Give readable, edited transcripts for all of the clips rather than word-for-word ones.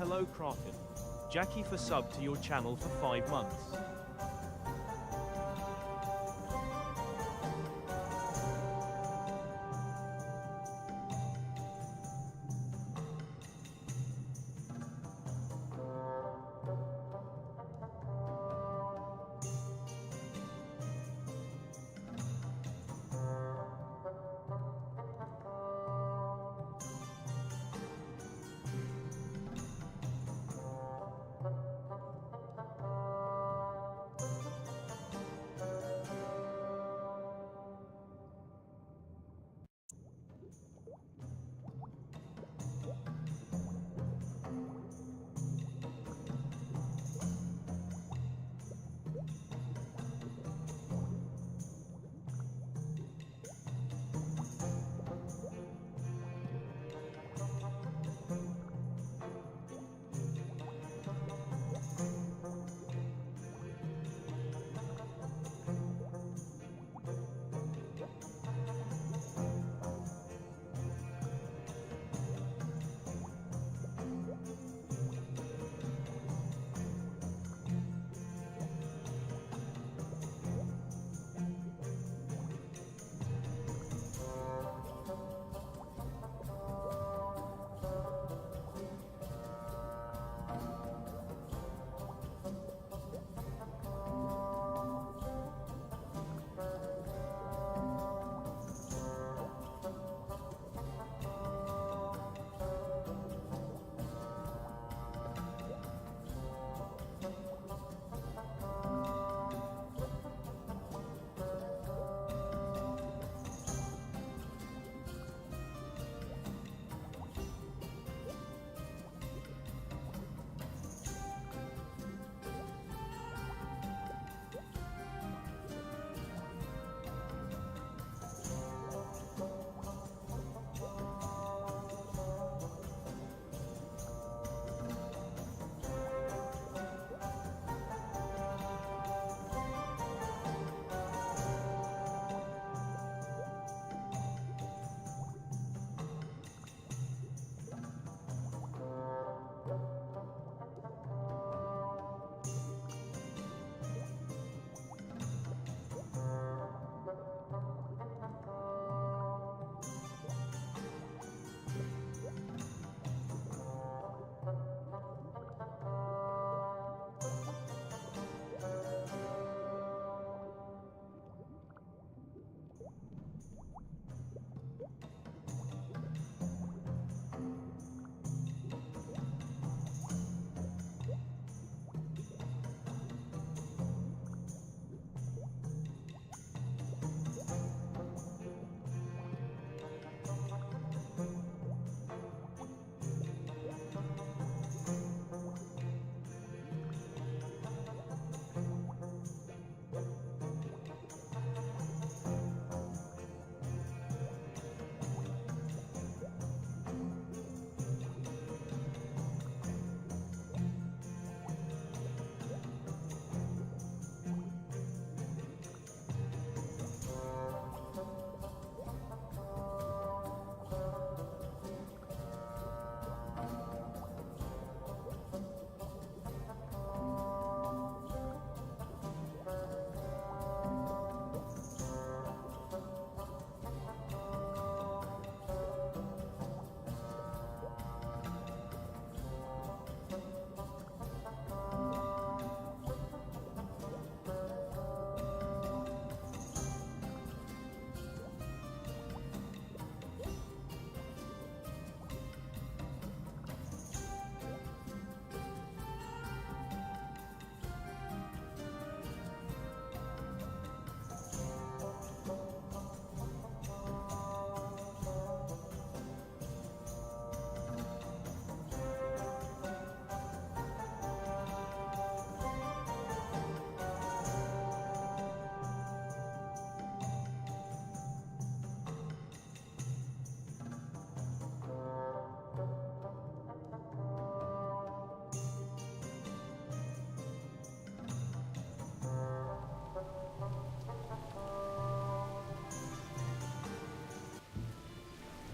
Hello Kraken. Jackie for sub to your channel for 5 months.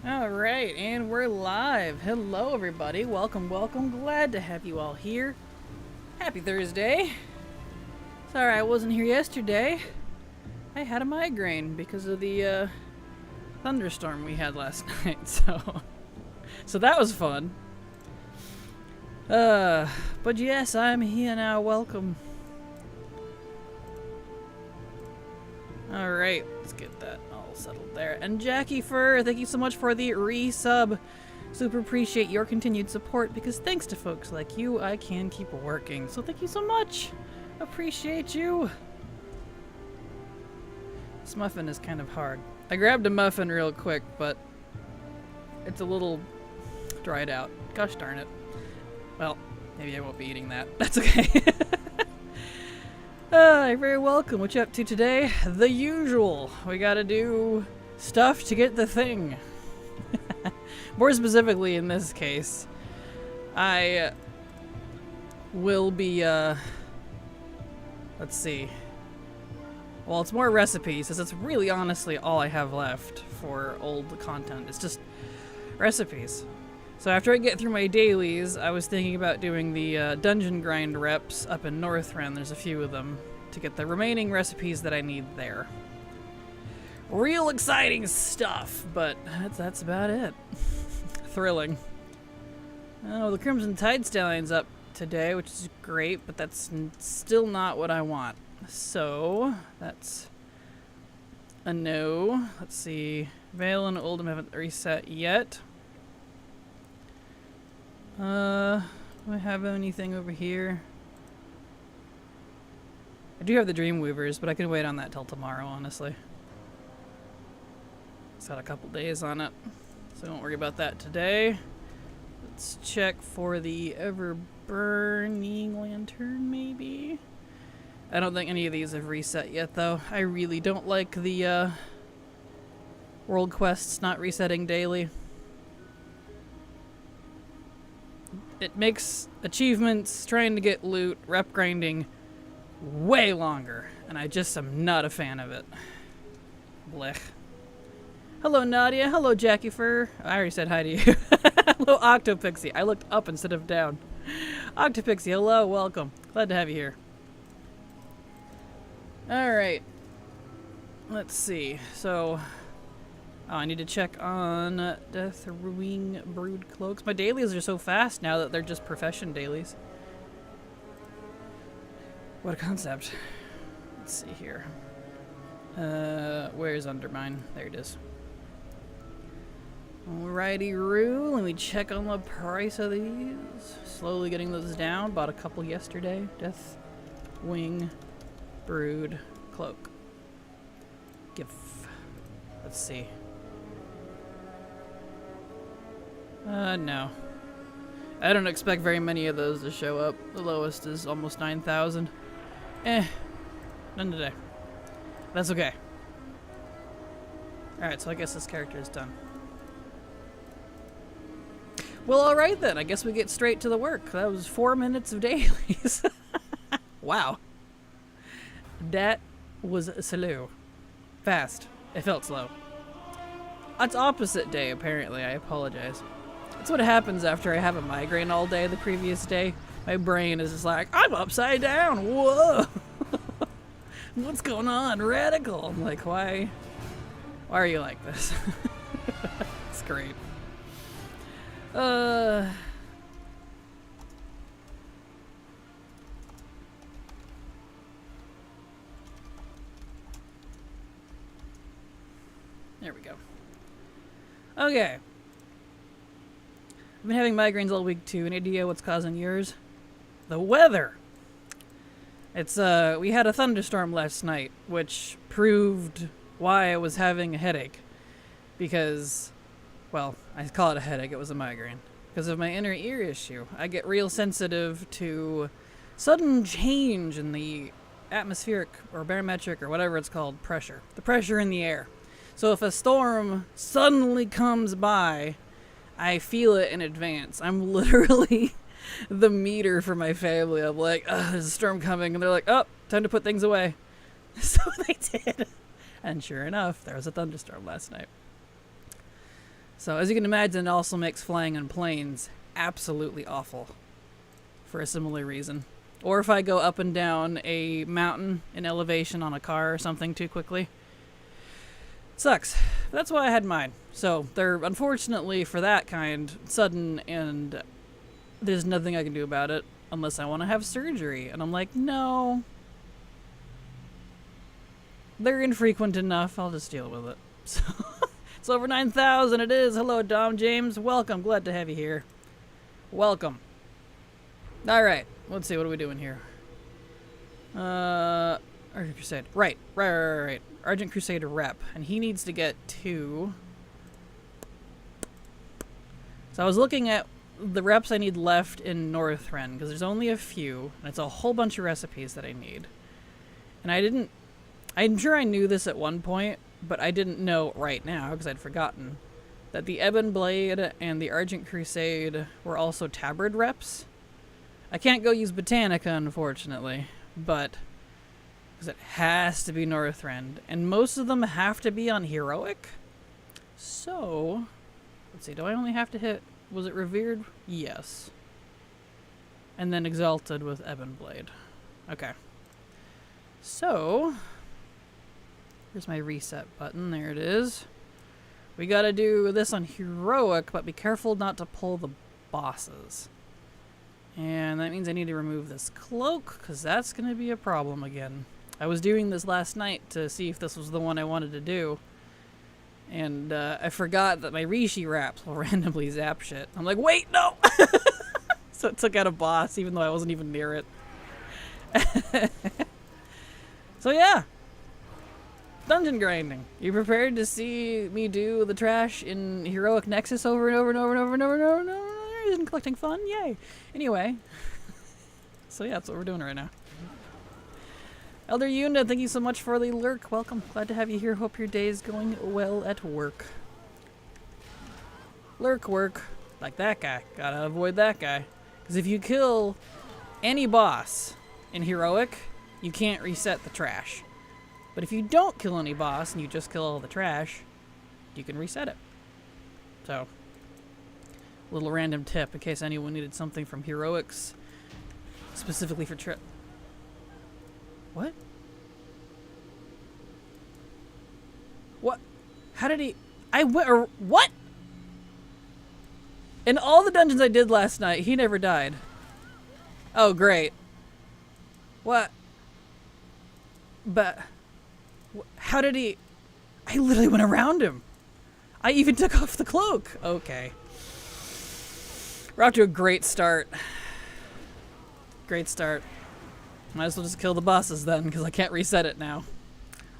Alright, and we're live. Hello everybody, welcome, welcome. Glad to have you all here. Happy Thursday. Sorry I wasn't here yesterday. I had a migraine because of the thunderstorm we had last night, so that was fun. But yes, I'm here now, welcome. Alright, let's get that all settled there. And Jackie Fur, thank you so much for the resub. Super appreciate your continued support because thanks to folks like you, I can keep working. So thank you so much. Appreciate you. This muffin is kind of hard. I grabbed a muffin real quick, but it's a little dried out. Gosh darn it. Well, maybe I won't be eating that. That's okay. You're very welcome. What you up to today? The usual. We gotta do stuff to get the thing. More specifically in this case, I will be, let's see. Well, it's more recipes, as it's really honestly all I have left for old content. It's just recipes. So after I get through my dailies, I was thinking about doing the dungeon grind reps up in Northrend. There's a few of them to get the remaining recipes that I need there. Real exciting stuff, but that's about it. Thrilling. Oh, the Crimson Tide Stallion's up today, which is great, but that's still not what I want. So, that's a no. Let's see. Vale and Oldham haven't reset yet. Do I have anything over here? I do have the Dreamweavers, but I can wait on that till tomorrow, honestly. It's got a couple days on it, so don't worry about that today. Let's check for the Ever-Burning Lantern, maybe? I don't think any of these have reset yet, though. I really don't like the world quests not resetting daily. It makes achievements, trying to get loot, rep grinding way longer, and I just am not a fan of it. Blech. Hello, Nadia. Hello, Jackie Fur. I already said hi to you. Hello, Octopixie. I looked up instead of down. Octopixie, hello, welcome. Glad to have you here. Alright. Let's see. So, I need to check on Deathwing Brood Cloaks. My dailies are so fast now that they're just profession dailies. What a concept. Let's see here. Where's Undermine? There it is. Alrighty, Roo. Let me check on the price of these. Slowly getting those down. Bought a couple yesterday. Deathwing Brood Cloak. Let's see. No. I don't expect very many of those to show up. The lowest is almost 9,000. None today. That's okay. Alright, so I guess this character is done. Well, alright then. I guess we get straight to the work. That was 4 minutes of dailies. Wow. That was slow. Fast. It felt slow. It's opposite day, apparently. I apologize. That's what happens after I have a migraine all day the previous day. My brain is just like, I'm upside down. Whoa. What's going on? Radical. I'm like, why are you like this? It's great. There we go. Okay. I've been having migraines all week too. Any idea what's causing yours? The weather! It's, we had a thunderstorm last night, which proved why I was having a headache. Because, well, I call it a headache, it was a migraine. Because of my inner ear issue. I get real sensitive to sudden change in the atmospheric, or barometric, or whatever it's called, pressure. The pressure in the air. So if a storm suddenly comes by, I feel it in advance. I'm literally the meter for my family. I'm like, there's a storm coming. And they're like, oh, time to put things away. So they did. And sure enough, there was a thunderstorm last night. So as you can imagine, it also makes flying on planes absolutely awful for a similar reason. Or if I go up and down a mountain in elevation on a car or something too quickly. Sucks. But that's why I had mine. So they're, unfortunately for that kind, sudden, and there's nothing I can do about it unless I want to have surgery. And I'm like, no. They're infrequent enough. I'll just deal with it. So it's over 9,000. It is. Hello, Dom James. Welcome. Glad to have you here. Welcome. All right. Let's see. What are we doing here? Argent Crusade. Right. Argent Crusade rep. And he needs to get 2. So I was looking at the reps I need left in Northrend, because there's only a few, and it's a whole bunch of recipes that I need. And I'm sure I knew this at one point, but I didn't know right now, because I'd forgotten, that the Ebon Blade and the Argent Crusade were also Tabard reps. I can't go use Botanica, unfortunately, but because it has to be Northrend, and most of them have to be on Heroic. So, let's see, do I only have to hit, was it Revered? Yes. And then Exalted with Ebon Blade. Okay. So, here's my reset button. There it is. We gotta do this on Heroic, but be careful not to pull the bosses. And that means I need to remove this cloak, because that's gonna be a problem again. I was doing this last night to see if this was the one I wanted to do. And I forgot that my Rishi wraps will randomly zap shit. I'm like, wait, no! So it took out a boss, even though I wasn't even near it. So yeah. Dungeon grinding. You prepared to see me do the trash in Heroic Nexus over and over and over and over and over and over and over? Isn't collecting fun? Yay. Anyway. So yeah, that's what we're doing right now. Elder Yuna, thank you so much for the lurk. Welcome. Glad to have you here. Hope your day is going well at work. Lurk work. Like that guy. Gotta avoid that guy. Because if you kill any boss in Heroic, you can't reset the trash. But if you don't kill any boss and you just kill all the trash, you can reset it. So, little random tip in case anyone needed something from Heroics specifically for What? What? How did he... what? In all the dungeons I did last night, he never died. Oh, great. What? But... how did he... I literally went around him. I even took off the cloak. Okay. We're off to a great start. Great start. Might as well just kill the bosses then, because I can't reset it now.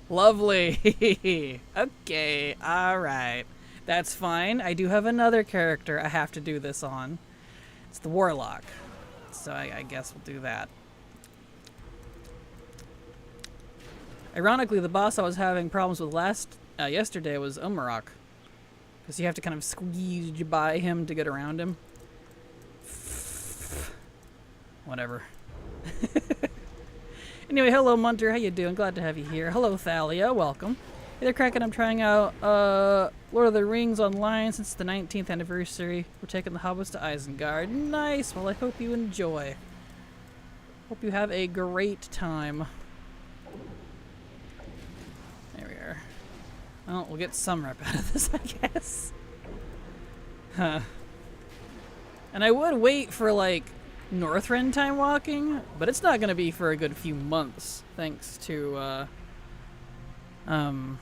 Lovely. Okay, alright. That's fine. I do have another character I have to do this on. It's the Warlock. So I guess we'll do that. Ironically, the boss I was having problems with yesterday was Umarok. Because you have to kind of squeeze by him to get around him. Whatever. Anyway, hello Munter, how you doing? Glad to have you here. Hello Thalia, welcome. Hey there Kraken, I'm trying out Lord of the Rings online since the 19th anniversary. We're taking the hobbits to Isengard. Nice, well I hope you enjoy. Hope you have a great time. There we are. Well, we'll get some rep out of this, I guess. Huh. And I would wait for like Northrend time walking, but it's not going to be for a good few months, thanks to the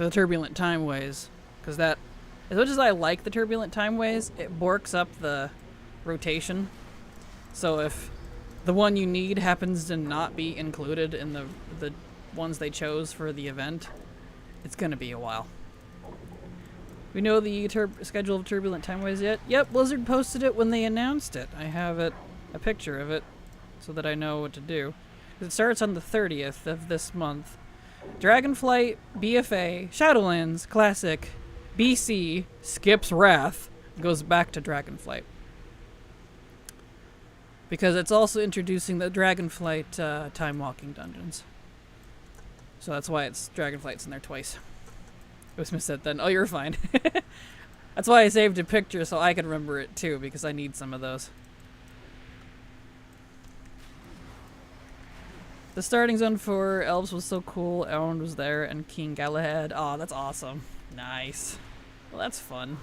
turbulent timeways. Because that, as much as I like the turbulent timeways, it borks up the rotation. So if the one you need happens to not be included in the ones they chose for the event, it's going to be a while. We know the schedule of turbulent timeways yet? Yep, Blizzard posted it when they announced it. I have a picture of it, so that I know what to do. It starts on the 30th of this month. Dragonflight, BFA, Shadowlands, Classic, BC, skips Wrath, goes back to Dragonflight. Because it's also introducing the Dragonflight time walking dungeons. So that's why it's Dragonflight's in there twice. was missaid then. Oh, you're fine. That's why I saved a picture so I can remember it too, because I need some of those. The starting zone for elves was so cool. Elrond was there and King Galahad. Oh, that's awesome. Nice. Well, that's fun.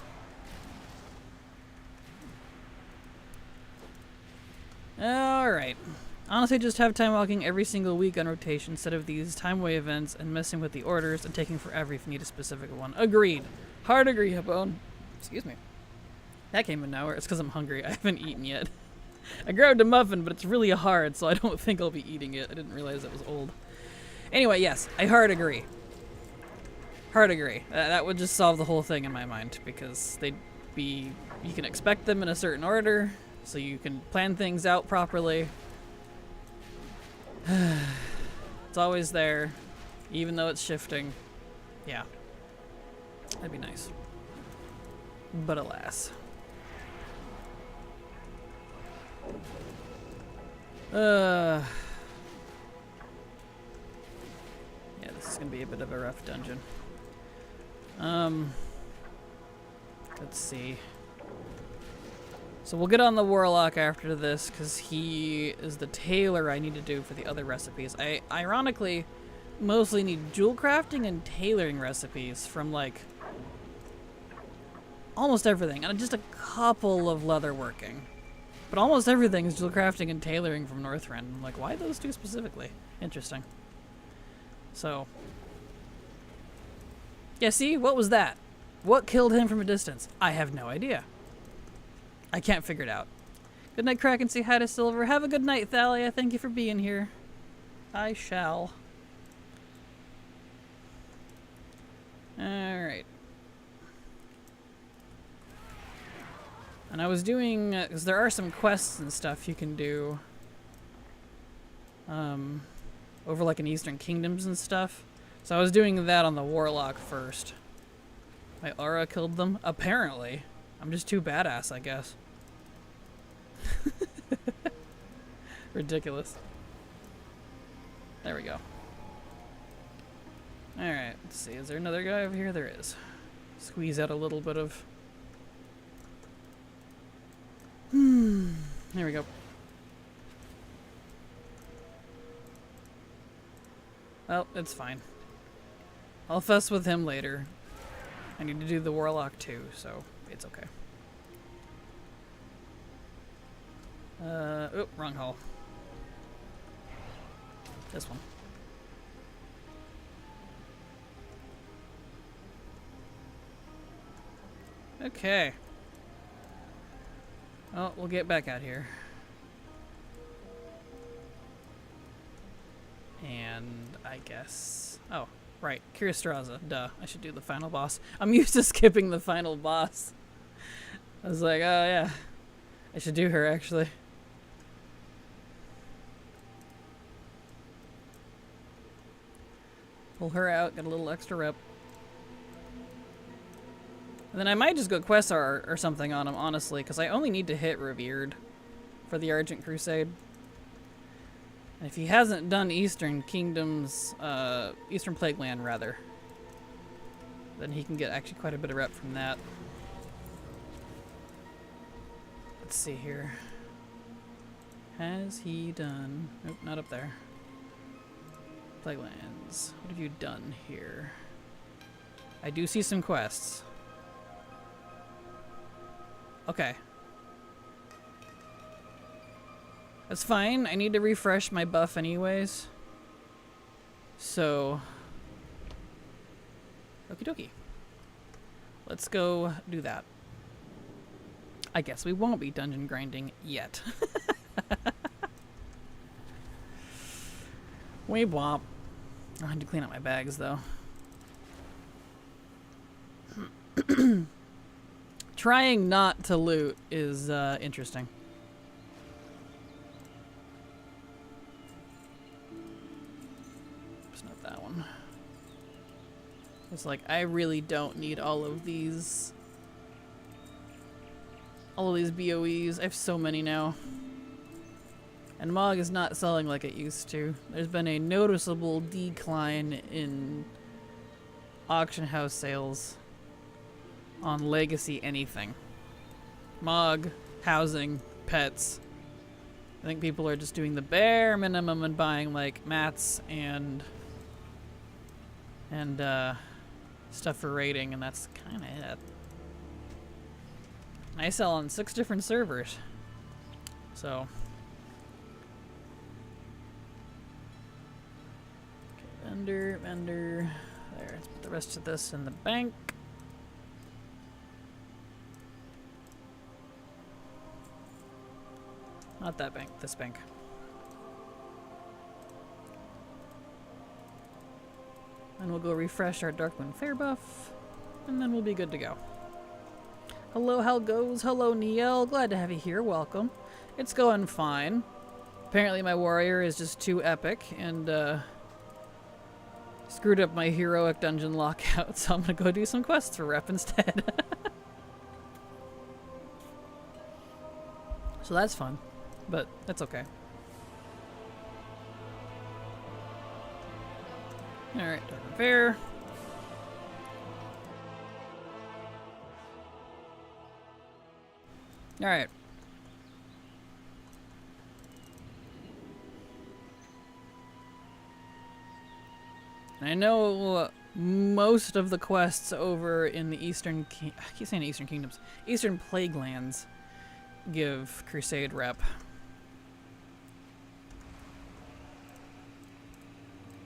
Alright. Honestly, just have time walking every single week on rotation instead of these time-way events and messing with the orders and taking forever if you need a specific one. Agreed. Hard agree, Habone. Excuse me. That came in now. It's because I'm hungry. I haven't eaten yet. I grabbed a muffin, but it's really hard, so I don't think I'll be eating it. I didn't realize it was old. Anyway, yes, I hard agree. Hard agree. That would just solve the whole thing in my mind, because they'd be... You can expect them in a certain order, so you can plan things out properly. It's always there, even though it's shifting. Yeah. That'd be nice. But alas. Yeah, this is gonna be a bit of a rough dungeon. Let's see. So we'll get on the Warlock after this, because he is the tailor I need to do for the other recipes. I ironically mostly need jewel crafting and tailoring recipes from, like, almost everything, and just a couple of leather working. But almost everything is jewel crafting and tailoring from Northrend. I'm like, why those two specifically? Interesting. So. Yeah, see? What was that? What killed him from a distance? I have no idea. I can't figure it out. Good night, Kraken. Say hi to Silver. Have a good night, Thalia. Thank you for being here. I shall. Alright. And I was doing, because there are some quests and stuff you can do over like in Eastern Kingdoms and stuff. So I was doing that on the Warlock first. My aura killed them? Apparently. I'm just too badass, I guess. Ridiculous. There we go. Alright, let's see. Is there another guy over here? There is. Squeeze out a little bit of... There we go. Well, it's fine. I'll fuss with him later. I need to do the Warlock too, so it's okay. Oh, wrong hall. This one. Okay. Oh, we'll get back out here. And I guess... Oh, right. Kiristraza. Duh. I should do the final boss. I'm used to skipping the final boss. I was like, oh yeah. I should do her, actually. Pull her out, get a little extra rep. And then I might just go quest or something on him, honestly, because I only need to hit Revered for the Argent Crusade. And if he hasn't done Eastern Kingdoms, Eastern Plague Land, rather, then he can get actually quite a bit of rep from that. Let's see here. Has he done... Nope, not up there. Plague Lands. What have you done here? I do see some quests. Okay. That's fine. I need to refresh my buff anyways. So... Okie dokie. Let's go do that. I guess we won't be dungeon grinding yet. Weeb womp. I had to clean up my bags though. Trying not to loot is interesting. It's not that one. It's like I really don't need all of these BOEs. I have so many now. And Mog is not selling like it used to. There's been a noticeable decline in auction house sales on legacy anything. Mog, housing, pets. I think people are just doing the bare minimum and buying like mats and stuff for raiding, and that's kind of it. I sell on 6 different servers, so. Okay, vendor. There, let's put the rest of this in the bank. Not that bank, this bank. And we'll go refresh our Darkmoon Fair buff, and then we'll be good to go. Hello, how goes? Hello, Niel. Glad to have you here. Welcome. It's going fine. Apparently my warrior is just too epic, and screwed up my heroic dungeon lockout, so I'm gonna go do some quests for rep instead. So that's fun. But that's okay. Alright, Dark Fair. Alright. I know most of the quests over in the Eastern... I keep saying Eastern Kingdoms. Eastern Plague Lands give Crusade rep.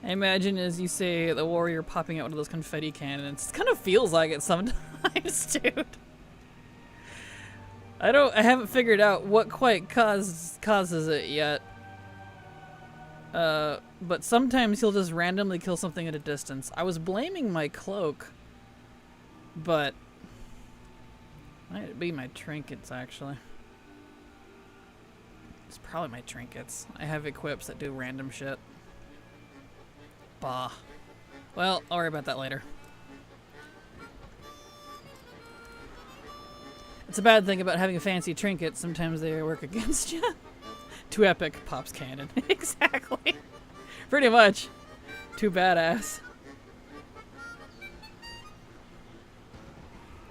I imagine as you say the warrior popping out one of those confetti cannons. It kind of feels like it sometimes, dude. I haven't figured out what quite causes it yet. But sometimes he'll just randomly kill something at a distance. I was blaming my cloak, but might be my trinkets actually. It's probably my trinkets. I have equips that do random shit. Bah. Well, I'll worry about that later. It's a bad thing about having a fancy trinket. Sometimes they work against you. Too epic, pops cannon. Exactly. Pretty much. Too badass.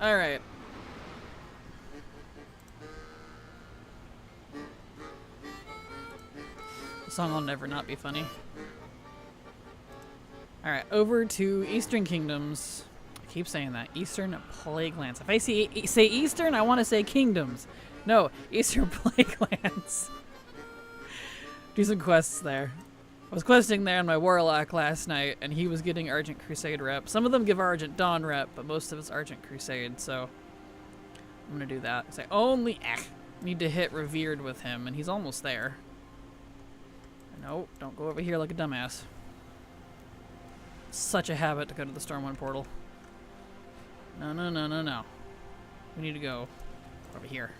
Alright. The song will never not be funny. Alright, over to Eastern Kingdoms. I keep saying that. Eastern Plague Lands. If I say Eastern, I want to say Kingdoms. No, Eastern Plague Lands. Do some quests there. I was questing there on my Warlock last night, and he was getting Argent Crusade rep. Some of them give Argent Dawn rep, but most of it's Argent Crusade, so I'm going to do that. I only need to hit Revered with him, and he's almost there. Nope, don't go over here like a dumbass. Such a habit to go to the Stormwind portal. No. We need to go over here.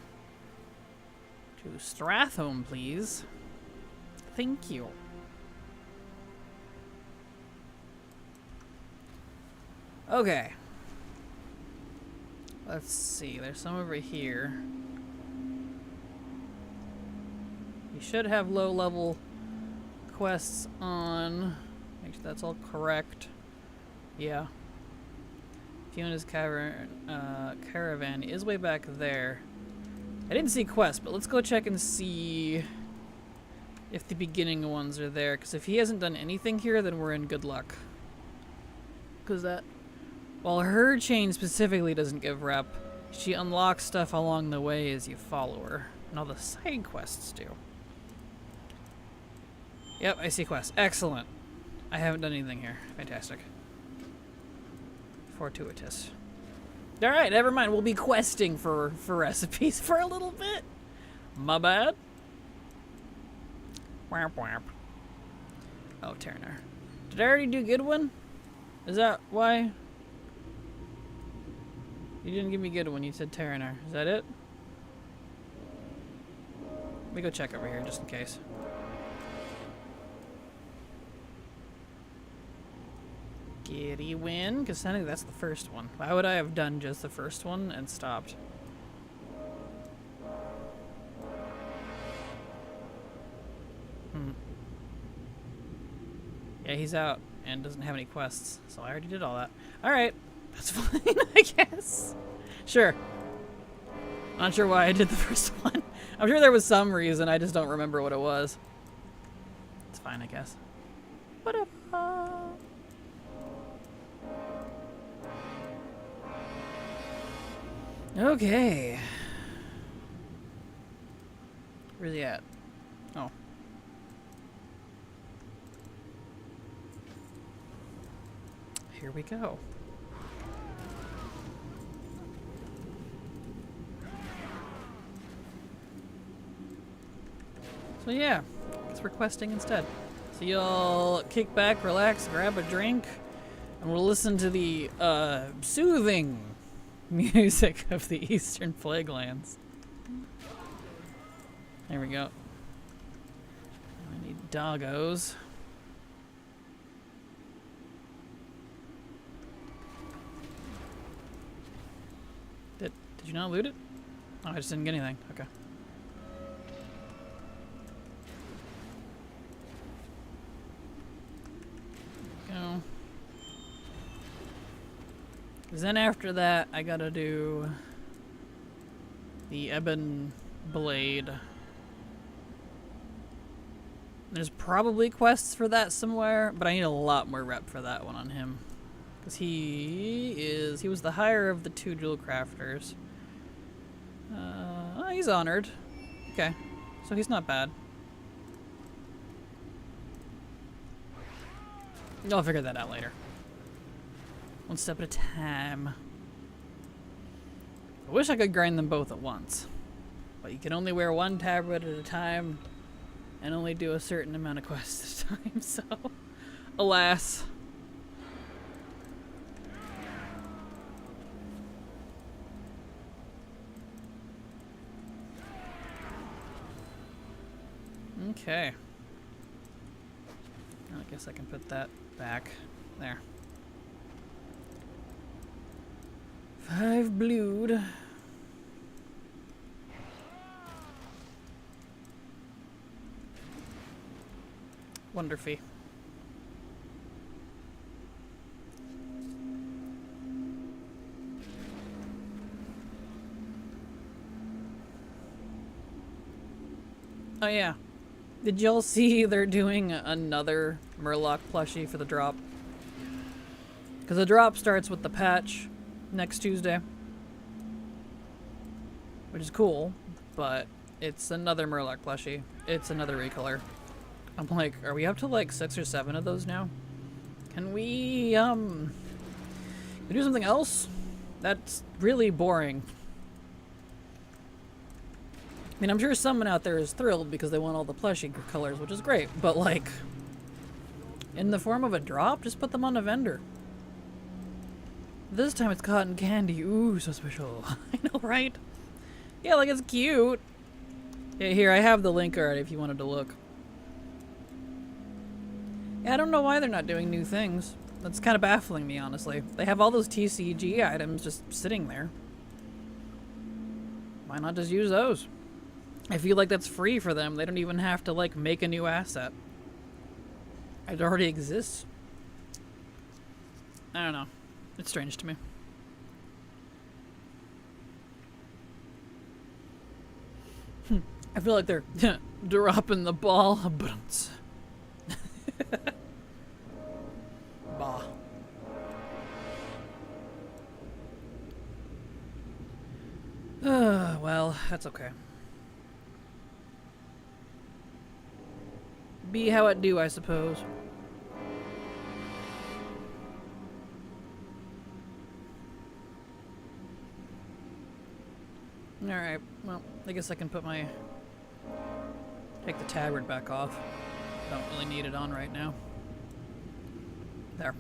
To Stratholme, please. Thank you. Okay. Let's see. There's some over here. You should have low-level quests on... Make sure that's all correct. Yeah. Fiona's caravan is way back there. I didn't see quests, but let's go check and see if the beginning ones are there. Because if he hasn't done anything here, then we're in good luck. Because that... While her chain specifically doesn't give rep, she unlocks stuff along the way as you follow her. And all the side quests do. Yep, I see quests. Excellent. I haven't done anything here. Fantastic. Fortuitous. Alright, never mind. We'll be questing for recipes for a little bit. My bad. Whap whap. Oh, Terranar. Did I already do Goodwin? Is that why? You didn't give me Goodwin. You said Terranar. Is that it? Let me go check over here just in case. Giddy win, because I think that's the first one. Why would I have done just the first one and stopped? Yeah, he's out and doesn't have any quests, so I already did all that. Alright, that's fine, I guess. Sure. Not sure why I did the first one. I'm sure there was some reason, I just don't remember what it was. It's fine, I guess. Whatever. Okay. Where's he at? Oh. Here we go. So yeah, guess we're questing instead. So you'll kick back, relax, grab a drink, and we'll listen to the soothing music of the Eastern Plaguelands. There we go. I need doggos. Did you not loot it? Oh, I just didn't get anything. Okay. Go. Because then after that, I gotta do the Ebon Blade. There's probably quests for that somewhere, but I need a lot more rep for that one on him. Because he was the higher of the two jewel crafters. He's honored. Okay, so he's not bad. I'll figure that out later. One step at a time. I wish I could grind them both at once. But you can only wear one tablet at a time and only do a certain amount of quests at a time, so alas. Okay. I guess I can put that back there. 5 blued. Wonderful. Oh yeah. Did y'all see they're doing another Murloc plushie for the drop? Because the drop starts with the patch next Tuesday. Which is cool, but it's another Murloc plushie. It's another recolor. I'm like, are we up to like 6 or 7 of those now? Can we do something else? That's really boring. I mean, I'm sure someone out there is thrilled because they want all the plushie colors, which is great, but like, in the form of a drop, just put them on a vendor. This time it's cotton candy. Ooh, so special. I know, right? Yeah, like, it's cute. Yeah, here, I have the link already if you wanted to look. Yeah, I don't know why they're not doing new things. That's kind of baffling me, honestly. They have all those TCG items just sitting there. Why not just use those? I feel like that's free for them. They don't even have to, like, make a new asset. It already exists. I don't know. It's strange to me. I feel like they're dropping the ball. Bounce. Bah. Well, that's okay. Be how it do, I suppose. Alright, well, I guess I can put my... take the tabard back off. Don't really need it on right now. There.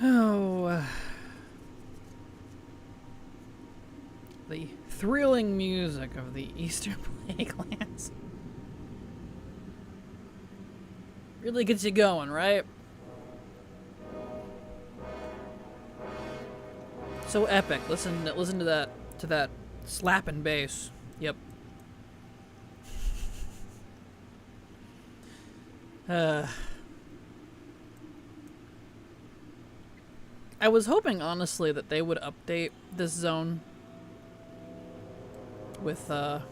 Oh. The thrilling music of the Eastern Plaguelands. Really gets you going, right? So epic. Listen to that slapping bass. Yep. I was hoping, honestly, that they would update this zone with the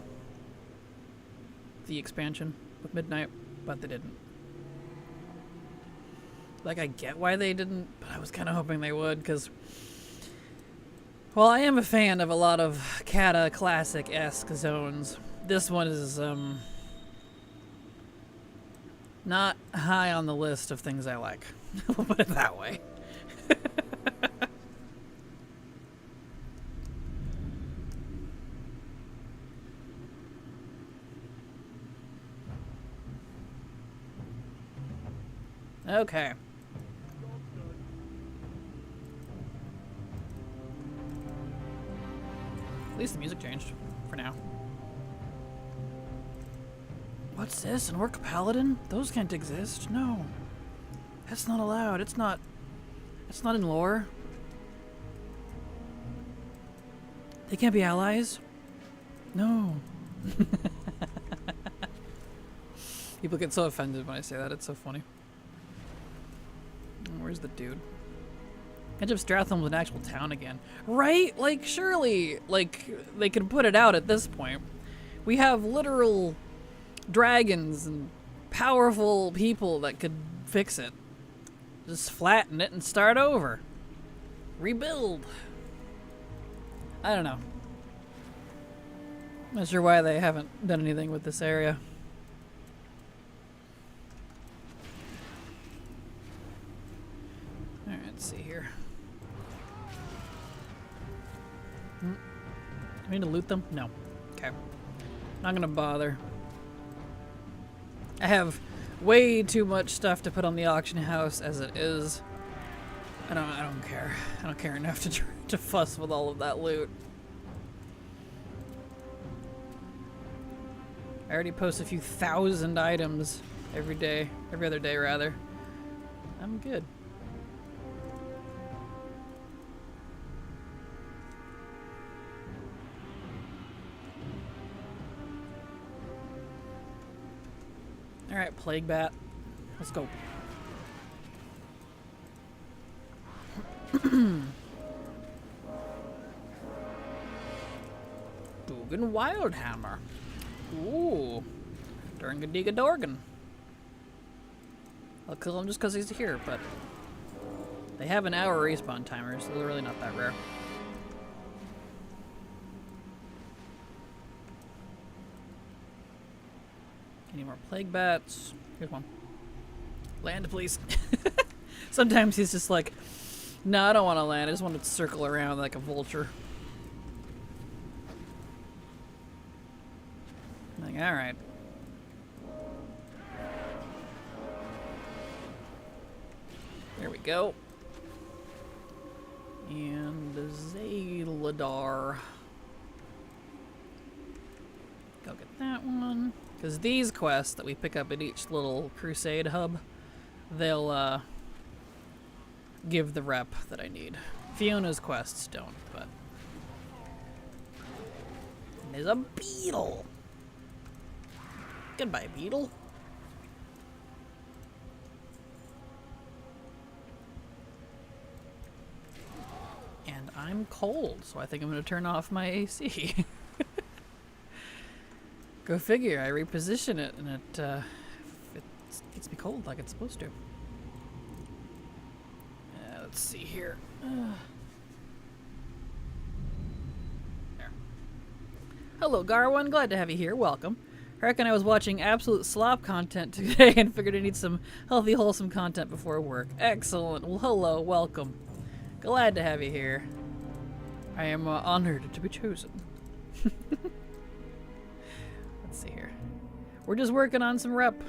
expansion with Midnight, but they didn't. Like, I get why they didn't, but I was kind of hoping they would, because, well, I am a fan of a lot of Kata classic-esque zones. This one is, not high on the list of things I like. We'll put it that way. Okay. At least the music changed, for now. What's this? An orc paladin? Those can't exist. No. That's not allowed. It's not in lore. They can't be allies? No. People get so offended when I say that. It's so funny. Where's the dude? Edge of Stratholme's an actual town again. Right? Like, surely, like, they could put it out at this point. We have literal dragons and powerful people that could fix it. Just flatten it and start over. Rebuild. I don't know. Not sure why they haven't done anything with this area. Alright, let's see here. Do I need to loot them? No. Okay. Not gonna bother. I have way too much stuff to put on the auction house as it is. I don't care. I don't care enough to fuss with all of that loot. I already post a few thousand items every day, every other day rather. I'm good. Alright, Plague Bat. Let's go. Dugan Wildhammer. Ooh. Durngadiga Dorgan. I'll kill him just because he's here, but they have an hour respawn timer, so they're really not that rare. Any more plague bats? Here's one. Land, please. Sometimes he's just like, no, I don't want to land. I just want to circle around like a vulture. I'm like, alright. There we go. And Zaladar. Go get that one. Because these quests that we pick up at each little crusade hub, they'll give the rep that I need. Fiona's quests don't, but... And there's a beetle! Goodbye, beetle. And I'm cold, so I think I'm going to turn off my AC. Go figure, I reposition it and it gets me cold like it's supposed to. Let's see here. There. Hello, Garwan. Glad to have you here. Welcome. I reckon I was watching absolute slop content today and figured I need some healthy, wholesome content before work. Excellent. Well, hello. Welcome. Glad to have you here. I am honored to be chosen. Let's see here. We're just working on some rep.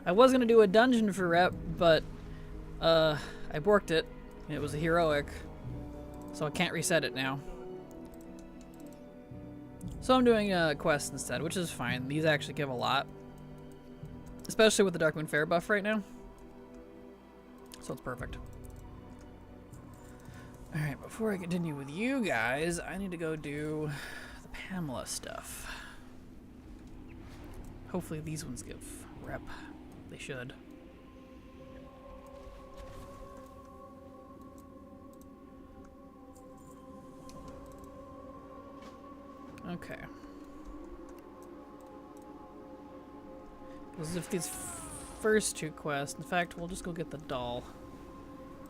I was going to do a dungeon for rep, but I borked it. It was a heroic, so I can't reset it now. So I'm doing a quest instead, which is fine. These actually give a lot, especially with the Darkmoon Fair buff right now. So it's perfect. Alright, before I continue with you guys, I need to go do the Pamela stuff. Hopefully these ones give rep. They should. Okay. Because if these first two quests, in fact, we'll just go get the doll.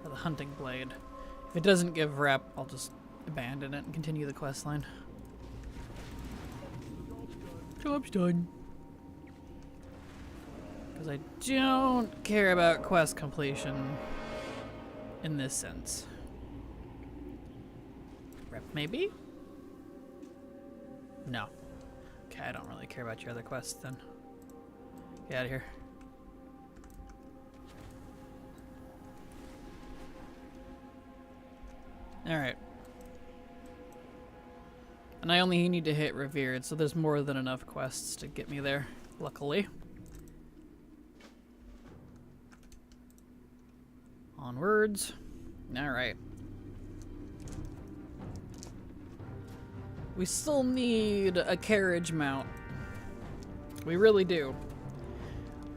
Or the hunting blade. If it doesn't give rep, I'll just abandon it and continue the quest line. Job's done. Because I don't care about quest completion in this sense. Rep, maybe? No. Okay, I don't really care about your other quests then. Get out of here. Alright. And I only need to hit Revered, so there's more than enough quests to get me there, luckily. Onwards. Alright. We still need a carriage mount. We really do.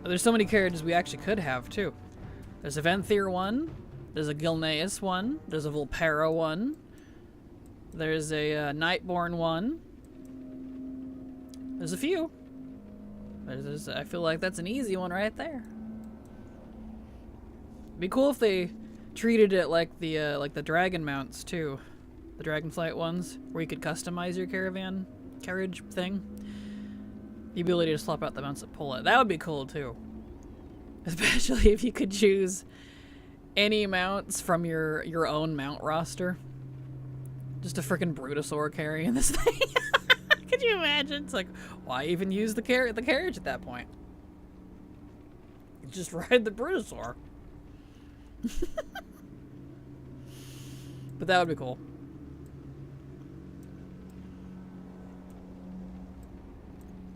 There's so many carriages we actually could have, too. There's a Venthyr one. There's a Gilneas one. There's a Volpera one. There's a Nightborn one. There's a few. I feel like that's an easy one right there. It'd be cool if they treated it like the dragon mounts too, the dragonflight ones, where you could customize your caravan carriage thing. The ability to swap out the mounts that pull it. That would be cool too. Especially if you could choose any mounts from your own mount roster. Just a frickin' Brutosaur carrying this thing. Could you imagine? It's like, why even use the carriage at that point? You just ride the Brutosaur. But that would be cool.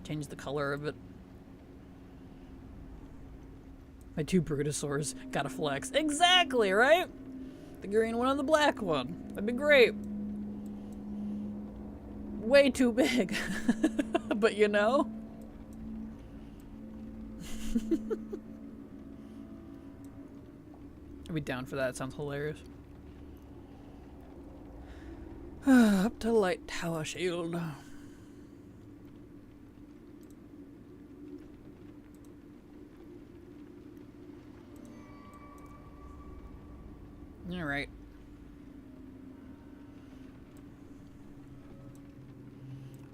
Change the color of it. My two Brutosaurs gotta flex. Exactly, right? The green one and the black one. That'd be great. Way too big. But you know? I'd be down for that. It sounds hilarious. Up to Light Tower Shield. Alright.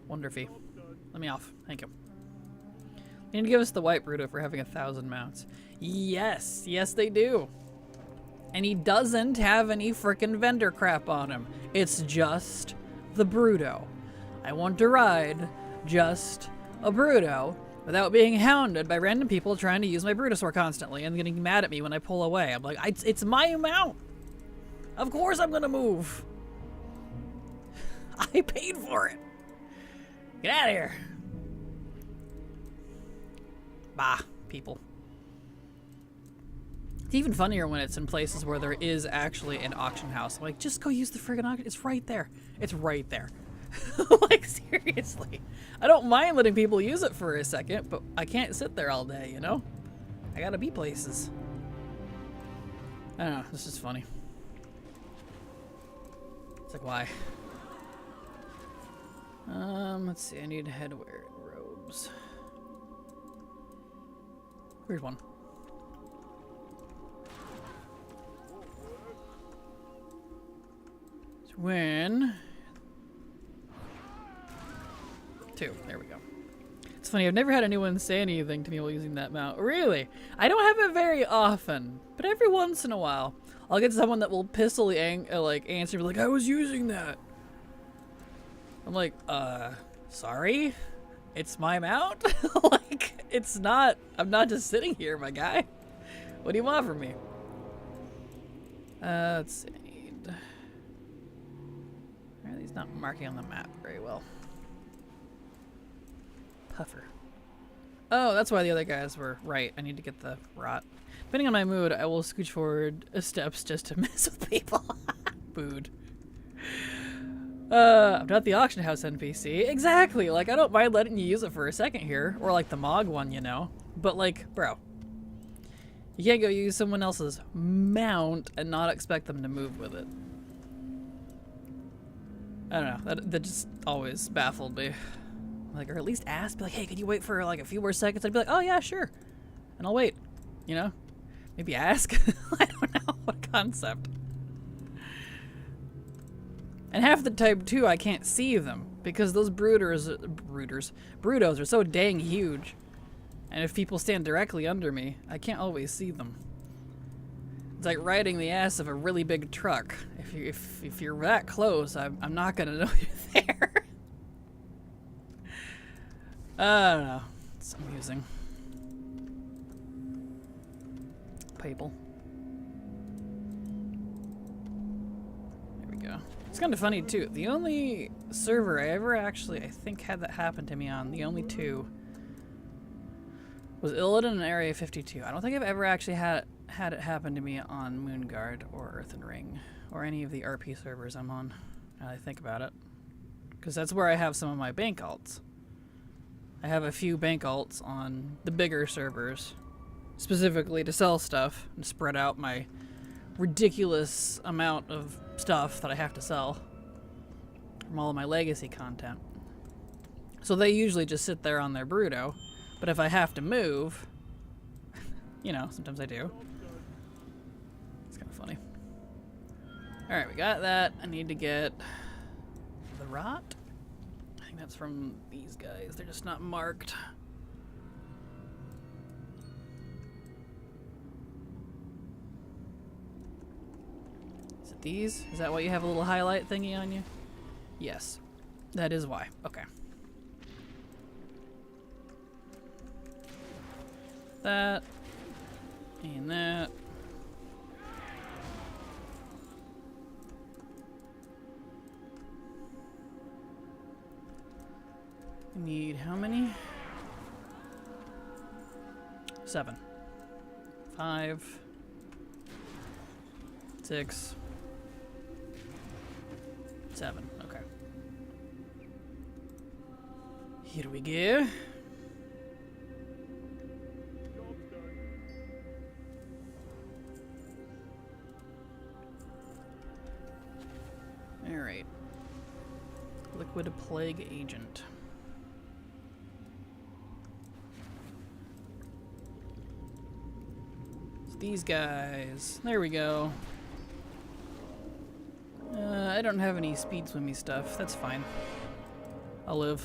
Wonderful. Let me off. Thank you. They need to give us the white Bruto for having 1,000 mounts. Yes. Yes, they do. And he doesn't have any frickin' vendor crap on him. It's just the Bruto. I want to ride just a Bruto without being hounded by random people trying to use my Brutosaur constantly and getting mad at me when I pull away. I'm like, it's my mount. Of course I'm gonna move. I paid for it. Get out of here. Bah, people. It's even funnier when it's in places where there is actually an auction house. I'm like, just go use the friggin' auction. It's right there. It's right there. Like, seriously. I don't mind letting people use it for a second, but I can't sit there all day, you know? I gotta be places. I don't know. This is funny. It's like, why? Let's see. I need headwear robes. Weird one. So when... 2. There we go. It's funny. I've never had anyone say anything to me while using that mount. Really? I don't have it very often, but every once in a while, I'll get someone that will pissily answer me like, I was using that. I'm like, sorry? It's my mount? Like, it's not, I'm not just sitting here, my guy. What do you want from me? Let's see. He's not marking on the map very well. Puffer. Oh, that's why the other guys were right. I need to get the rot. Depending on my mood, I will scooch forward steps just to mess with people. Booed. I'm not the auction house NPC. Exactly. Like, I don't mind letting you use it for a second here. Or like the Mog one, you know. But like, bro. You can't go use someone else's mount and not expect them to move with it. I don't know. That just always baffled me. Like, or at least ask, be like, hey, could you wait for like a few more seconds? I'd be like, oh yeah, sure. And I'll wait. You know? Maybe ask? I don't know. What a concept. And half the time too, I can't see them because those Brudos are so dang huge. And if people stand directly under me, I can't always see them. It's like riding the ass of a really big truck. If you're that close, I'm not gonna know you're there. I don't know. It's amusing. People. There we go. It's kind of funny too. The only server I ever actually, I think, had that happen to me on, the only two, was Illidan and Area 52. I don't think I've ever actually had it happen to me on Moonguard or Earthen Ring or any of the RP servers I'm on. Now that I think about it, because that's where I have some of my bank alts. I have a few bank alts on the bigger servers, specifically to sell stuff and spread out my ridiculous amount of stuff that I have to sell from all of my legacy content. So they usually just sit there on their Bruto, but if I have to move, you know, sometimes I do. It's kind of funny. Alright, we got that. I need to get the rot. I think that's from these guys. They're just not marked. Is it these? Is that why you have a little highlight thingy on you? Yes. That is why. Okay. That. And that. We need how many? 7. 5. 6. 7. Okay. Here we go. Alright. Liquid Plague Agent. So these guys. There we go. I don't have any speed swimmy stuff. That's fine. I'll live.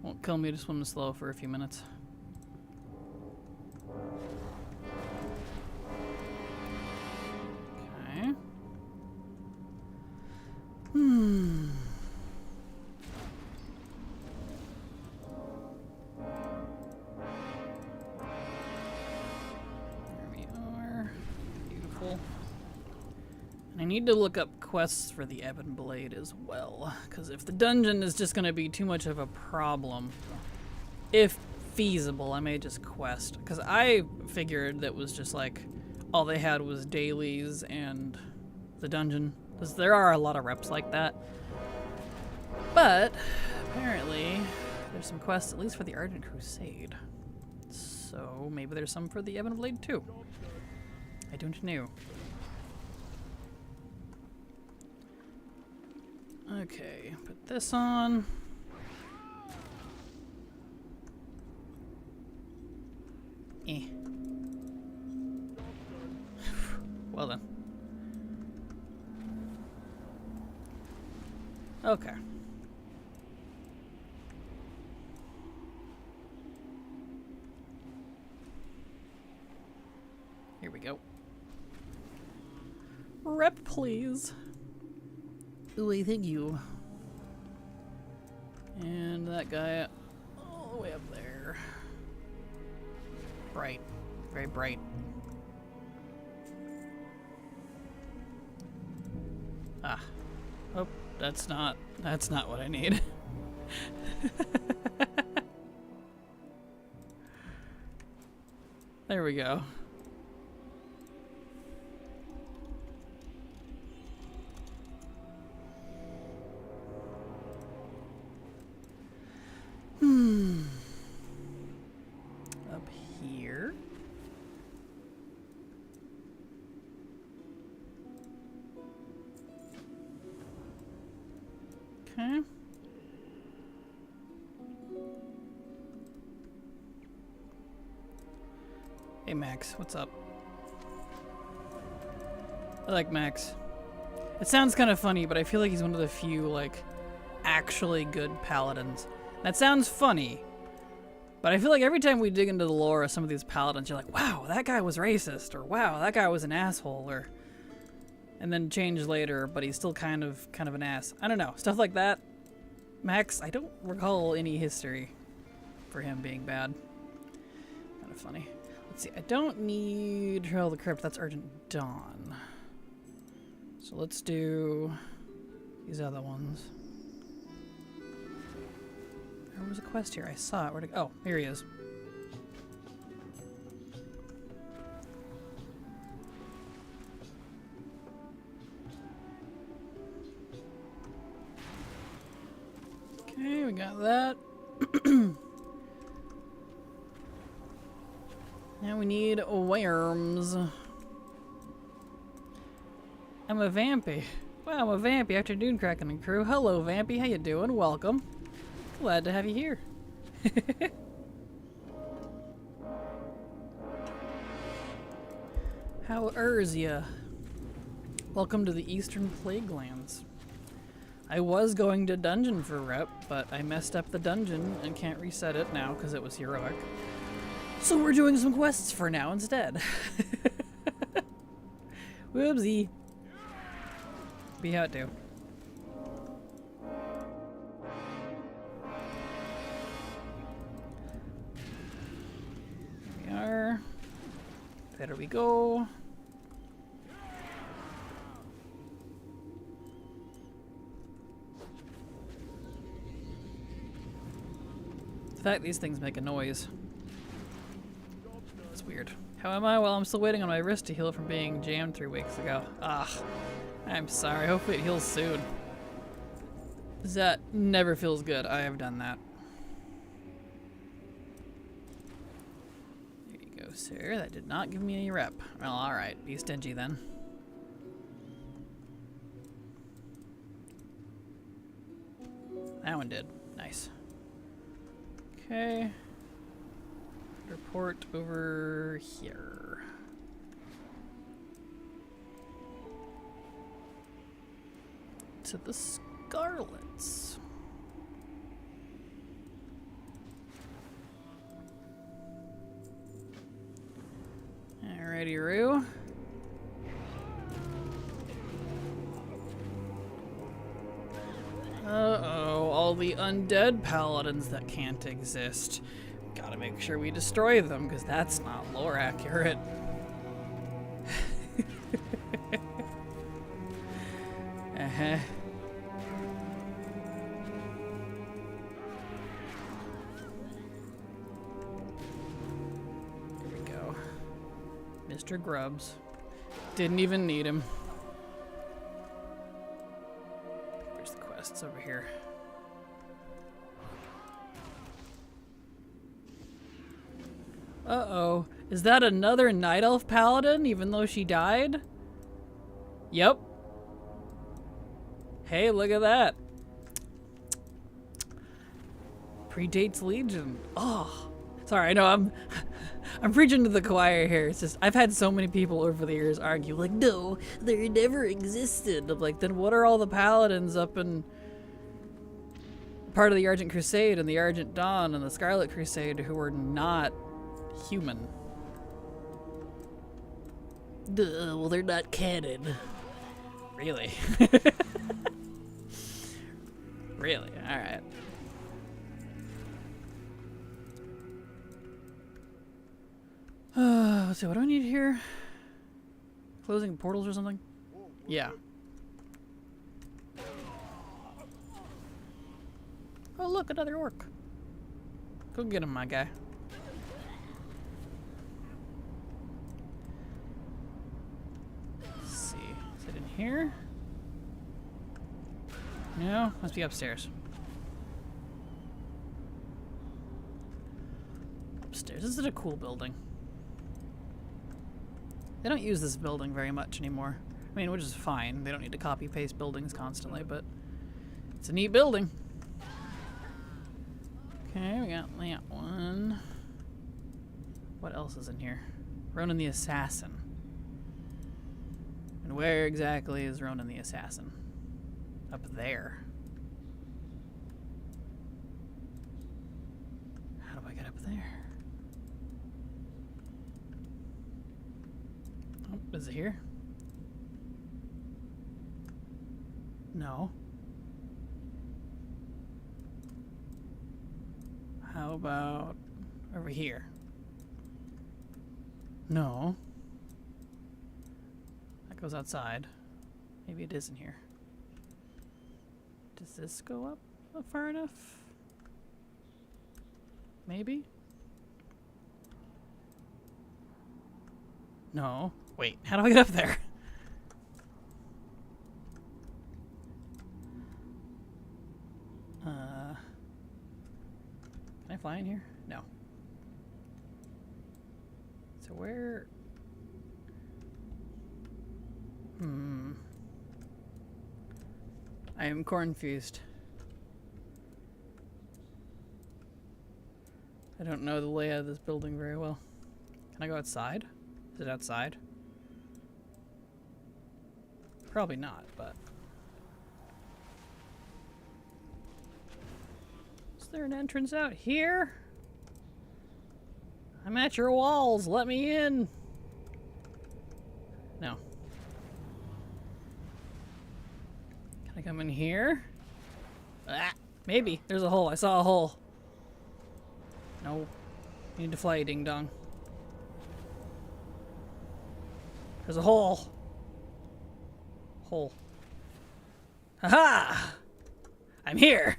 Won't kill me to swim slow for a few minutes. Okay. There we are. Beautiful. And I need to look up quests for the Ebon Blade as well, because if the dungeon is just going to be too much of a problem, if feasible, I may just quest. Because I figured that was just like, all they had was dailies and the dungeon. Because there are a lot of reps like that. But, apparently, there's some quests, at least for the Ardent Crusade. So, maybe there's some for the Ebon Blade too. I don't know. Okay, put this on. Well then. Okay. Here we go. Rep, please. Ooh, thank you. And that guy all the way up there. Bright. Very bright. Ah. Oh, that's not what I need. There we go. Okay. Hey Max, what's up? I like Max. It sounds kind of funny, but I feel like he's one of the few, like, actually good paladins. That sounds funny, but I feel like every time we dig into the lore of some of these paladins, you're like, wow, that guy was racist, or wow, that guy was an asshole, or... And then change later, but he's still kind of an ass. I don't know, stuff like that. Max, I don't recall any history for him being bad. Kind of funny. Let's see, I don't need Trail of the Crypt, that's Urgent Dawn. So let's do these other ones. There was a quest here, I saw it. Where'd it go? Oh, here he is. Okay, we got that. Now we need worms. I'm a Vampy. Wow, I'm a Vampy afternoon Kraken and crew. Hello, Vampy. How you doing? Welcome. Glad to have you here. How ya? Welcome to the Eastern Plaguelands. I was going to dungeon for rep, but I messed up the dungeon and can't reset it now because it was heroic. So we're doing some quests for now instead. Whoopsie. Be how it do. Here we are. There we go. The fact these things make a noise. It's weird. How am I? Well, I'm still waiting on my wrist to heal from being jammed 3 weeks ago. Ah, I'm sorry. Hopefully it heals soon. That never feels good. I have done that. There you go, sir. That did not give me any rep. Well, alright. Be stingy then. That one did. Nice. Okay. Report over here. To the Scarlets. Alrighty, Roo. Uh-oh, all the undead paladins that can't exist. Gotta make sure we destroy them, because that's not lore accurate. Uh-huh. There we go. Mr. Grubbs. Didn't even need him. Where's the quests over here? Uh-oh. Is that another Night Elf Paladin, even though she died? Yep. Hey, look at that. Predates Legion. Oh. Sorry, I know I'm preaching to the choir here. It's just, I've had so many people over the years argue, like, no, they never existed. I'm like, then what are all the paladins up in part of the Argent Crusade and the Argent Dawn and the Scarlet Crusade who were not human? Duh, well, they're not canon. Really? Really? Alright. Let's see, what do I need here? Closing portals or something? Yeah. Oh, look, another orc. Go get him, my guy. Let's see. Is it in here? No, must be upstairs. Upstairs. This is a cool building. They don't use this building very much anymore. I mean, which is fine. They don't need to copy-paste buildings constantly, but It's a neat building. Okay, we got that one. What else is in here? Ronan the Assassin. And where exactly is Ronan the Assassin? Up there. How do I get up there? Oh, is it here? No. How about over here? No. That goes outside. Maybe it is in here. Does this go up far enough? Maybe? No. Wait, how do I get up there? Can I fly in here? No. So where... I am confused. I don't know the layout of this building very well. Can I go outside? Is it outside? Probably not, but... Is there an entrance out here? I'm at your walls. Let me in. No. Can I come in here? Ah, maybe. There's a hole. I saw a hole. No. You need to fly, ding dong. There's a hole. Hole. Haha! I'm here!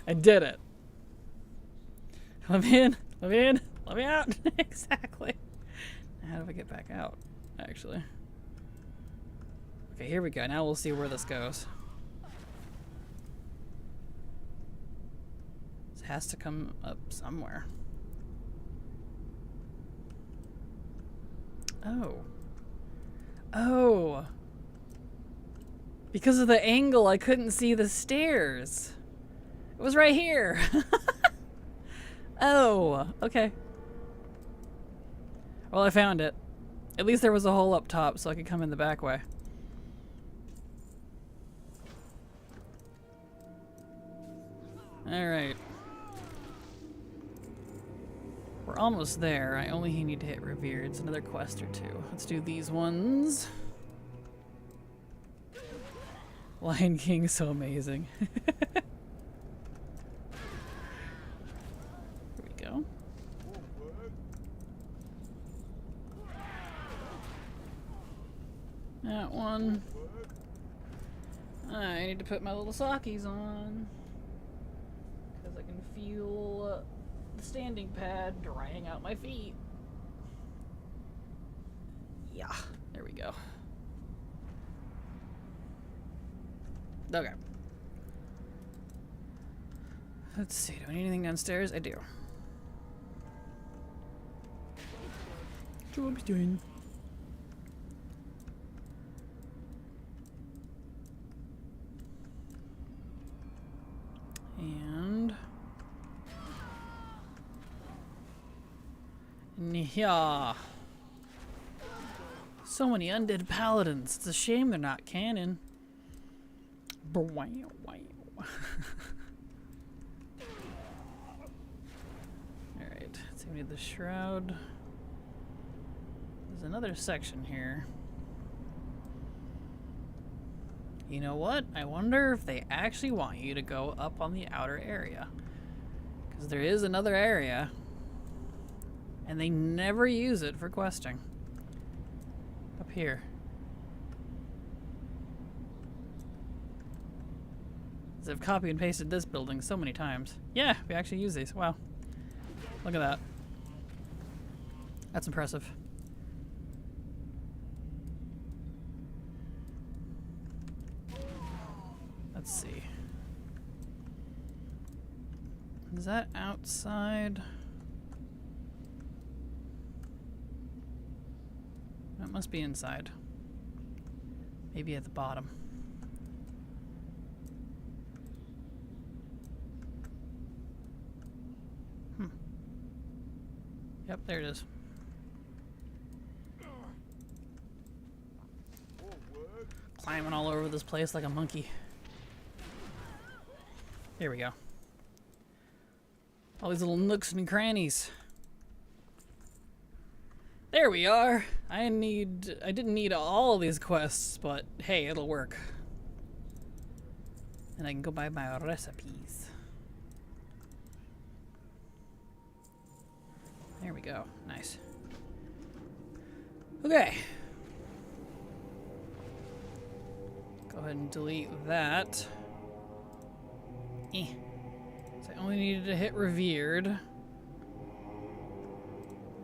I did it. Let me in. Let me in. Let me out. Exactly. How do I get back out, actually? Okay, here we go. Now we'll see where this goes. This has to come up somewhere. Oh. Oh. Because of the angle, I couldn't see the stairs. It was right here. Oh, okay. Well, I found it. At least there was a hole up top so I could come in the back way. Alright. We're almost there. I only need to hit Revered. It's another quest or two. Let's do these ones. Lion King, so amazing. Here we go. That one. I need to put my little sockies on. Because I can feel the standing pad drying out my feet. Yeah, there we go. Okay. Let's see, do I need anything downstairs? I do. What will I be doing? And... yeah. So many undead paladins. It's a shame they're not canon. Alright, so we need the shroud. There's another section here. You know what? I wonder if they actually want you to go up on the outer area. Because there is another area. And they never use it for questing. Up here. I've copied and pasted this building so many times. Yeah, we actually use these. Wow. Look at that. That's impressive. Let's see. Is that outside? That must be inside. Maybe at the bottom. Yep, there it is. Climbing all over this place like a monkey. Here we go. All these little nooks and crannies. There we are. I didn't need all these quests, but hey, it'll work. And I can go buy my recipes. There we go. Nice. Okay. Go ahead and delete that. So I only needed to hit revered.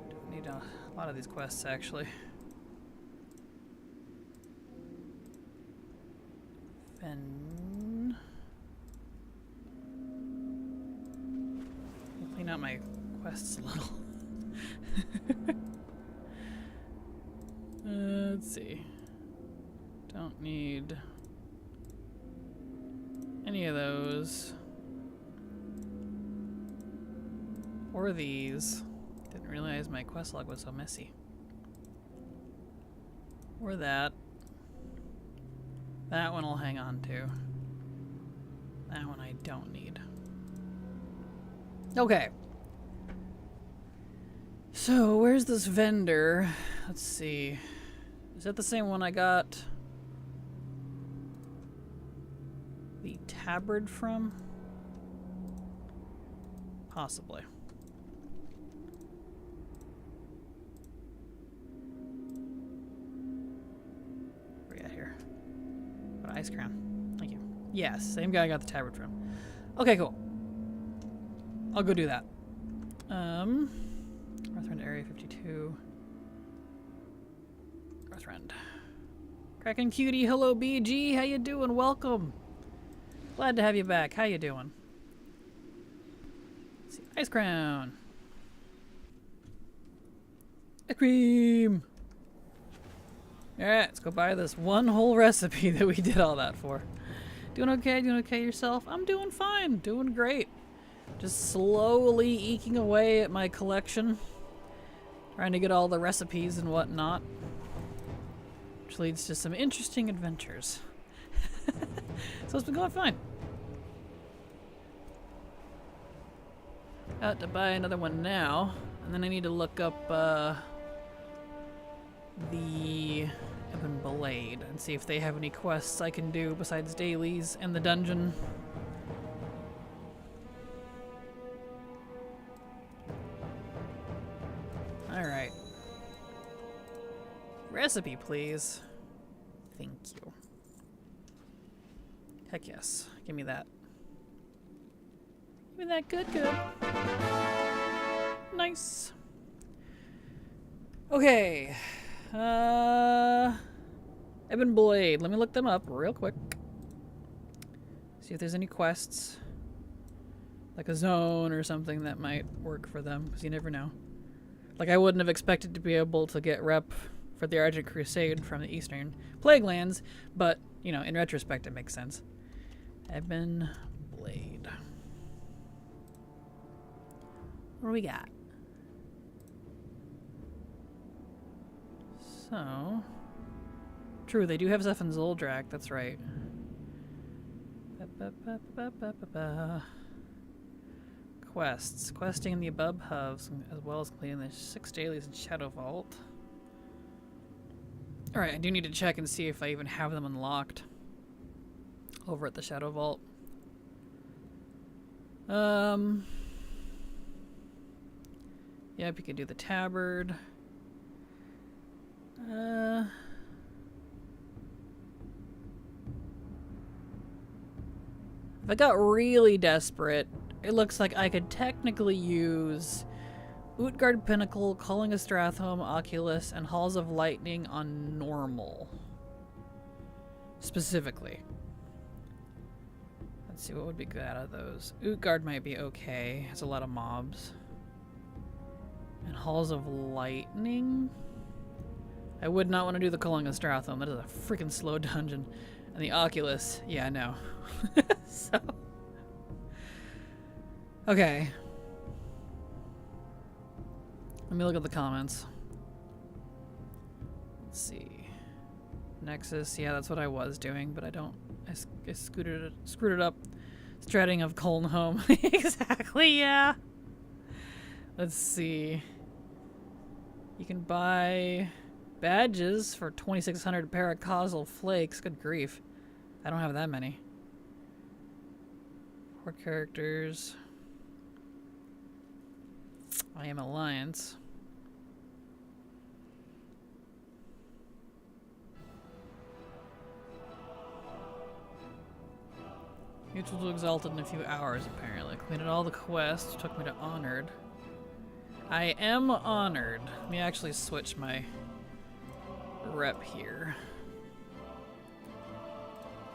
Don't need a lot of these quests actually. Then I'll clean out my quests a little. Let's see. Don't need any of those. Or these. Didn't realize my quest log was so messy. Or that. That one I'll hang on to. That one I don't need. Okay. So, where's this vendor? Let's see. Is that the same one I got the tabard from? Possibly. Where we at here? What ice crown? Thank you. Yes, same guy I got the tabard from. Okay, cool. I'll go do that. Northrend Area 52. Northrend. Kraken Cutie, hello BG, how you doing? Welcome. Glad to have you back. How you doing? Let's see. Ice crown. Ice cream. Alright, let's go buy this one whole recipe that we did all that for. Doing okay? Doing okay yourself? I'm doing fine. Doing great. Just slowly eking away at my collection. Trying to get all the recipes and whatnot. Which leads to some interesting adventures. So it's been going fine. About to buy another one now. And then I need to look up the Ebon Blade and see if they have any quests I can do besides dailies and the dungeon. Alright. Recipe, please. Thank you. Heck yes. Give me that. Give me that good. Nice. Okay. Ebon Blade. Let me look them up real quick. See if there's any quests. Like a zone or something that might work for them, because you never know. Like, I wouldn't have expected to be able to get rep for the Argent Crusade from the Eastern Plaguelands, but, you know, in retrospect, it makes sense. Ebon Blade. What do we got? So... True, they do have stuff in Zoldrak, that's right. Quests. Questing in the above hubs, as well as completing the 6 dailies in Shadow Vault. Alright, I do need to check and see if I even have them unlocked over at the Shadow Vault. Yep, you could do the tabard. If I got really desperate, it looks like I could technically use Utgard Pinnacle, Calling of Stratholme, Oculus, and Halls of Lightning on normal. Specifically. Let's see what would be good out of those. Utgard might be okay. Has a lot of mobs. And Halls of Lightning? I would not want to do the Calling of Stratholme. That is a freaking slow dungeon. And the Oculus, yeah, I know. So... Okay. Let me look at the comments. Let's see. Nexus, yeah, that's what I was doing, but I screwed it up. Stratting of Colne Home. Exactly, yeah. Let's see. You can buy badges for 2,600 paracausal flakes. Good grief. I don't have that many. 4 characters. I am Alliance. Mutual to Exalted in a few hours, apparently. Completed all the quests. Took me to Honored. I am Honored. Let me actually switch my rep here.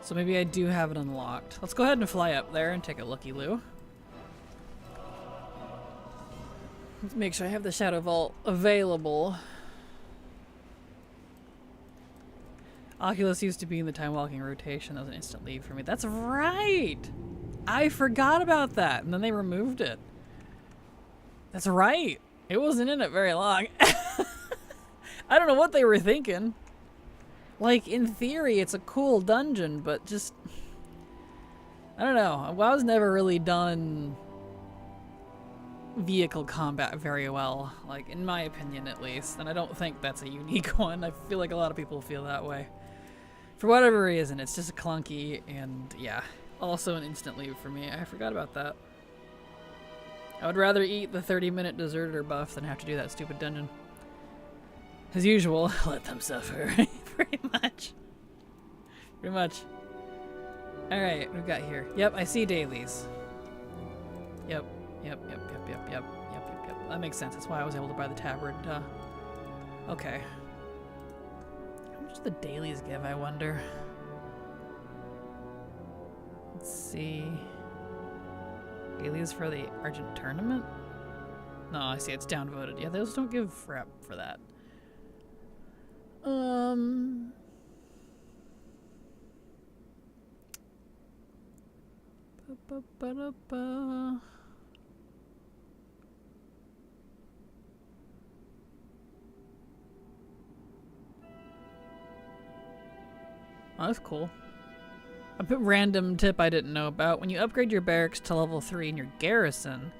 So maybe I do have it unlocked. Let's go ahead and fly up there and take a looky-loo. Let's make sure I have the Shadow Vault available. Oculus used to be in the time walking rotation. That was an instant leave for me. That's right! I forgot about that, and then they removed it. That's right! It wasn't in it very long. I don't know what they were thinking. Like, in theory, it's a cool dungeon, but just... I don't know. WoW's never really done vehicle combat very well. Like, in my opinion, at least. And I don't think that's a unique one. I feel like a lot of people feel that way. For whatever reason, it's just clunky, and yeah. Also an instant leave for me. I forgot about that. I would rather eat the 30-minute deserter buff than have to do that stupid dungeon. As usual, let them suffer. Pretty much. Pretty much. Alright, what we got here? Yep, I see dailies. Yep. That makes sense. That's why I was able to buy the tabard. Okay. How much do the dailies give, I wonder? Let's see. Dailies for the Argent Tournament? No, I see it's downvoted. Yeah, those don't give rep for that. Oh, that's cool. A bit random tip I didn't know about. When you upgrade your barracks to level 3 in your garrison,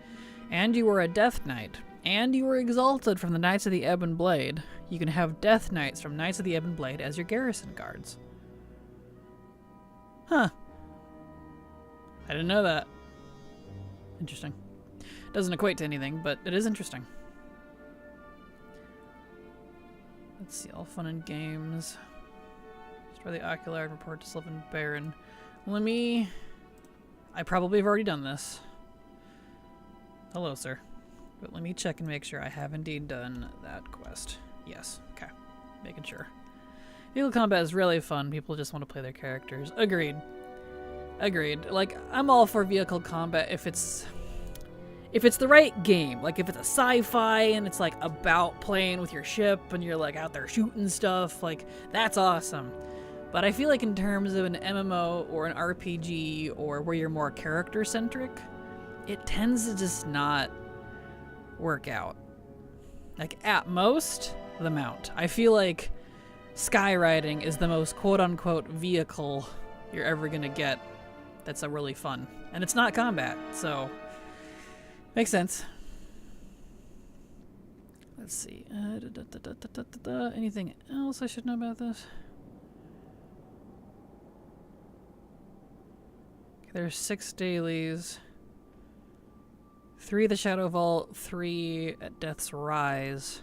and you were a Death Knight, and you were exalted from the Knights of the Ebon Blade, you can have Death Knights from Knights of the Ebon Blade as your garrison guards. Huh. I didn't know that. Interesting. Doesn't equate to anything, but it is interesting. Let's see, all fun and games. Destroy the Ocular and report to Sylvan Baron. Let me... I probably have already done this. Hello, sir. But let me check and make sure I have indeed done that quest. Yes. Okay. Making sure. Vehicle combat is really fun. People just want to play their characters. Agreed. Agreed. Like, I'm all for vehicle combat if it's the right game. Like, if it's a sci-fi and it's, like, about playing with your ship and you're, like, out there shooting stuff, like, that's awesome. But I feel like in terms of an MMO or an RPG or where you're more character-centric, it tends to just not work out. Like, at most, the mount. I feel like skywriting is the most quote-unquote vehicle you're ever gonna get that's a really fun. And it's not combat, so makes sense. Let's see. Anything else I should know about this? Okay, there's 6 dailies. 3 at the Shadow Vault, 3 at Death's Rise.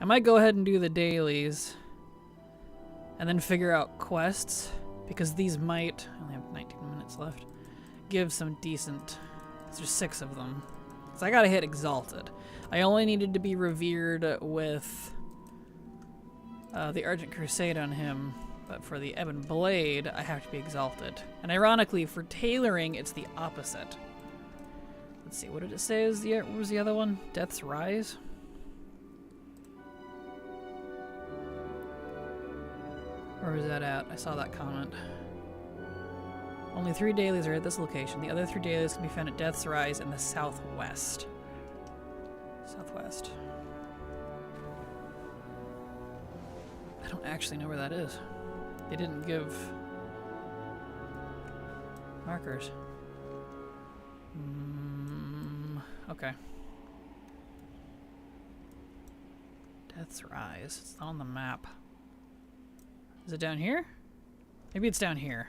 I might go ahead and do the dailies and then figure out quests, because these might, I only have 19 minutes left, give some decent, because there's 6 of them. So I gotta hit Exalted. I only needed to be revered with the Argent Crusade on him, but for the Ebon Blade, I have to be Exalted. And ironically, for tailoring, it's the opposite. Let's see, what did it say? What was the other one? Death's Rise? Where was that at? I saw that comment. Only 3 dailies are at this location. The other 3 dailies can be found at Death's Rise in the southwest. Southwest. I don't actually know where that is. They didn't give markers. Okay. Death's Rise. It's not on the map. Is it down here? Maybe it's down here.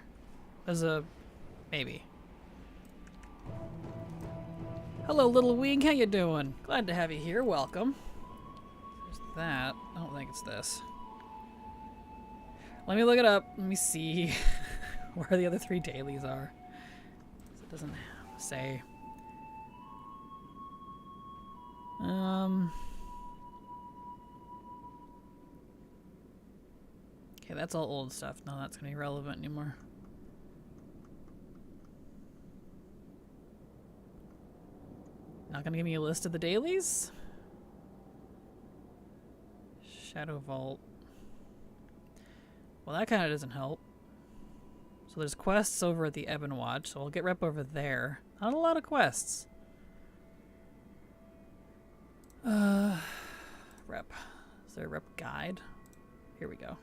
There's a... maybe. Hello, little wing. How you doing? Glad to have you here. Welcome. There's that. I don't think it's this. Let me look it up. Let me see where the other 3 dailies are. It doesn't say. Okay, that's all old stuff. No, that's gonna be relevant anymore. Not gonna give me a list of the dailies? Shadow Vault. Well, that kind of doesn't help. So there's quests over at the Ebon Watch, so I'll get rep over there. Not a lot of quests. Rep. Is there a rep guide? Here we go.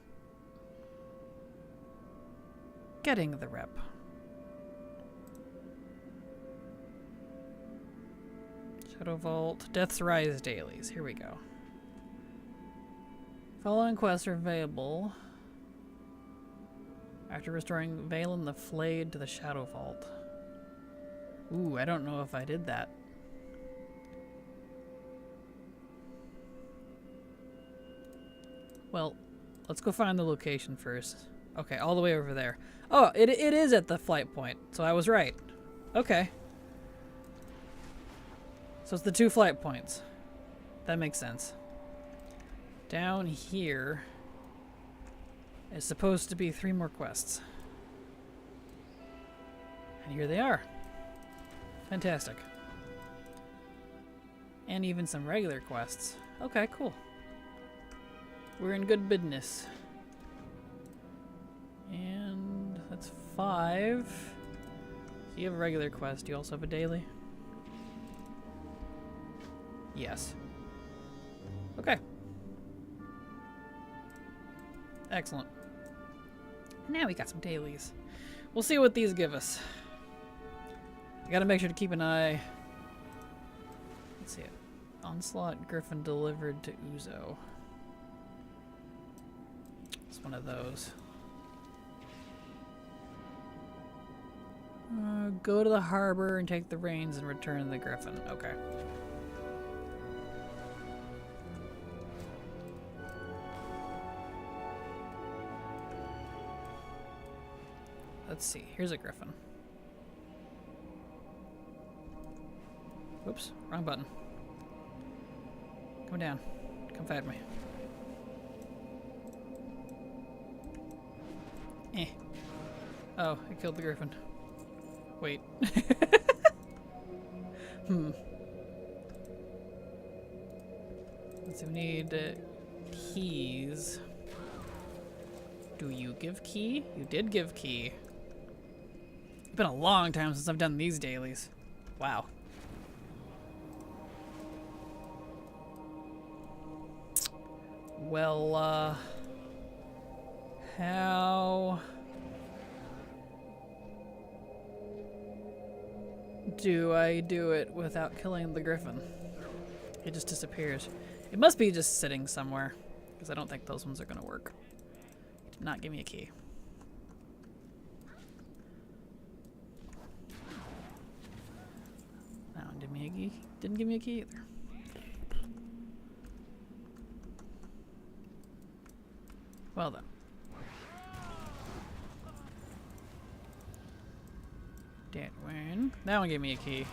Getting the rep. Shadow Vault. Death's Rise dailies. Here we go. Following quests are available after restoring Valen the Flayed to the Shadow Vault. Ooh, I don't know if I did that. Well, let's go find the location first. Okay, all the way over there. Oh, it is at the flight point, so I was right. Okay. So it's the 2 flight points. That makes sense. Down here is supposed to be 3 more quests. And here they are. Fantastic. And even some regular quests. Okay, cool. We're in good business. And that's 5. So you have a regular quest. You also have a daily? Yes. Okay. Excellent. Now we got some dailies. We'll see what these give us. I gotta make sure to keep an eye. Let's see it. Onslaught Griffin delivered to Uzo. It's one of those. Go to the harbor and take the reins and return the Griffin. Okay. Let's see. Here's a Griffin. Whoops. Wrong button. Come down. Come fight me. Eh. Oh, I killed the Griffin. Wait. Let's see, we need keys. Do you give key? You did give key. It's been a long time since I've done these dailies. Wow. Well, how do I do it without killing the Griffin? It just disappears. It must be just sitting somewhere, because I don't think those ones are going to work. It did not give me a key. No, didn't give me a key either. Well then. Didn't win. That one gave me a key.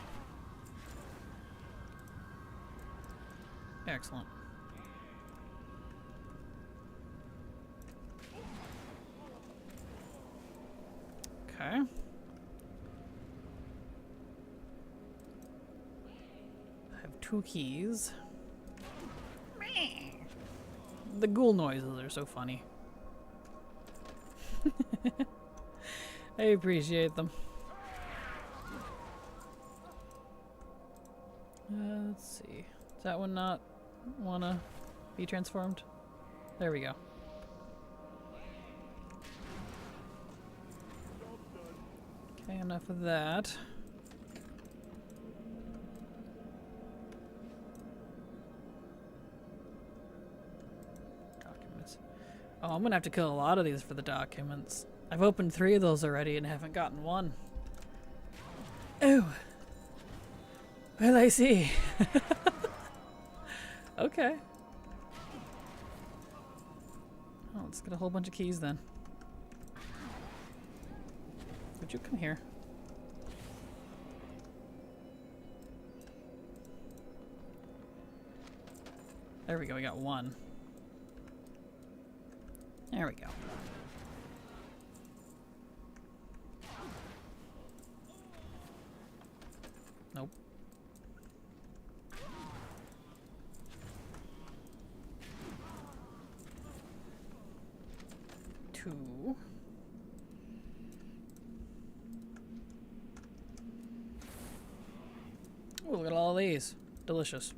Excellent. Okay. I have 2 keys. The ghoul noises are so funny. I appreciate them. Let's see. Does that one not wanna be transformed? There we go. Okay, enough of that. Documents. Oh, I'm gonna have to kill a lot of these for the documents. I've opened 3 of those already and haven't gotten one. Oh. Well, I see. Okay. Oh, let's get a whole bunch of keys then. Would you come here? There we go, we got 1. There we go. Nope. 2. Oh, look at all these. Delicious.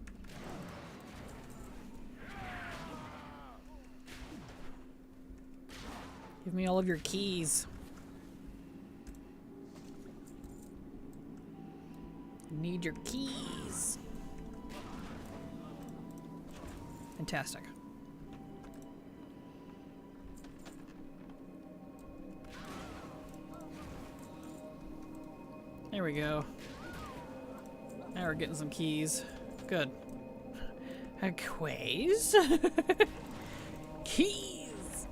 Give me all of your keys. I need your keys. Fantastic. There we go. Now we're getting some keys. Good. Quays? Keys!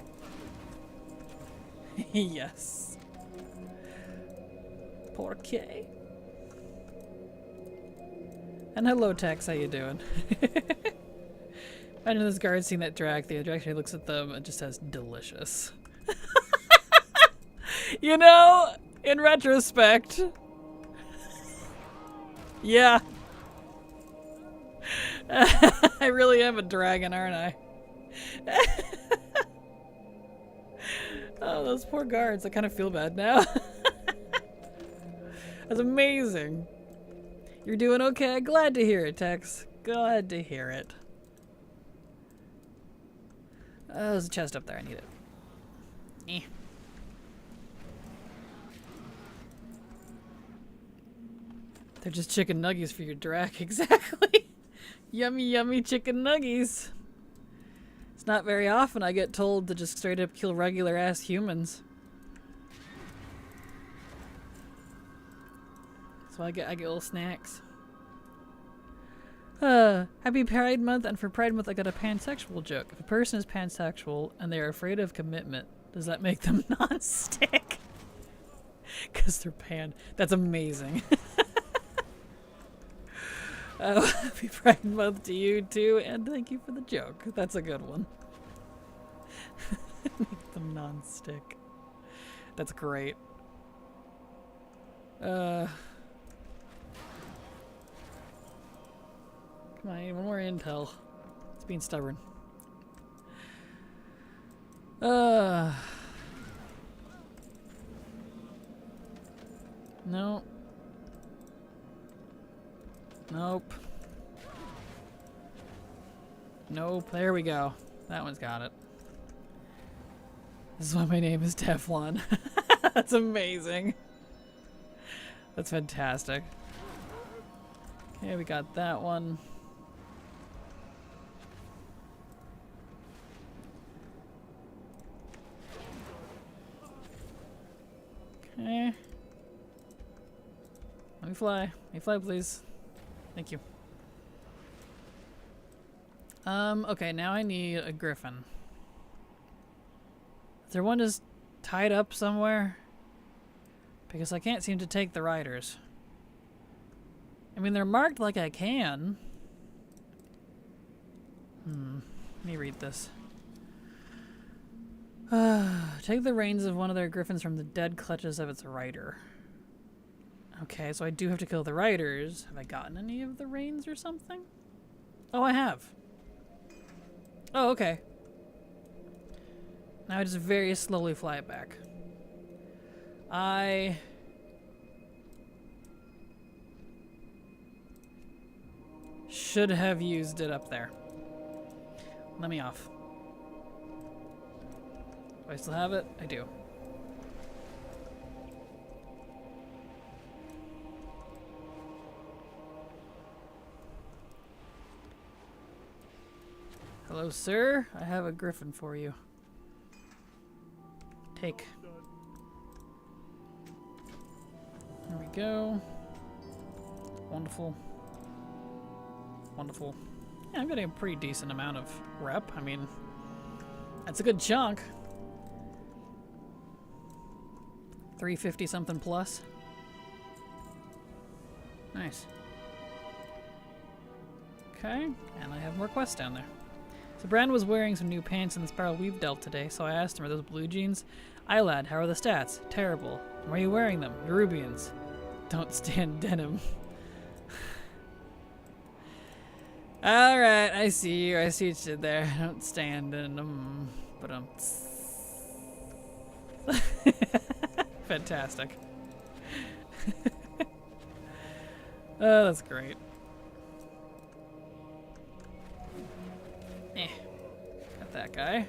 Yes. Porqué. And hello, Tex. How you doing? I know this guard's seen that drag. The drag actually looks at them and just says, delicious. You know, in retrospect... Yeah. I really am a dragon, aren't I? Oh, those poor guards. I kind of feel bad now. That's amazing. You're doing okay? Glad to hear it, Tex. Glad to hear it. Oh, there's a chest up there. I need it. Eh. They're just chicken nuggies for your drac, exactly. Yummy, yummy chicken nuggies. It's not very often I get told to just straight up kill regular ass humans. So I get little snacks. Happy Pride Month, and for Pride Month I got a pansexual joke. If a person is pansexual and they are afraid of commitment, does that make them non-stick? Because they're pan. That's amazing. Happy Pride Month to you too, and thank you for the joke. That's a good one. Make them non-stick. That's great. Come on, I need one more intel. It's being stubborn. No. Nope. Nope. There we go. That one's got it. This is why my name is Teflon. That's amazing. That's fantastic. Okay, we got that one. Okay. Let me fly. Let me fly, please. Thank you. Okay, now I need a griffin. Is there one just tied up somewhere? Because I can't seem to take the riders. I mean, they're marked like I can. Let me read this. Take the reins of one of their griffins from the dead clutches of its rider. Okay, so I do have to kill the riders. Have I gotten any of the reins or something? Oh, I have. Oh, okay. Now I just very slowly fly it back. I should have used it up there. Let me off. Do I still have it? I do. Hello, sir. I have a griffin for you. Take. There we go. Wonderful. Wonderful. Yeah, I'm getting a pretty decent amount of rep. I mean, that's a good chunk. 350 something plus. Nice. Okay, and I have more quests down there. So Brand was wearing some new pants in the spiral we've dealt today, so I asked him, are those blue jeans? Aye lad, how are the stats? Terrible. Why are you wearing them? Nerubians. Don't stand denim. Alright, I see you. I see what you did there. Don't stand denim. But fantastic. Oh, that's great. Got that guy.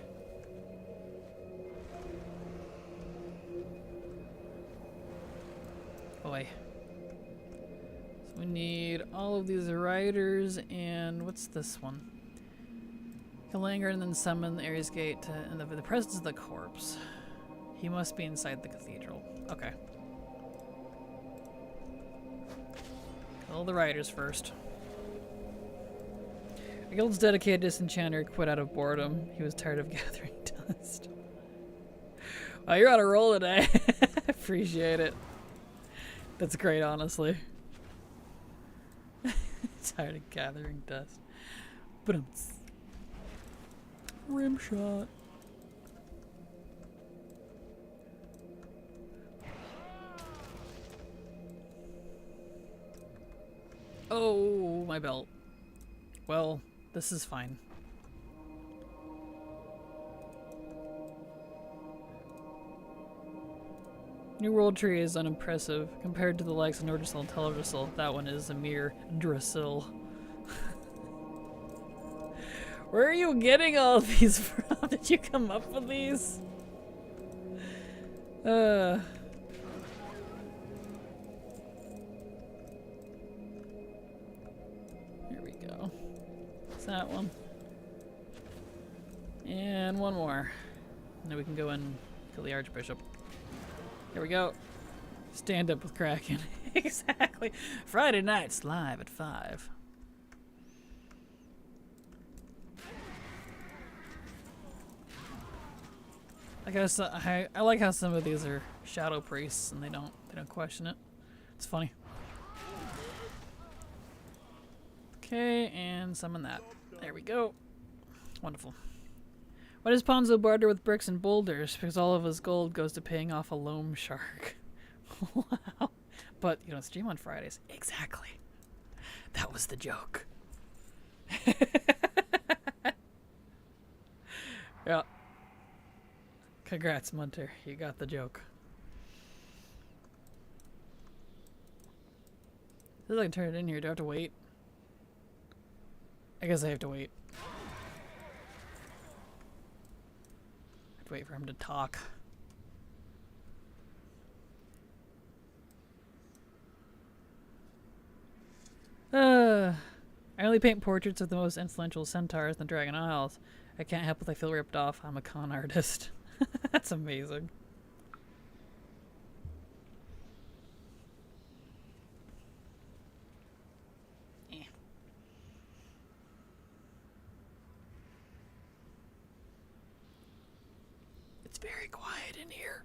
Boy. So we need all of these riders and what's this one? Kill Langer and then summon the Ares Gate to, in the presence of the corpse. He must be inside the cathedral. Okay. Kill the riders first. The guild's dedicated disenchanter quit out of boredom. He was tired of gathering dust. Wow, you're on a roll today. Appreciate it. That's great, honestly. Tired of gathering dust. But rim shot. Oh, my belt. Well, this is fine. New World Tree is unimpressive. Compared to the likes of Nordisil and Teldrassil, that one is a mere Drasil. Where are you getting all of these from? Did you come up with these? Here we go. It's that one. And one more. And then we can go and kill the Archbishop. Here we go. Stand up with Kraken. Exactly. Friday nights live at 5. I like how some of these are shadow priests and they don't question it. It's funny. Okay, and summon that. There we go. Wonderful. Why does Ponzo barter with bricks and boulders? Because all of his gold goes to paying off a loam shark. Wow. But you don't stream on Fridays. Exactly. That was the joke. Yeah. Congrats, Munter. You got the joke. Does I can turn it in here? Do I have to wait? I guess I have to wait. Wait for him to talk. I only paint portraits of the most influential centaurs in the Dragon Isles. I can't help if I feel ripped off. I'm a con artist. That's amazing. Very quiet in here.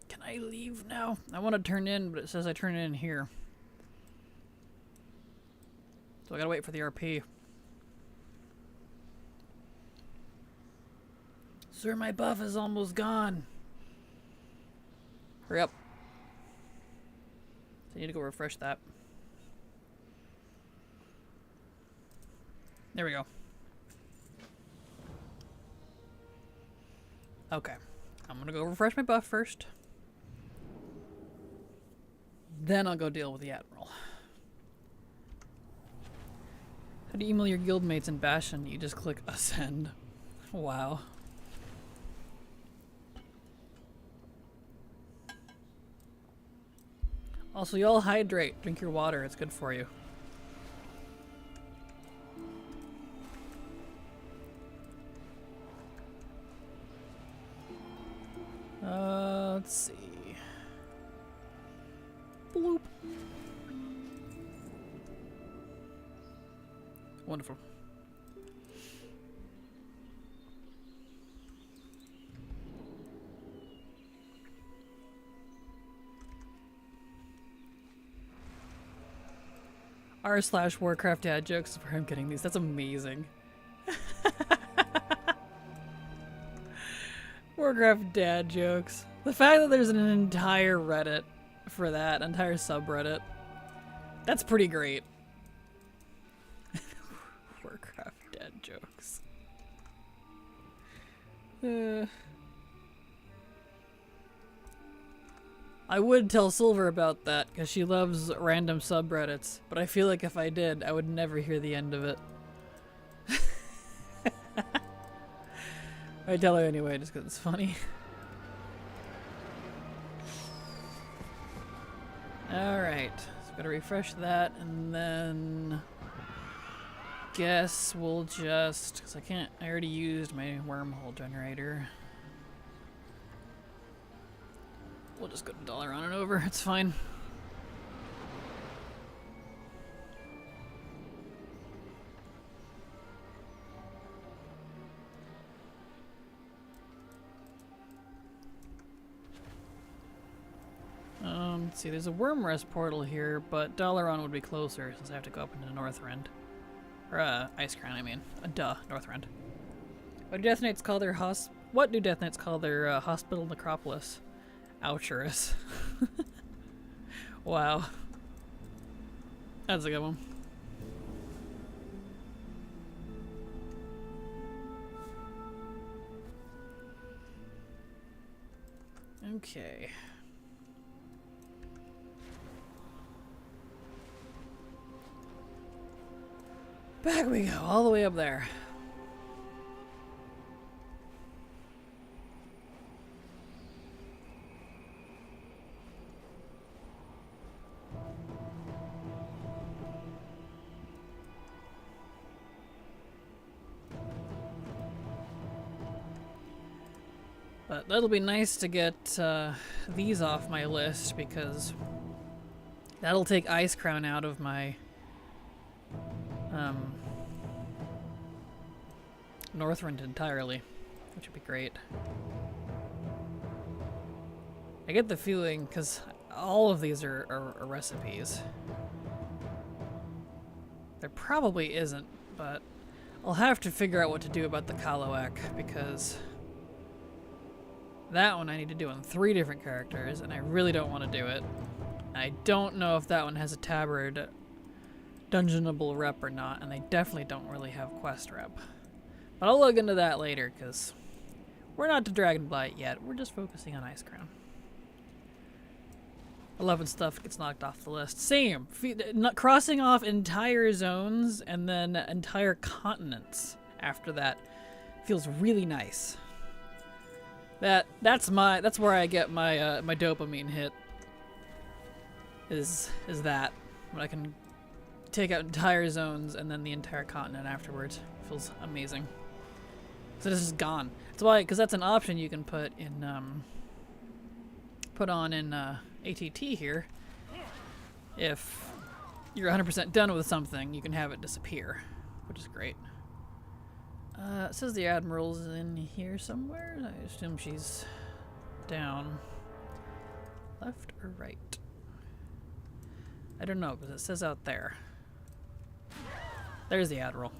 Can I leave now? I want to turn in, but it says I turn in here. So I gotta wait for the RP. Sir, my buff is almost gone. Hurry up. So I need to go refresh that. There we go. Okay, I'm gonna go refresh my buff first. Then I'll go deal with the Admiral. How do you email your guildmates in Bastion? You just click ascend. Wow. Also, y'all hydrate. Drink your water. It's good for you. Let's see. Bloop. Wonderful. r/Warcraft dad jokes for him getting these. That's amazing. Warcraft dad jokes. The fact that there's an entire Reddit for that, entire subreddit, that's pretty great. Warcraft dad jokes. I would tell Silver about that, because she loves random subreddits, but I feel like if I did, I would never hear the end of it. I tell her anyway, just because it's funny. Alright, so gotta refresh that, and then... guess we'll just... because I already used my wormhole generator. We'll just go to dollar on and over, it's fine. Let's see, there's a worm rest portal here, but Dalaran would be closer since I have to go up into Northrend. Or, Ice Crown, I mean. Duh, Northrend. What do Death Knights call their hospital necropolis? Oucherous. Wow. That's a good one. Okay. Back we go, all the way up there. But that'll be nice to get these off my list, because that'll take Ice Crown out of my Northrend entirely, which would be great. I get the feeling, because all of these are recipes. There probably isn't, but I'll have to figure out what to do about the Kaloak, because that one I need to do on 3 different characters, and I really don't want to do it. I don't know if that one has a tabard dungeonable rep or not, and they definitely don't really have quest rep. But I'll look into that later, because we're not to Dragonblight yet. We're just focusing on Ice Crown. 11 stuff gets knocked off the list. Same. Crossing off entire zones and then entire continents after that feels really nice. That's where I get my my dopamine hit. Is that when I can take out entire zones and then the entire continent afterwards. Feels amazing. So this is gone. That's why, because that's an option you can put in ATT here. If you're 100% done with something, you can have it disappear, which is great. It says the Admiral's in here somewhere. I assume she's down. Left or right? I don't know, because it says out there. There's the Admiral.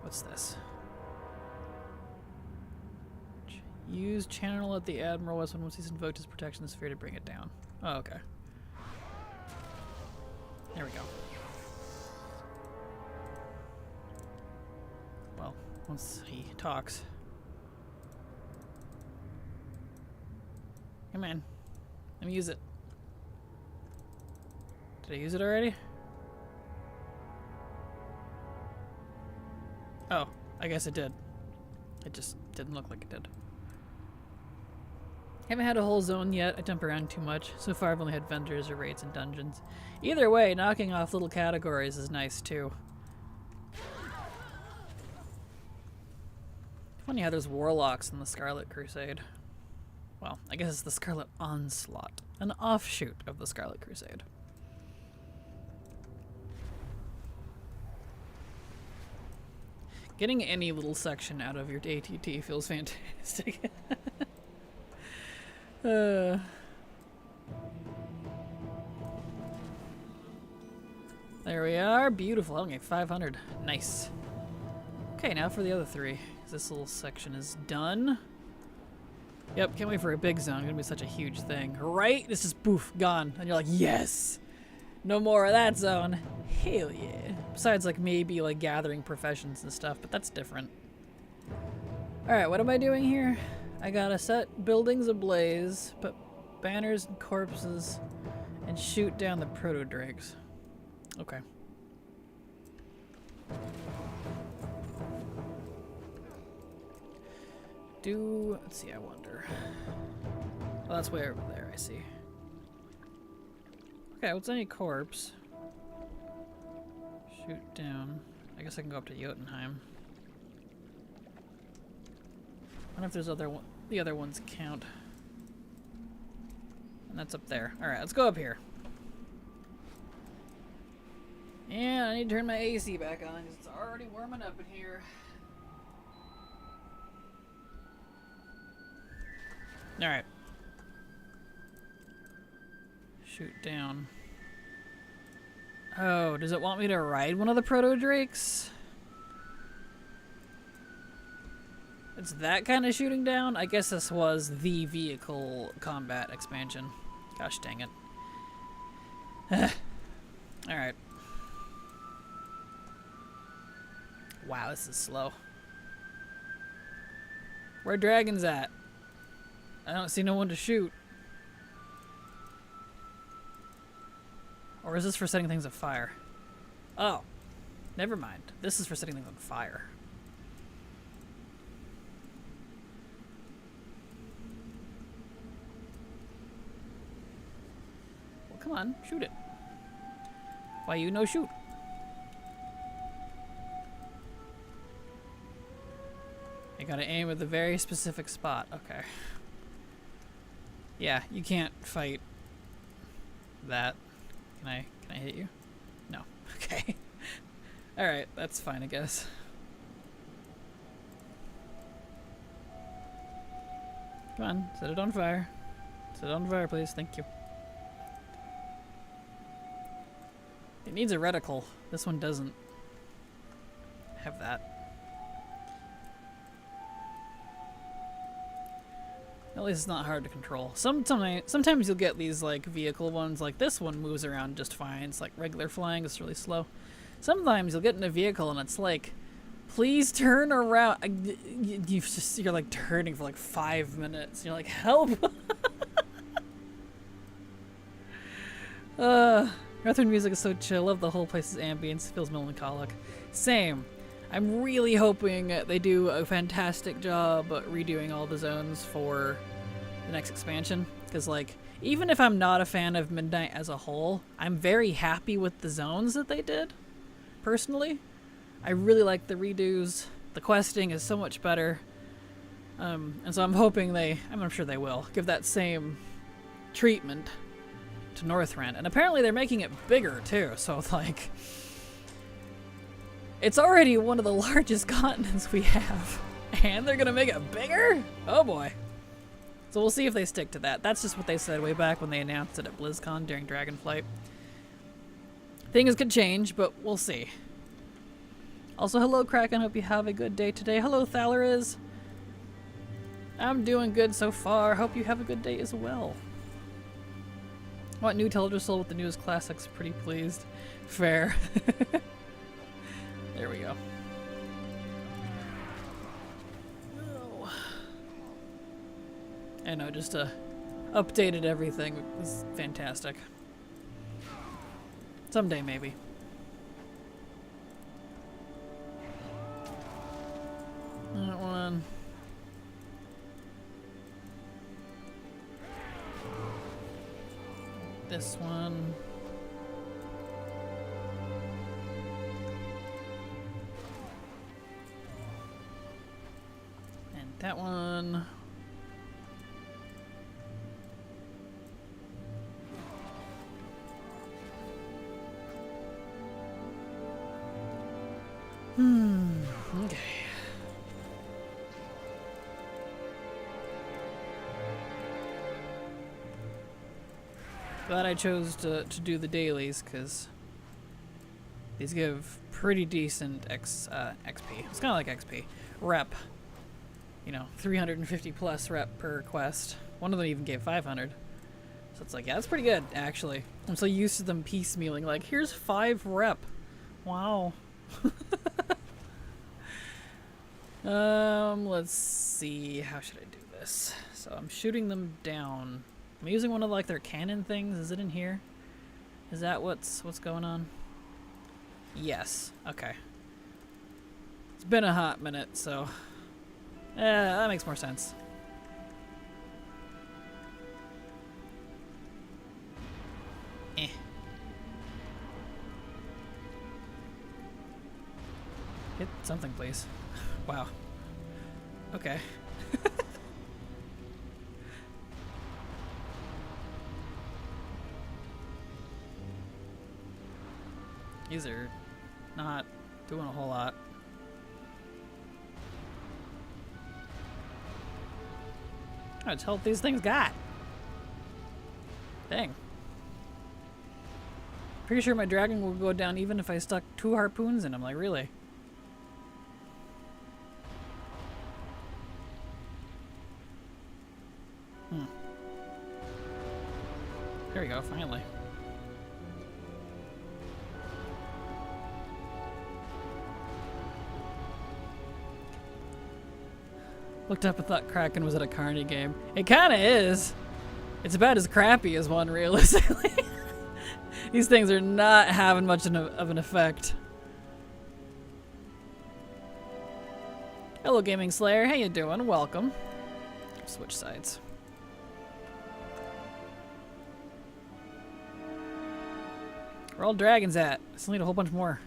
What's this? Use channel at the Admiral once he's invoked his protection sphere to bring it down. Oh, okay. There we go. Well, once he talks. Come in. Let me use it. Did I use it already? Oh, I guess it did. It just didn't look like it did. Haven't had a whole zone yet. I jump around too much. So far I've only had vendors or raids and dungeons. Either way, knocking off little categories is nice too. Funny how there's warlocks in the Scarlet Crusade. Well, I guess it's the Scarlet Onslaught, an offshoot of the Scarlet Crusade. Getting any little section out of your ATT feels fantastic. There we are. Beautiful. Okay, 500. Nice. Okay, now for the other three. This little section is done. Yep, can't wait for a big zone. It's gonna be such a huge thing. Right? It's just poof, gone. And you're like, yes! No more of that zone. Hell yeah. Besides, like, maybe, like, gathering professions and stuff, but that's different. Alright, what am I doing here? I gotta set buildings ablaze, put banners and corpses, and shoot down the proto-drakes. Okay. Let's see, I wonder. Oh, that's way over there, I see. Okay, what's any corpse? Shoot down. I guess I can go up to Jotunheim. I wonder if there's the other ones count. And that's up there. Alright, let's go up here. Yeah, I need to turn my AC back on because it's already warming up in here. Alright. Shoot down. Oh, does it want me to ride one of the proto-drakes? It's that kind of shooting down? I guess this was the vehicle combat expansion. Gosh dang it. Alright. Wow, this is slow. Where are dragons at? I don't see no one to shoot. Or is this for setting things on fire? Oh, never mind. This is for setting things on fire. Well, come on, shoot it. Why you no shoot? You gotta aim at the very specific spot. Okay. Yeah, you can't fight that. Can I hit you? No. Okay. Alright, that's fine, I guess. Come on, set it on fire. Set it on fire, please. Thank you. It needs a reticle. This one doesn't have that. At least it's not hard to control. Sometimes you'll get these like vehicle ones, like this one moves around just fine. It's like regular flying, it's really slow. Sometimes you'll get in a vehicle and it's like, please turn around. You're like turning for like 5 minutes. You're like, help! Northern music is so chill. Love the whole place's ambience. Feels melancholic. Same. I'm really hoping they do a fantastic job redoing all the zones for the next expansion. Because, like, even if I'm not a fan of Midnight as a whole, I'm very happy with the zones that they did, personally. I really like the redos. The questing is so much better. And so I'm hoping I'm sure they will, give that same treatment to Northrend. And apparently they're making it bigger, too. So, like... It's already one of the largest continents we have. And they're gonna make it bigger? Oh boy. So we'll see if they stick to that. That's just what they said way back when they announced it at BlizzCon during Dragonflight. Things could change, but we'll see. Also, hello Kraken, hope you have a good day today. Hello Thalariz. I'm doing good so far. Hope you have a good day as well. Want new Teldrassil with the newest classics, pretty pleased. Fair. There we go. Oh. I know, just updated everything. It was fantastic. Someday, maybe. That one. This one. And that one. Okay. Glad I chose to do the dailies, because these give pretty decent XP. It's kind of like XP. Rep. You know, 350 plus rep per quest. One of them even gave 500. So it's like, yeah, that's pretty good, actually. I'm so used to them piecemealing, like, here's 5 rep. Wow. Let's see. How should I do this? So I'm shooting them down. I'm using one of like their cannon things. Is it in here? Is that what's going on? Yes. Okay. It's been a hot minute, so that makes more sense. Eh. Hit something, please. Wow. Okay. These are not doing a whole lot. How much health these things got? Dang. Pretty sure my dragon will go down even if I stuck 2 harpoons in him. Like, really? There we go, finally. Looked up and thought Kraken was at a carny game. It kinda is. It's about as crappy as one, realistically. These things are not having much of an effect. Hello, Gaming Slayer. How you doing? Welcome. Switch sides. Where all dragons at? I still need a whole bunch more.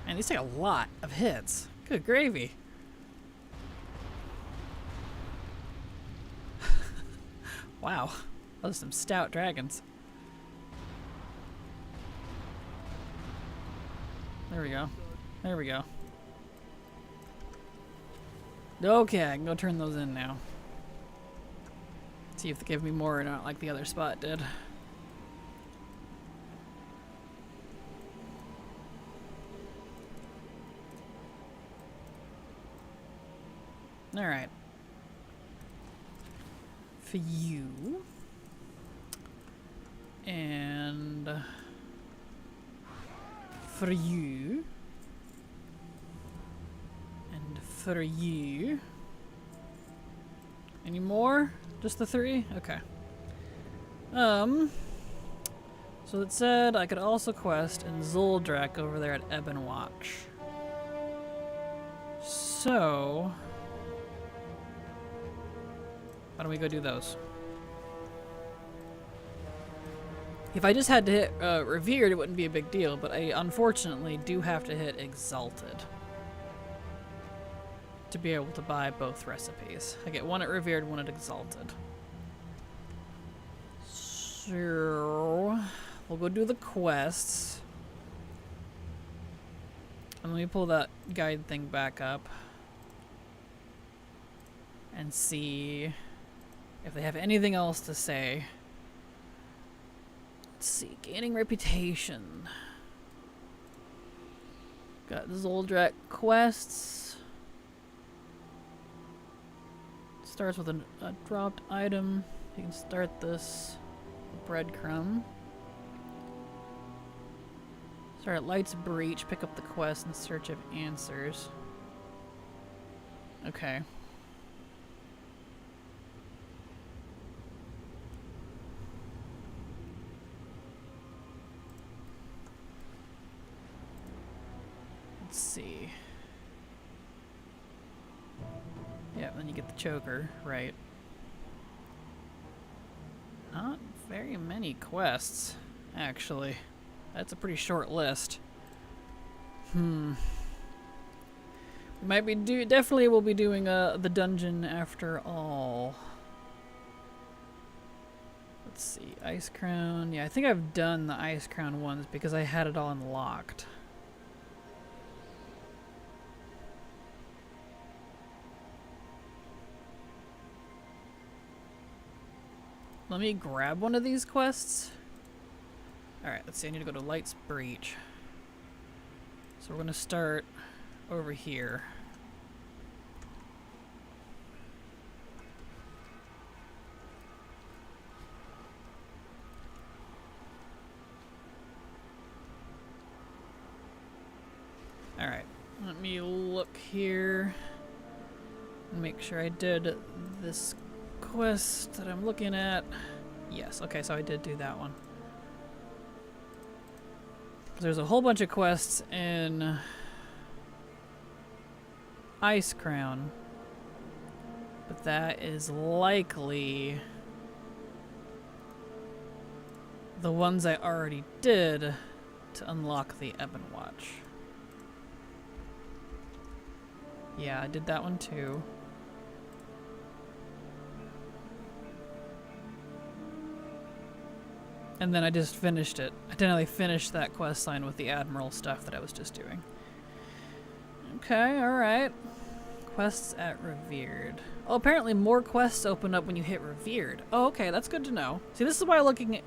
Man, these take a lot of hits. Good gravy. Wow. Those are some stout dragons. There we go. There we go. Okay, I can go turn those in now. See if they give me more or not, like the other spot did. Alright. For you. And for you. And for you. Any more? Just the 3? Okay. So it said I could also quest in Zoldrak over there at Ebonwatch. So why don't we go do those? If I just had to hit Revered, it wouldn't be a big deal, but I unfortunately do have to hit Exalted to be able to buy both recipes. I get one at Revered, one at Exalted. So we'll go do the quests. And let me pull that guide thing back up and see if they have anything else to say. Let's see, gaining reputation. Got Zoldrak quests. Starts with a dropped item. You can start this breadcrumb. Start Light's Breach, pick up the quest in search of answers. Okay. Let's see. Yeah, then you get the choker, right. Not very many quests, actually. That's a pretty short list. We might be definitely will be doing the dungeon after all. Let's see, Ice Crown. Yeah, I think I've done the Ice Crown ones because I had it all unlocked. Let me grab one of these quests. Alright, let's see, I need to go to Light's Breach. So we're gonna start over here. Alright, let me look here and make sure I did this quest that I'm looking at. Yes, okay, so I did do that one. There's a whole bunch of quests in Ice Crown, but that is likely the ones I already did to unlock the Ebon Watch. Yeah, I did that one too. And then I just finished it. I didn't finish that quest line with the Admiral stuff that I was just doing. Okay, alright. Quests at Revered. Oh, apparently more quests open up when you hit Revered. Oh, okay, that's good to know. See, this is why I looking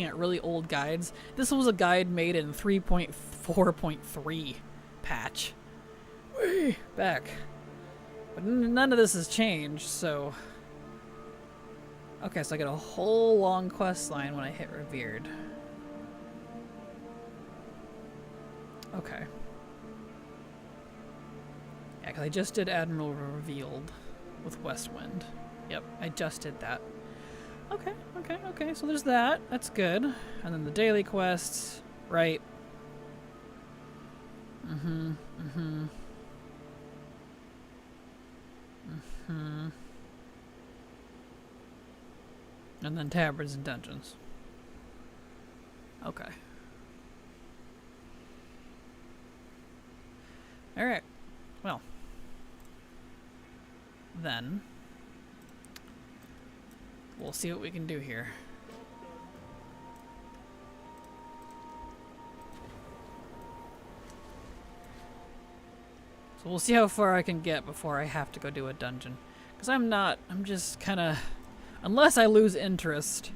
at really old guides. This was a guide made in 3.4.3 patch. Way back. But none of this has changed, so... Okay, so I get a whole long quest line when I hit Revered. Okay. Yeah, because I just did Admiral Revealed with Westwind. Yep, I just did that. Okay, okay, so there's that. That's good. And then the daily quests, right. And then taverns and dungeons. Okay. Alright. Well. Then. We'll see what we can do here. So we'll see how far I can get before I have to go do a dungeon. Because I'm just kind of... Unless I lose interest,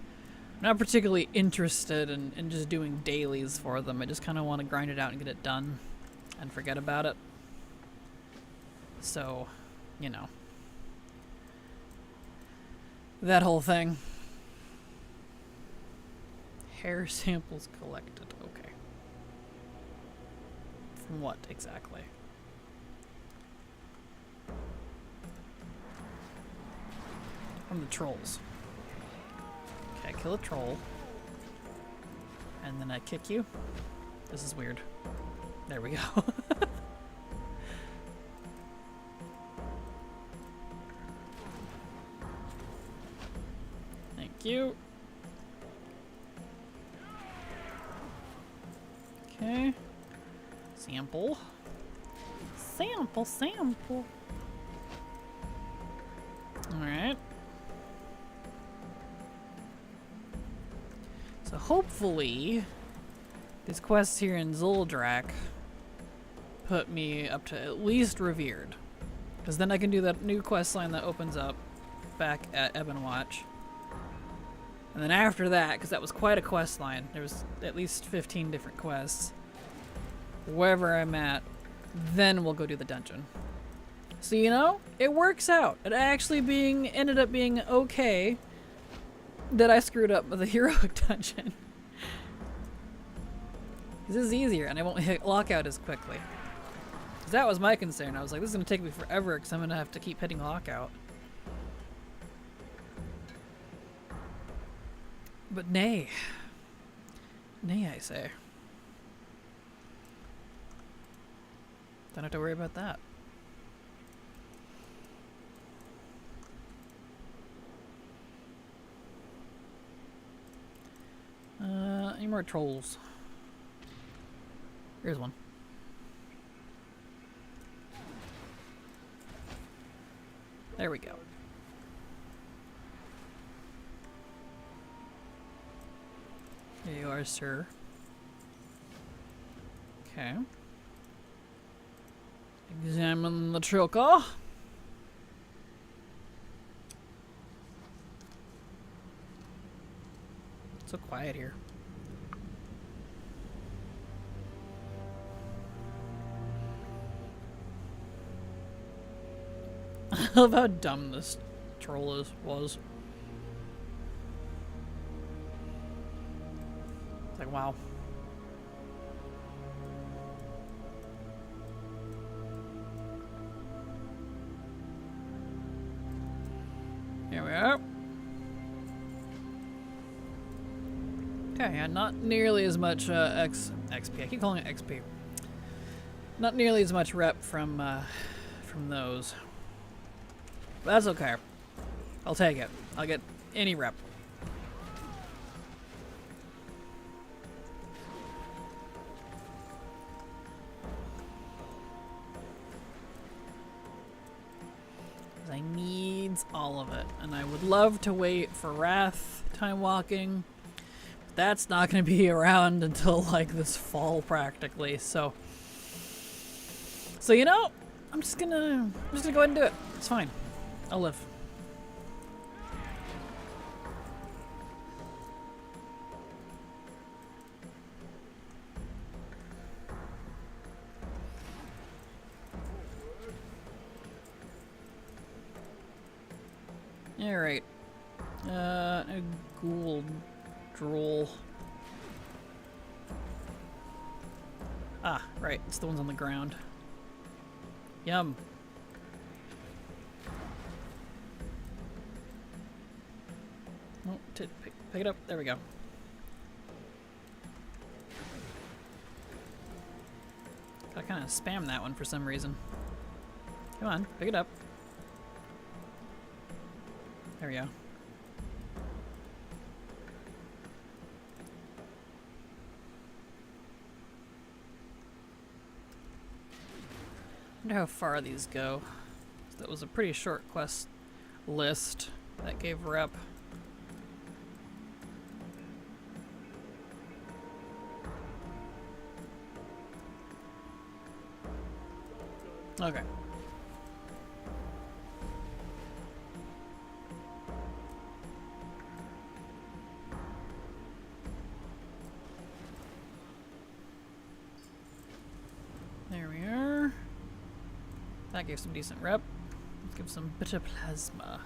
I'm not particularly interested in just doing dailies for them. I just kind of want to grind it out and get it done and forget about it. So, you know. That whole thing. Hair samples collected. Okay. From what exactly? From the trolls. Okay, I kill a troll. And then I kick you. This is weird. There we go. Thank you. Okay. Sample. Sample. Alright. So hopefully, these quests here in Zuldrak put me up to at least Revered. Because then I can do that new quest line that opens up back at Ebon Watch. And then after that, because that was quite a quest line, there was at least 15 different quests. Wherever I'm at, then we'll go do the dungeon. So, you know, it works out. It actually ended up being okay that I screwed up with the heroic dungeon. This is easier, and I won't hit lockout as quickly. Because that was my concern. I was like, this is going to take me forever, because I'm going to have to keep hitting lockout. But nay. Nay, I say. Don't have to worry about that. Any more trolls? Here's one. There we go. There you are, sir. Okay. Examine the choker. It's so quiet here. I love how dumb this troll was. It's like, wow. Here we are. Okay, yeah, not nearly as much XP. I keep calling it XP. Not nearly as much rep from those. But that's okay. I'll take it. I'll get any rep. I needs all of it. And I would love to wait for Wrath time walking. But that's not going to be around until like this fall practically. So you know, I'm just gonna go ahead and do it. It's fine. I'll live. Alright. A ghoul droll. Ah, right. It's the ones on the ground. Yum. Oh, pick it up. There we go. I kind of spammed that one for some reason. Come on, pick it up. There we go. I wonder how far these go. That was a pretty short quest list that gave rep. Okay. There we are. That gave some decent rep. Let's give some bitter plasma.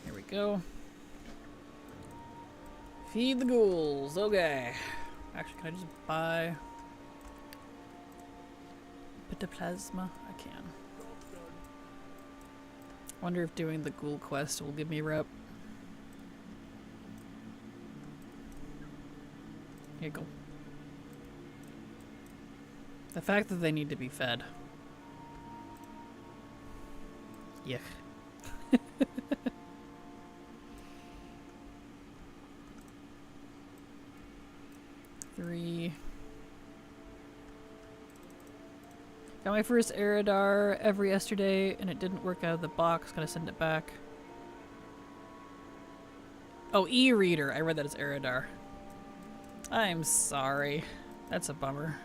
Here we go. Feed the ghouls. Okay. Actually, can I just buy bitter plasma? I can. Wonder if doing the ghoul quest will give me rep. Here you go. The fact that they need to be fed. Yuck. Three. Got my first Eridar every yesterday and it didn't work out of the box. Gotta send it back. Oh, e-reader. I read that as Eridar. I'm sorry. That's a bummer.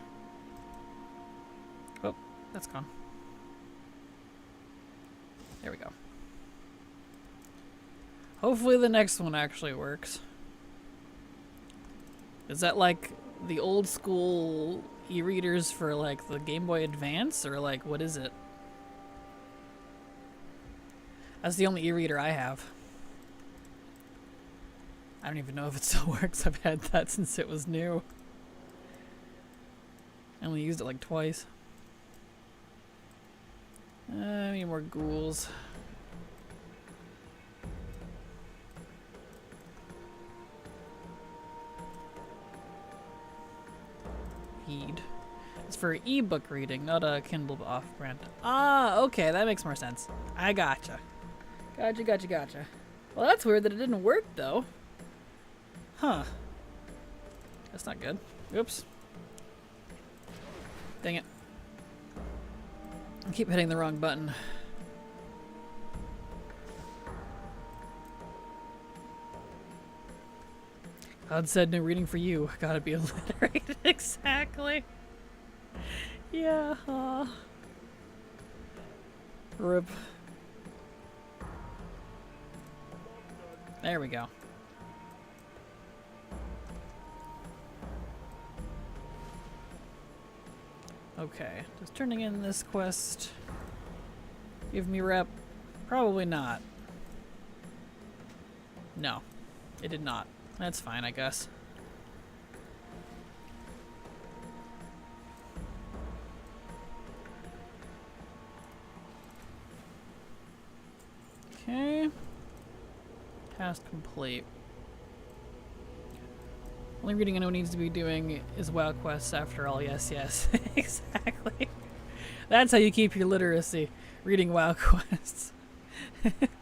Oh, that's gone. There we go. Hopefully the next one actually works. Is that like the old school e-readers for like the Game Boy Advance or like what is it? That's the only e-reader I have. I don't even know if it still works. I've had that since it was new. I only used it like twice. I need more ghouls. Read. It's for ebook reading, not a Kindle off-brand. Ah, okay, that makes more sense. I gotcha. Gotcha. Well, that's weird that it didn't work, though. Huh. That's not good. Oops. Dang it. I keep hitting the wrong button. God said no reading for you. Gotta be illiterate. Exactly. Yeah. Rip. There we go. Okay, does turning in this quest give me rep? Probably not. No, it did not. That's fine, I guess. Okay. Task complete. Only reading I know needs to be doing is WoW quests after all. Yes. Exactly. That's how you keep your literacy. Reading WoW quests.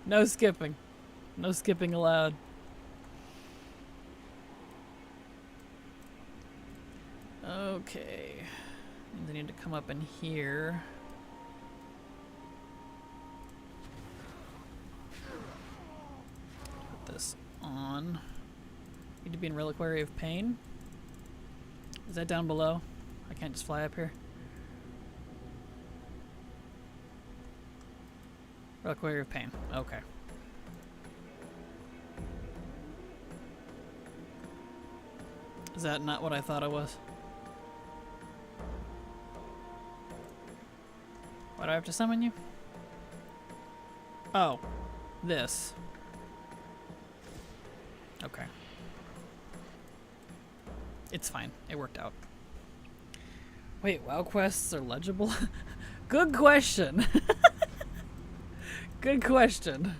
No skipping. No skipping allowed. Okay. Means I need to come up in here. Put this on. Need to be in Reliquary of Pain. Is that down below? I can't just fly up here. Reliquary of Pain. Okay. Is that not what I thought it was? Why do I have to summon you? Oh. This. Okay. It's fine. It worked out. Wait, WoW quests are legible? Good question. Good question.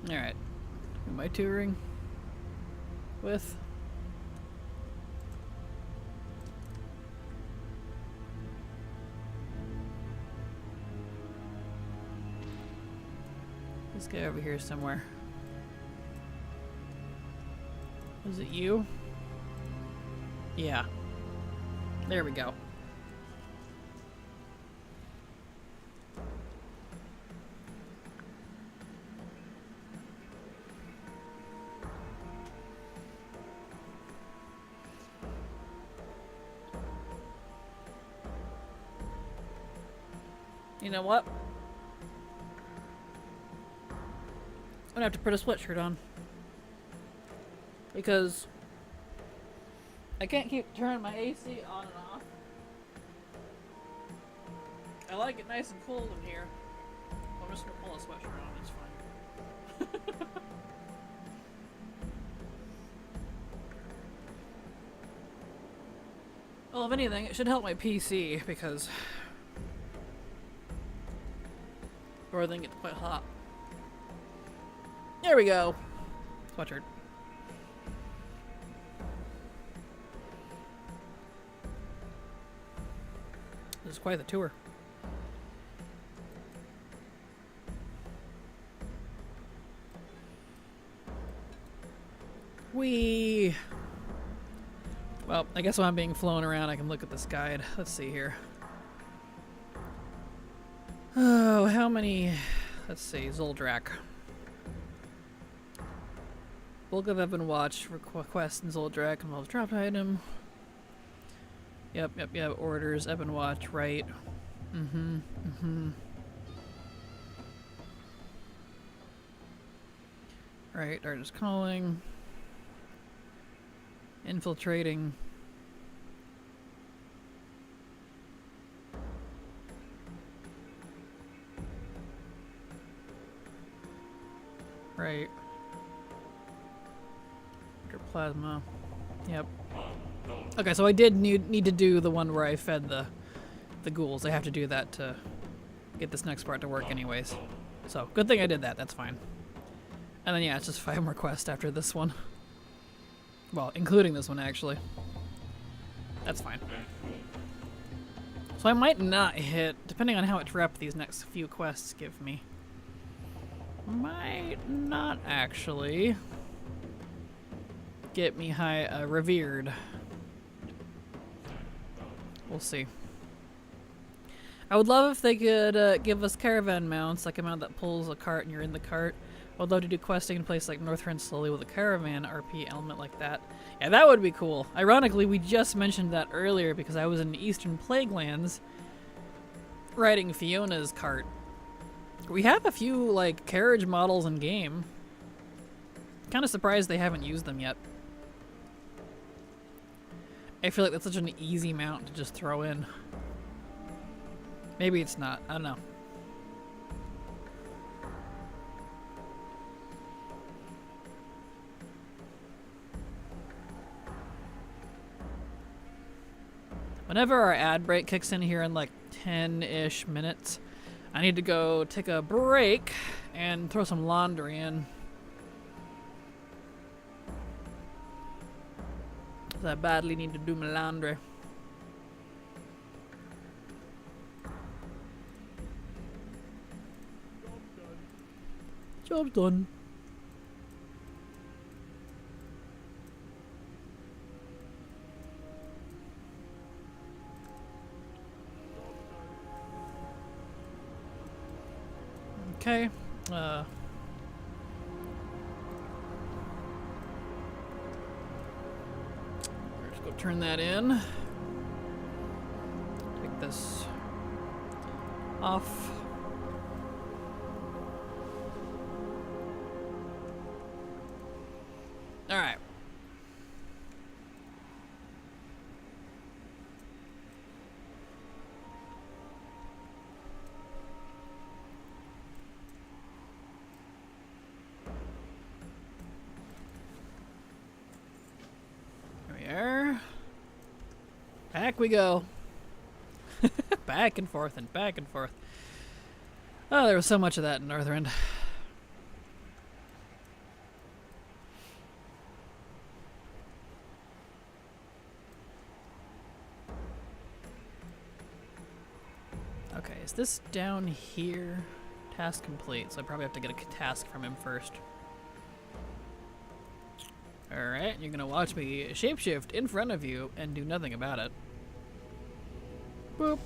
Alright. Who am I touring with? This guy over here somewhere. Was it you? Yeah. There we go. You know what? I'm gonna have to put a sweatshirt on. Because I can't keep turning my AC on and off. I like it nice and cold in here. I'm just gonna pull a sweatshirt on, it's fine. Well, if anything, it should help my PC because everything gets quite hot. There we go. Sweatshirt. This is quite the tour. Whee! Well, I guess while I'm being flown around, I can look at this guide. Let's see here. Oh, how many? Let's see, Zoldrak. Bulk of Ebon Watch, request in Zoldrak, involves dropped item. Yep, orders, Ebon Watch, right. Right, artist calling. Infiltrating. Right. Plasma. Yep. Okay, so I did need to do the one where I fed the ghouls. I have to do that to get this next part to work anyways. So, good thing I did that. That's fine. And then, yeah, it's just 5 more quests after this one. Well, including this one, actually. That's fine. So I might not hit, depending on how much rep these next few quests give me. Might not actually get me high revered. We'll see. I would love if they could give us caravan mounts, like a mount that pulls a cart and you're in the cart. I would love to do questing in a place like Northrend slowly with a caravan RP element like that. Yeah, that would be cool. Ironically, we just mentioned that earlier because I was in Eastern Plaguelands riding Fiona's cart. We have a few, like, carriage models in game. Kind of surprised they haven't used them yet. I feel like that's such an easy mount to just throw in. Maybe it's not. I don't know. Whenever our ad break kicks in here in like 10-ish minutes, I need to go take a break and throw some laundry in. I badly need to do my laundry. Job's done. Okay. Let's go turn that in. Take this off. All right. Back we go. Back and forth and back and forth. Oh, there was so much of that in Northrend. Okay, is this down here? Task complete, so I probably have to get a task from him first. Alright, you're gonna watch me shapeshift in front of you and do nothing about it. Boop.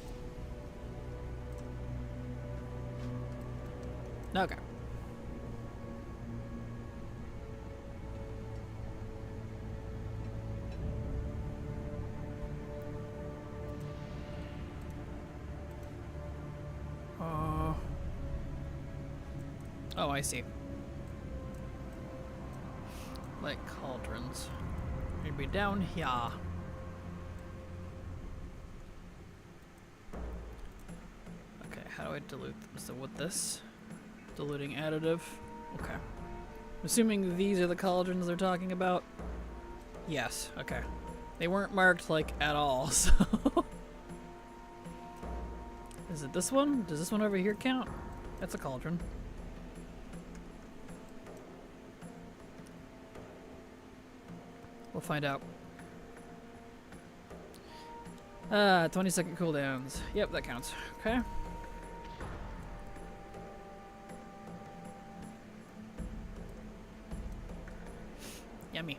Okay. Oh, I see. Like cauldrons. Maybe down here. Okay, how do I dilute them? So with this? Diluting additive. Okay. I'm assuming these are the cauldrons they're talking about? Yes, okay. They weren't marked, like, at all, so... Is it this one? Does this one over here count? That's a cauldron. We'll find out. 20-second cooldowns. Yep, that counts. Okay. Yummy.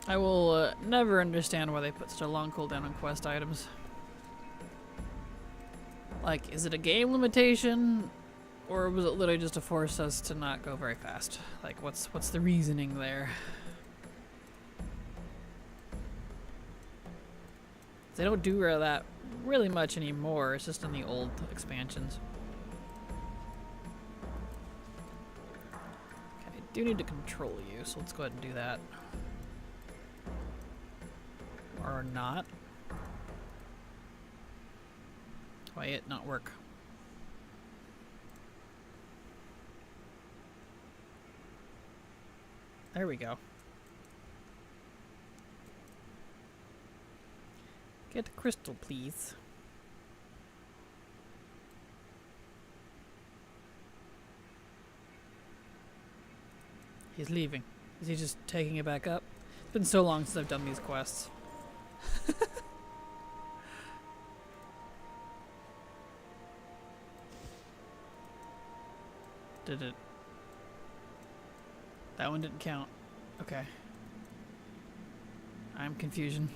I will never understand why they put such a long cooldown on quest items. Like, is it a game limitation, or was it literally just to force us to not go very fast? Like, what's the reasoning there? They don't do that really much anymore. It's just in the old expansions. Okay, I do need to control you, so let's go ahead and do that. Or not. Why it not work? There we go. Get a crystal, please. He's leaving. Is he just taking it back up? It's been so long since I've done these quests. Did it? That one didn't count. Okay. I'm confusion.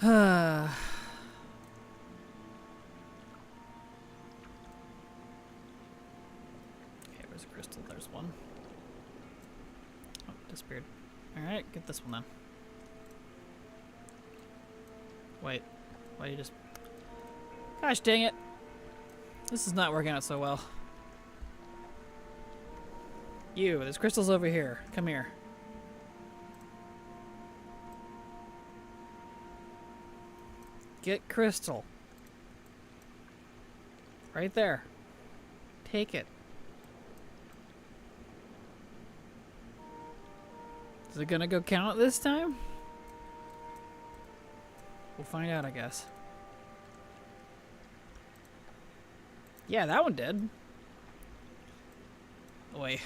Okay, where's the crystal? There's one. Oh, disappeared. Alright, get this one then. Wait. Why you just... Gosh dang it! This is not working out so well. You, there's crystals over here. Come here. Get crystal. Right there. Take it. Is it gonna go count this time? We'll find out, I guess. Yeah, that one did. Wait.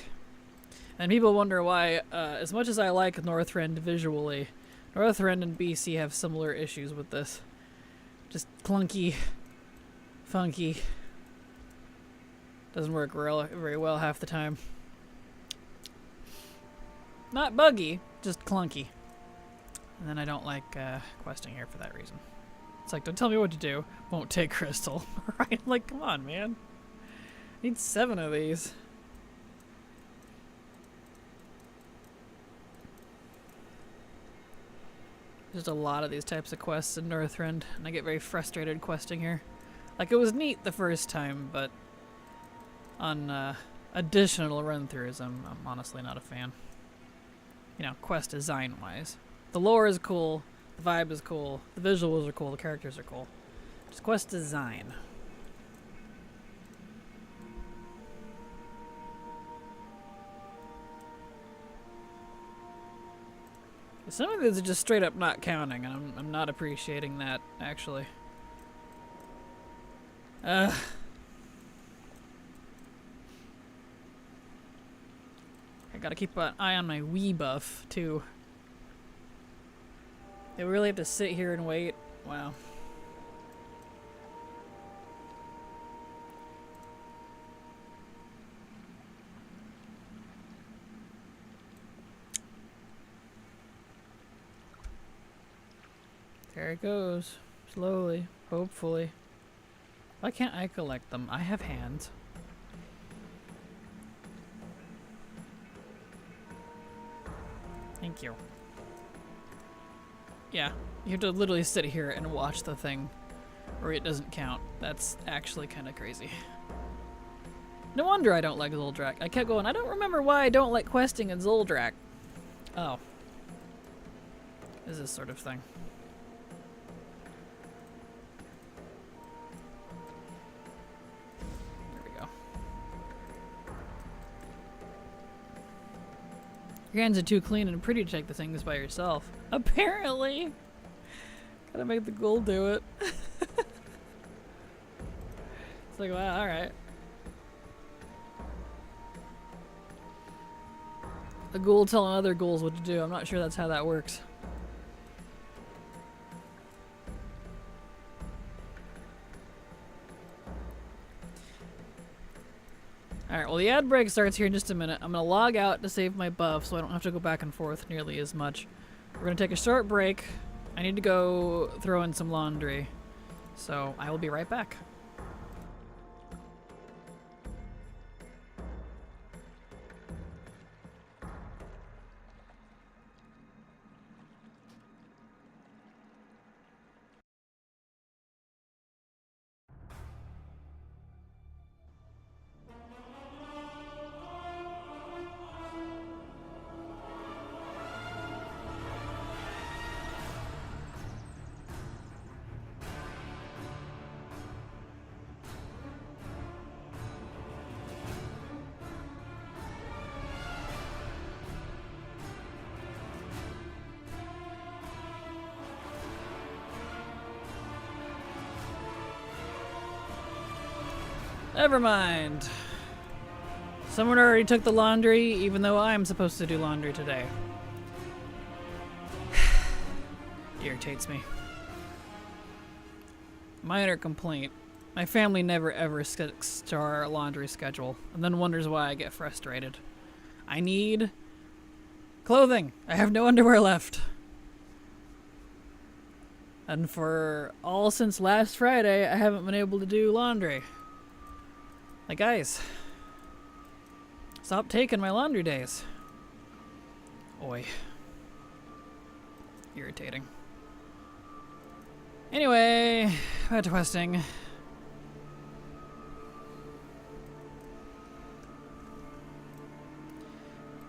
And people wonder why, as much as I like Northrend visually, Northrend and BC have similar issues with this. Just clunky, funky. Doesn't work very well half the time. Not buggy, just clunky. And then I don't like questing here for that reason. It's like, don't tell me what to do. Won't take crystal. Right? I'm like, come on, man. I need 7 of these. There's a lot of these types of quests in Northrend, and I get very frustrated questing here. Like, it was neat the first time, but on additional run-throughs, I'm honestly not a fan. You know, quest design-wise. The lore is cool, the vibe is cool, the visuals are cool, the characters are cool. Just quest design. Some of these are just straight up not counting, and I'm not appreciating that, actually. I gotta keep an eye on my Wii buff, too. They really have to sit here and wait? Wow. There it goes. Slowly. Hopefully. Why can't I collect them? I have hands. Thank you. Yeah, you have to literally sit here and watch the thing, or it doesn't count. That's actually kind of crazy. No wonder I don't like Zuldrak. I kept going, I don't remember why I don't like questing in Zuldrak. Oh. Is this sort of thing. There we go. Your hands are too clean and pretty to take the things by yourself. Apparently! Gotta make the ghoul do it. It's like, wow, alright. A ghoul telling other ghouls what to do. I'm not sure that's how that works. Alright, well the ad break starts here in just a minute. I'm gonna log out to save my buff so I don't have to go back and forth nearly as much. We're gonna take a short break. I need to go throw in some laundry. So I will be right back. Never mind. Someone already took the laundry, even though I'm supposed to do laundry today. Irritates me. Minor complaint. My family never ever sticks to our laundry schedule, and then wonders why I get frustrated. I need clothing. I have no underwear left. And for all since last Friday, I haven't been able to do laundry. Like, guys, stop taking my laundry days. Oi. Irritating. Anyway, back to questing.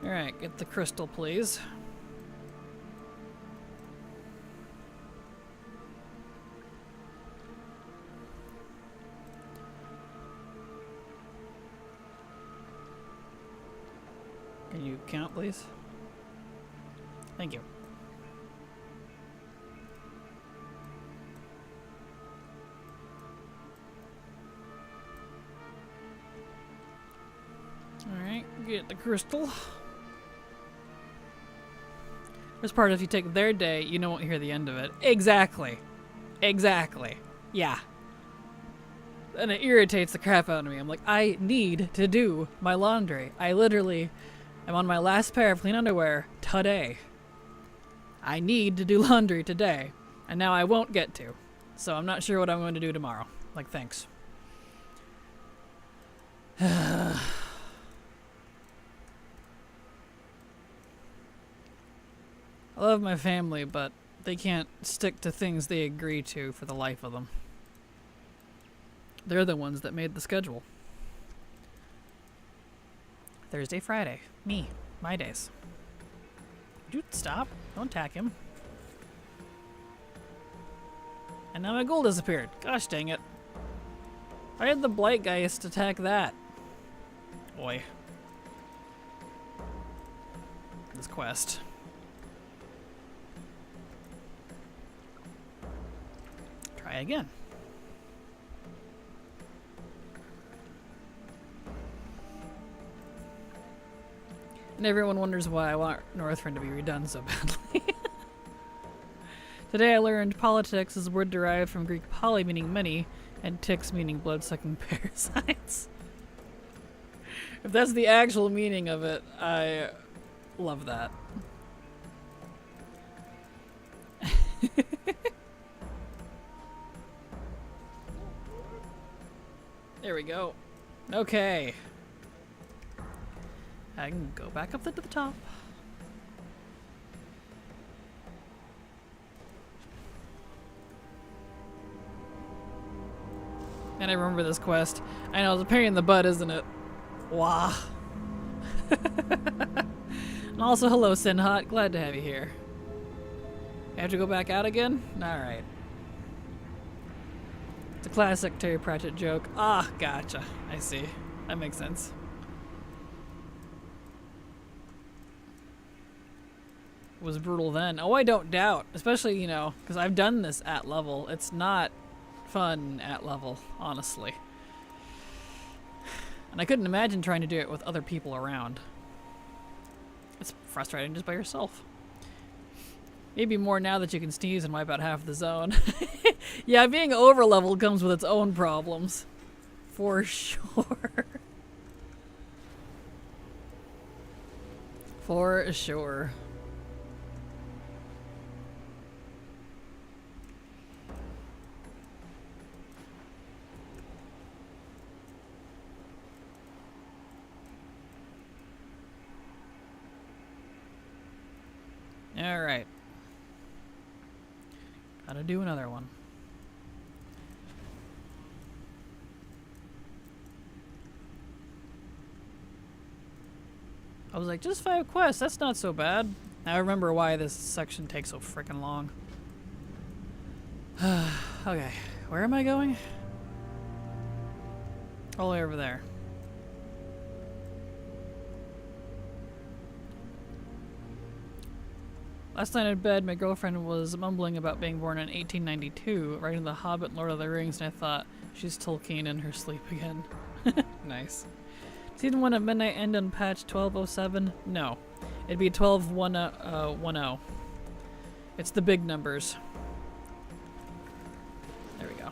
Alright, get the crystal, please. Can you count, please? Thank you. Alright, get the crystal. This part, if you take their day, you won't hear the end of it. Exactly. Exactly. Yeah. And it irritates the crap out of me. I'm like, I need to do my laundry. I literally am on my last pair of clean underwear today. I need to do laundry today. And now I won't get to. So I'm not sure what I'm going to do tomorrow. Like, thanks. I love my family, but they can't stick to things they agree to for the life of them. They're the ones that made the schedule. Thursday, Friday. Me. My days. Dude, stop. Don't attack him. And now my gold disappeared. Gosh dang it. I had the Blightgeist attack that. Boy. This quest. Try again. And everyone wonders why I want Northrend to be redone so badly. Today I learned politics is a word derived from Greek poly meaning many and ticks meaning blood-sucking parasites. If that's the actual meaning of it, I love that. There we go. Okay. I can go back up to the top. And I remember this quest. I know, it's a pain in the butt, isn't it? Wah. And also, hello, Sinhot. Glad to have you here. I have to go back out again? Alright. It's a classic Terry Pratchett joke. Ah, gotcha. I see. That makes sense. It was brutal then. Oh, I don't doubt. Especially, you know, because I've done this at level. It's not fun at level, honestly. And I couldn't imagine trying to do it with other people around. It's frustrating just by yourself. Maybe more now that you can sneeze and wipe out half the zone. Yeah, being over-leveled comes with its own problems. For sure. For sure. Alright. Gotta do another one. I was like, just 5 quests, that's not so bad. Now I remember why this section takes so freaking long. Okay, where am I going? All the way over there. Last night in bed, my girlfriend was mumbling about being born in 1892, right in The Hobbit and Lord of the Rings, and I thought, she's Tolkien in her sleep again. Nice. Season 1 at midnight end on patch 1207? No. It'd be 1210. It's the big numbers. There we go.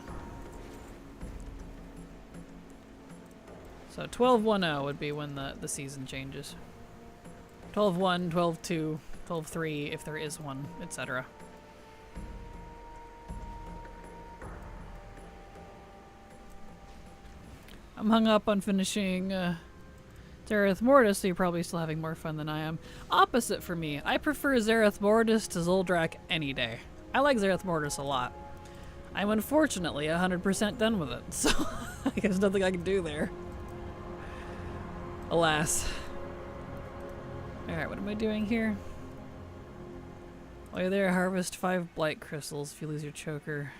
So 1210 would be when the season changes. 12.1, 12.2, 12.3 if there is one, etc. I'm hung up on finishing Zareth Mortis, so you're probably still having more fun than I am. Opposite for me. I prefer Zareth Mortis to Zoldrak any day. I like Zareth Mortis a lot. I'm unfortunately 100% done with it, so there's nothing I can do there. Alas. Alright, what am I doing here? While you're there, harvest 5 blight crystals if you lose your choker.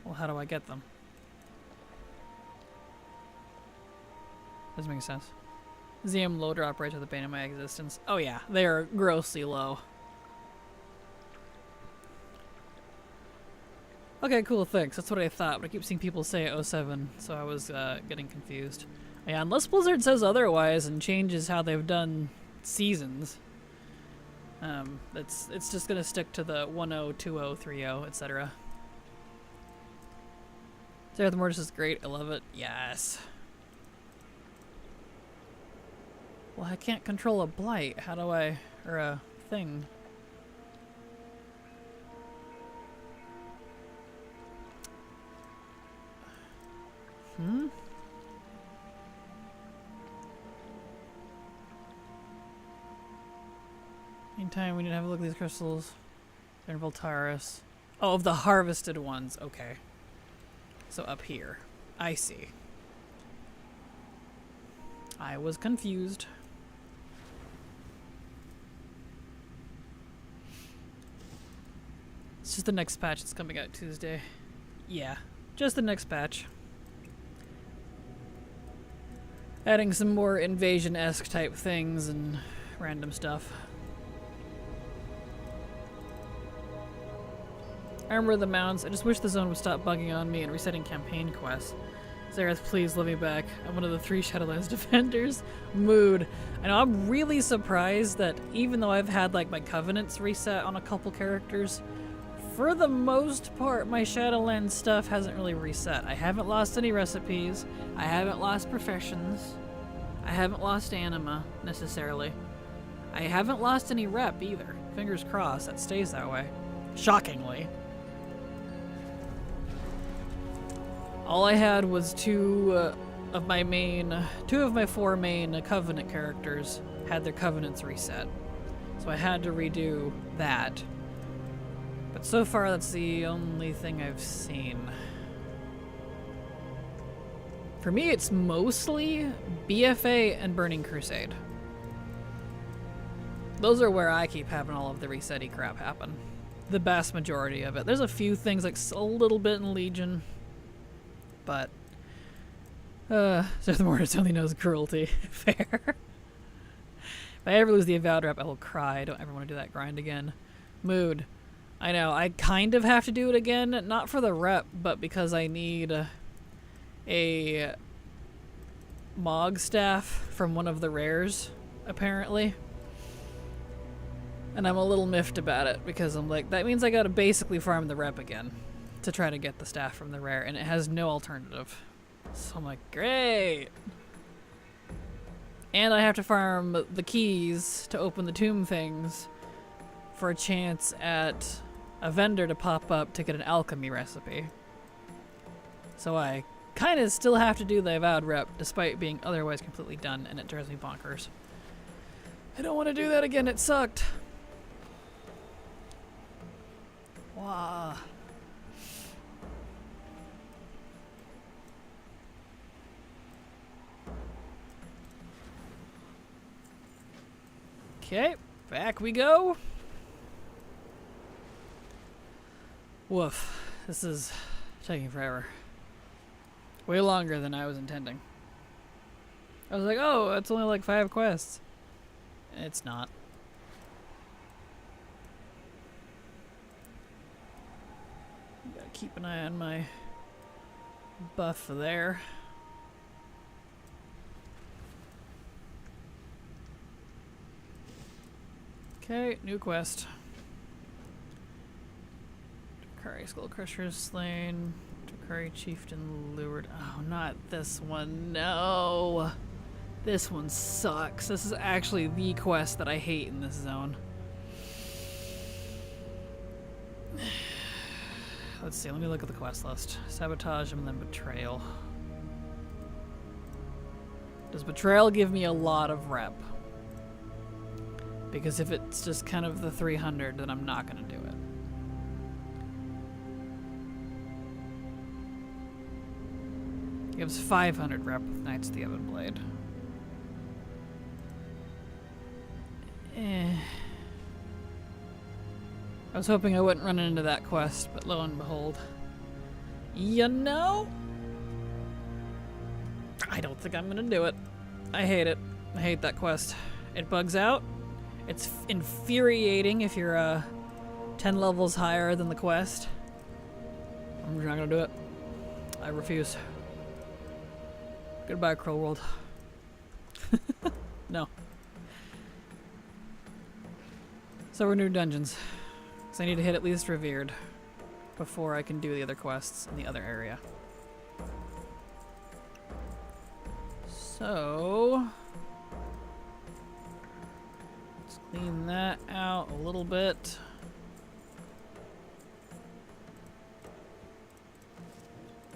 Well, how do I get them? Doesn't make sense. ZM low drop right to the bane of my existence. Oh yeah, they are grossly low. Okay, cool, thanks. That's what I thought, but I keep seeing people say 07, so I was getting confused. Yeah, unless Blizzard says otherwise and changes how they've done seasons, it's just gonna stick to the 10, 20, 30, etc. Zareth Mortis is great. I love it. Yes. Well, I can't control a blight. How do I... or a thing. Meantime, we need to have a look at these crystals. They're in Voltaris. Oh, of the harvested ones. Okay. So up here. I see. I was confused. It's just the next patch that's coming out Tuesday. Yeah, just the next patch. Adding some more invasion-esque type things and random stuff. Armor of the Mounts. I just wish the zone would stop bugging on me and resetting campaign quests. Zareth, please let me back. I'm one of the 3 Shadowlands defenders. Mood. I know I'm really surprised that even though I've had like my covenants reset on a couple characters, for the most part my Shadowlands stuff hasn't really reset. I haven't lost any recipes. I haven't lost professions. I haven't lost anima, necessarily. I haven't lost any rep either. Fingers crossed that stays that way. Shockingly. All I had was two of my 4 main Covenant characters had their Covenants reset. So I had to redo that. But so far that's the only thing I've seen. For me it's mostly BFA and Burning Crusade. Those are where I keep having all of the reset-y crap happen. The vast majority of it. There's a few things like a little bit in Legion. But, Zareth Mortis only knows cruelty. Fair. If I ever lose the Avowed rep, I will cry. I don't ever want to do that grind again. Mood. I know, I kind of have to do it again, not for the rep, but because I need a Mog staff from one of the rares, apparently. And I'm a little miffed about it, because I'm like, that means I gotta basically farm the rep again to try to get the staff from the rare, and it has no alternative. So I'm like, great! And I have to farm the keys to open the tomb things for a chance at a vendor to pop up to get an alchemy recipe. So I kind of still have to do the Avowed rep, despite being otherwise completely done, and it drives me bonkers. I don't want to do that again, it sucked! Wow. Okay, back we go. Woof. This is taking forever. Way longer than I was intending. I was like, oh, it's only like 5 quests. It's not. Gotta keep an eye on my buff there. Okay, new quest. Dakari Skull Crusher slain. Dakari Chieftain lured. Oh, not this one. No. This one sucks. This is actually the quest that I hate in this zone. Let's see, let me look at the quest list. Sabotage and then Betrayal. Does Betrayal give me a lot of rep? Because if it's just kind of the 300, then I'm not going to do it. It gives 500 rep with Knights of the Ebon Blade. I was hoping I wouldn't run into that quest, but lo and behold. You know? I don't think I'm going to do it. I hate it. I hate that quest. It bugs out. It's infuriating if you're 10 levels higher than the quest. I'm just not gonna do it. I refuse. Goodbye, Crow World. No. So we're new dungeons. So I need to hit at least Revered before I can do the other quests in the other area. So clean that out a little bit.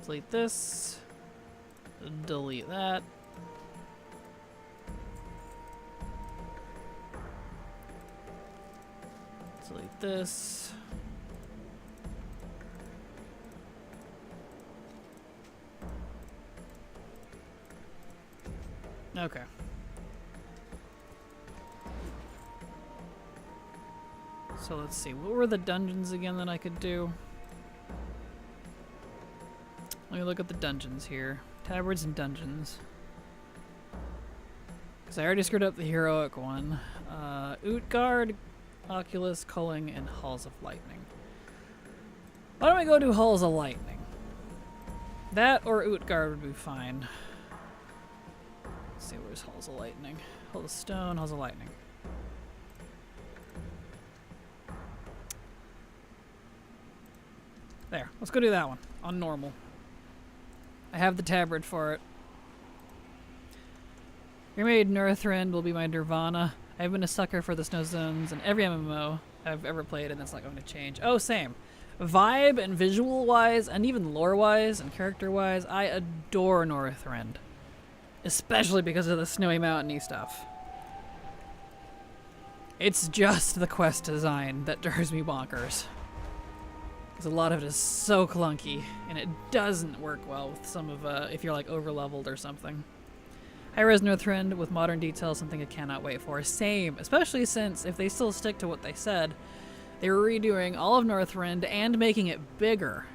Delete this. Delete that. Delete this. Okay. So let's see, what were the dungeons again that I could do? Let me look at the dungeons here. Tabards and dungeons. Because I already screwed up the heroic one. Utgard, Oculus, Culling, and Halls of Lightning. Why don't we go do Halls of Lightning? That or Utgard would be fine. Let's see, where's Halls of Lightning? Halls of Stone, Halls of Lightning. There, let's go do that one, on normal. I have the tabard for it. Your maid Northrend will be my nirvana. I've been a sucker for the snow zones in every MMO I've ever played, and that's not going to change. Oh, same. Vibe and visual-wise, and even lore-wise and character-wise, I adore Northrend. Especially because of the snowy mountainy stuff. It's just the quest design that drives me bonkers. A lot of it is so clunky, and it doesn't work well with some of, if you're like over-leveled or something. High-res Northrend with modern details, something I cannot wait for. Same, especially since if they still stick to what they said, they were redoing all of Northrend and making it bigger.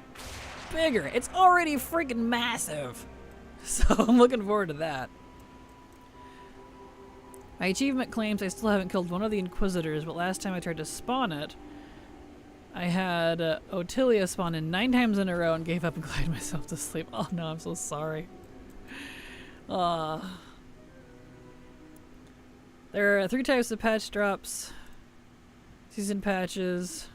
Bigger! It's already freaking massive! So I'm looking forward to that. My achievement claims I still haven't killed one of the Inquisitors, but last time I tried to spawn it, I had Otilia spawn in 9 times in a row and gave up and cried myself to sleep. Oh no, I'm so sorry. There are 3 types of patch drops. Season patches,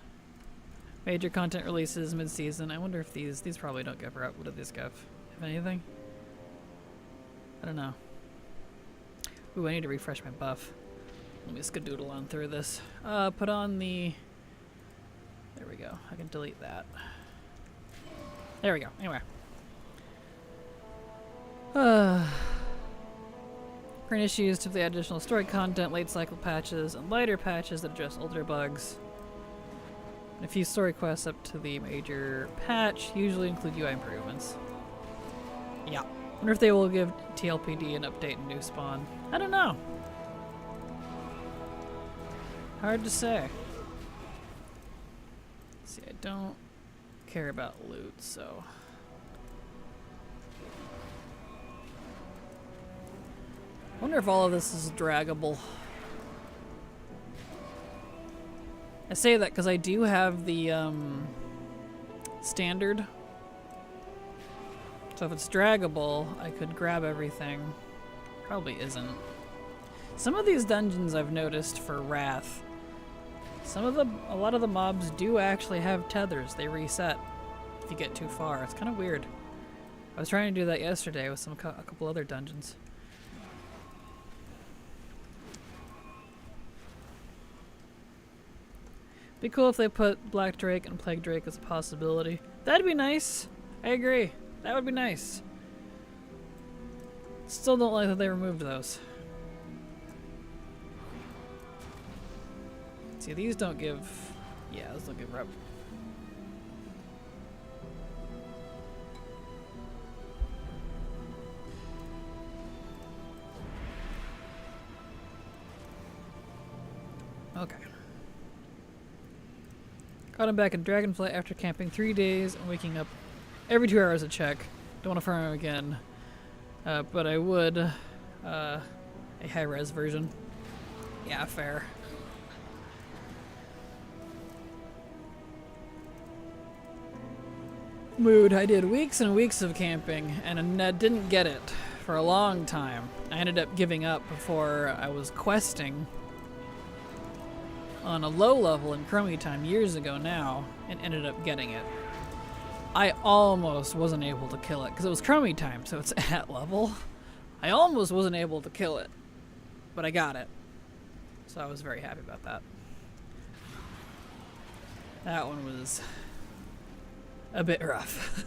major content releases, mid-season. I wonder if these probably don't give her up. What do these give? If anything? I don't know. Ooh, I need to refresh my buff. Let me skadoodle on through this. Put on the... There we go. I can delete that. There we go. Anyway. Current issues typically add additional story content, late cycle patches, and lighter patches that address older bugs. And a few story quests up to the major patch usually include UI improvements. Yeah. Wonder if they will give TLPD an update and new spawn. I don't know. Hard to say. See, I don't care about loot, so... I wonder if all of this is draggable. I say that because I do have the, standard So if it's draggable, I could grab everything. Probably isn't. Some of these dungeons I've noticed for Wrath, a lot of the mobs do actually have tethers. They reset if you get too far. It's kind of weird. I was trying to do that yesterday with a couple other dungeons. Be cool if they put Black Drake and Plague Drake as a possibility. That'd be nice. I agree. That would be nice. Still don't like that they removed those. See, these don't give... Yeah, those don't give rep. Okay. Caught him back in Dragonflight after camping 3 days and waking up every 2 hours to check. Don't want to farm him again. But I would. A high-res version. Yeah, fair. Mood. I did weeks and weeks of camping and didn't get it for a long time. I ended up giving up before I was questing on a low level in Chromie time years ago now and ended up getting it. I almost wasn't able to kill it because it was Chromie time, so it's at level. I almost wasn't able to kill it, but I got it. So I was very happy about that. That one was a bit rough.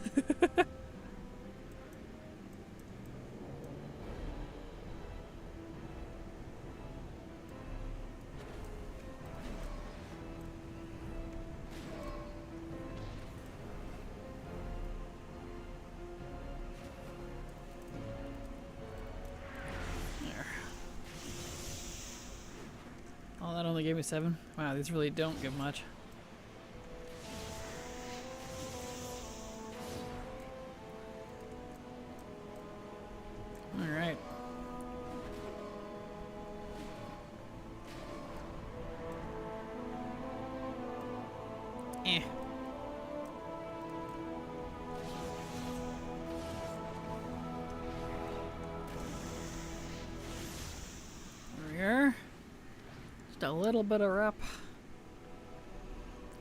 Oh, that only gave me 7. Wow, these really don't give much. Alright. Eh. There we are. Just a little bit of rep.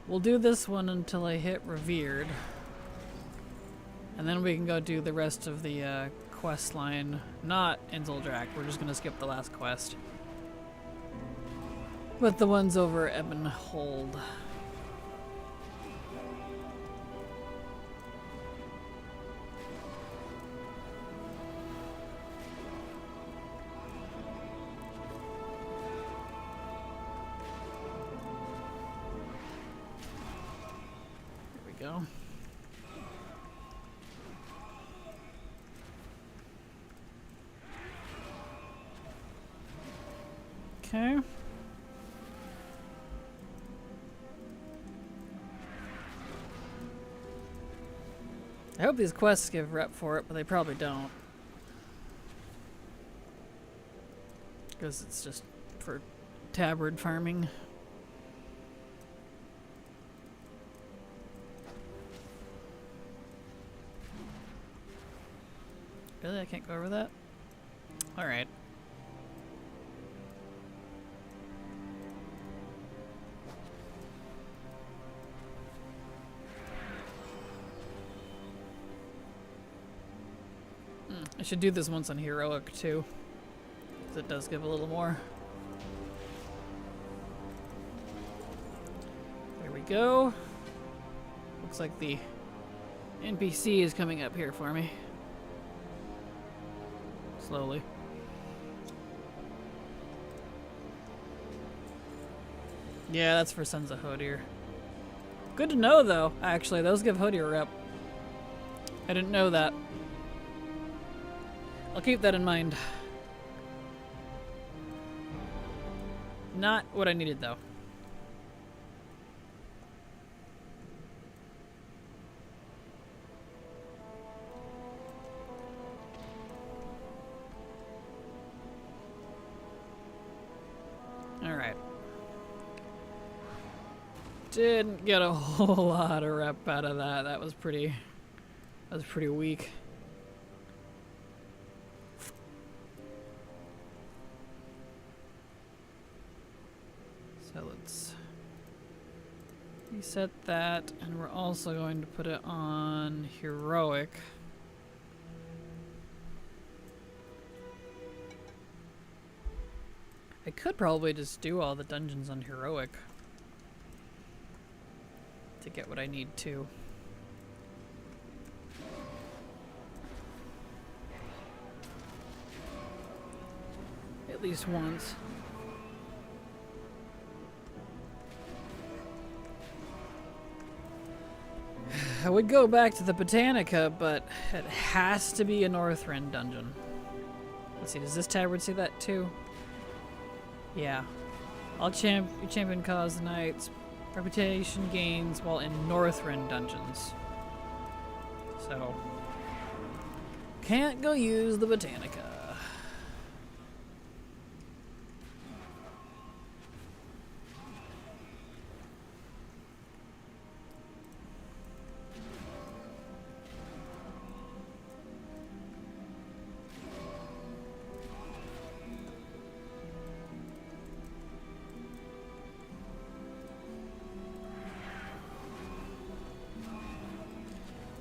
We'll do this one until I hit Revered. And then we can go do the rest of the quest line. Not in Zoldrak. We're just going to skip the last quest. But the ones over Ebonhold. Go. Okay. I hope these quests give rep for it, but they probably don't. Because it's just for tabard farming. Really? I can't go over that? Alright. I should do this once on Heroic too. Because it does give a little more. There we go. Looks like the NPC is coming up here for me. Slowly. Yeah, that's for Sons of Hodir. Good to know, though. Actually, those give Hodir rep. I didn't know that. I'll keep that in mind. Not what I needed, though. Alright. Didn't get a whole lot of rep out of that. That was pretty weak. So let's reset that, and we're also going to put it on heroic. I could probably just do all the dungeons on heroic to get what I need to. At least once. I would go back to the Botanica, but it has to be a Northrend dungeon. Let's see, does this tavern say that too? Yeah. All champion cause knights reputation gains while in Northrend dungeons. So can't go use the Botanica.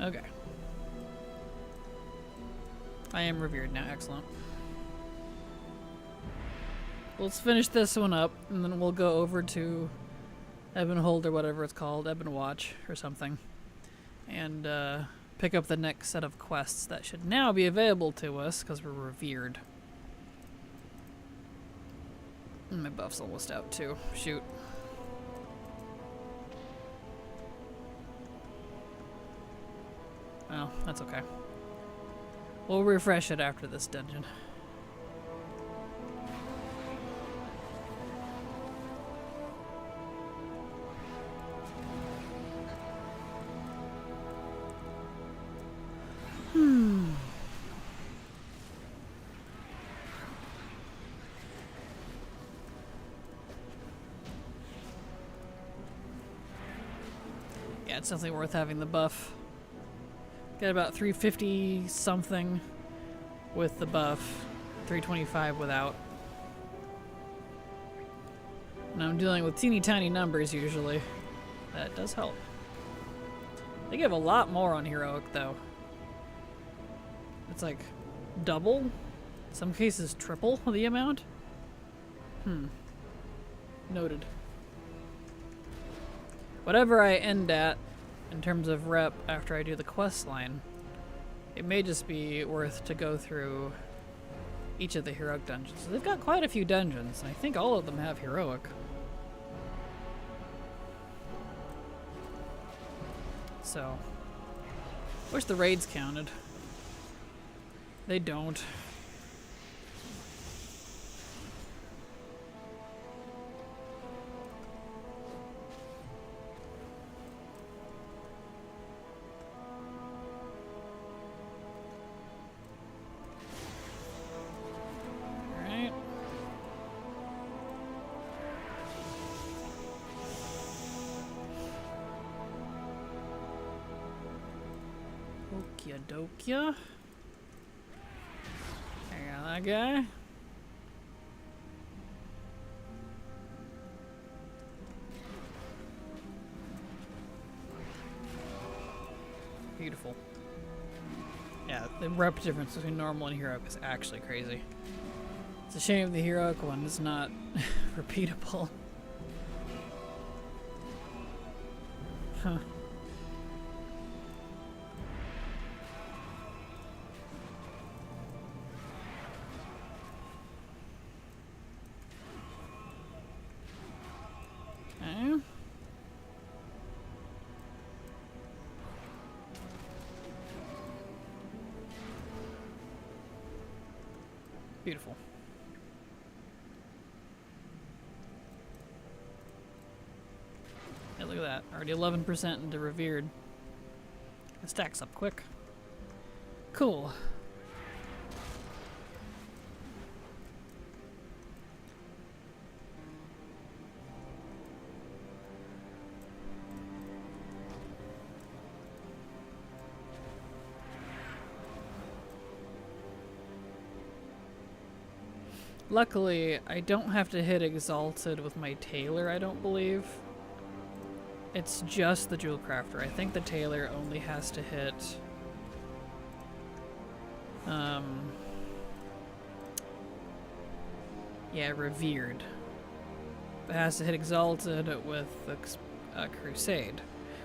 Okay. I am revered now. Excellent. Let's finish this one up, and then we'll go over to Ebonhold or whatever it's called, Ebon Watch or something, and pick up the next set of quests that should now be available to us because we're revered. And my buff's almost out too. Shoot. Oh, that's okay. We'll refresh it after this dungeon. Yeah, it's definitely worth having the buff. Get about 350 something with the buff, 325 without. And I'm dealing with teeny tiny numbers usually. That does help. They give a lot more on heroic though. It's like double, in some cases triple the amount. Noted. Whatever I end at in terms of rep after I do the quest line, it may just be worth to go through each of the heroic dungeons. So they've got quite a few dungeons, and I think all of them have heroic. So, wish the raids counted. They don't. Okia. Hang on, that guy. Beautiful. Yeah, the rep difference between normal and heroic is actually crazy. It's a shame the heroic one is not repeatable. Huh. Beautiful. Yeah, look at that. Already 11% into revered. It stacks up quick. Cool. Luckily, I don't have to hit Exalted with my Tailor, I don't believe. It's just the Jewel Crafter. I think the Tailor only has to hit... yeah, Revered. It has to hit Exalted with Crusade.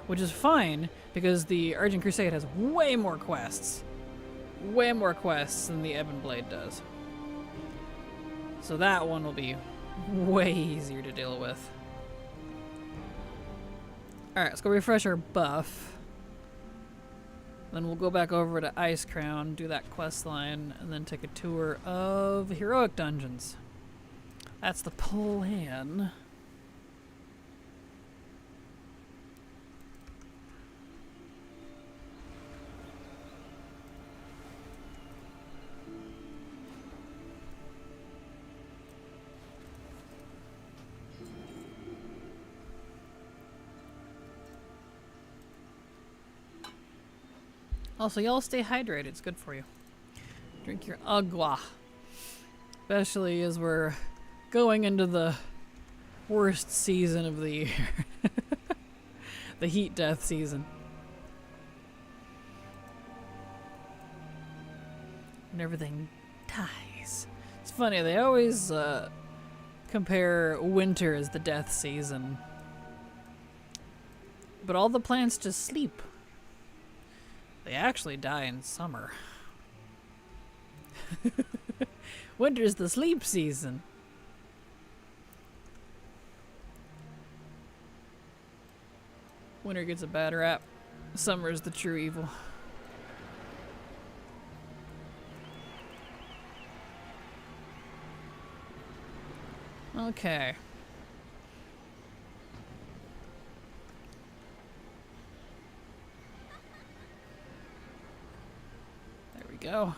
Which is fine, because the Argent Crusade has way more quests. Way more quests than the Ebon Blade does. So that one will be way easier to deal with. Alright, let's go refresh our buff. Then we'll go back over to Ice Crown, do that quest line, and then take a tour of Heroic Dungeons. That's the plan. Also, y'all stay hydrated. It's good for you. Drink your agua. Especially as we're going into the worst season of the year. The heat death season. And everything dies. It's funny, they always compare winter as the death season. But all the plants just sleep. They actually die in summer. Winter's the sleep season. Winter gets a bad rap. Summer is the true evil. Okay. Go.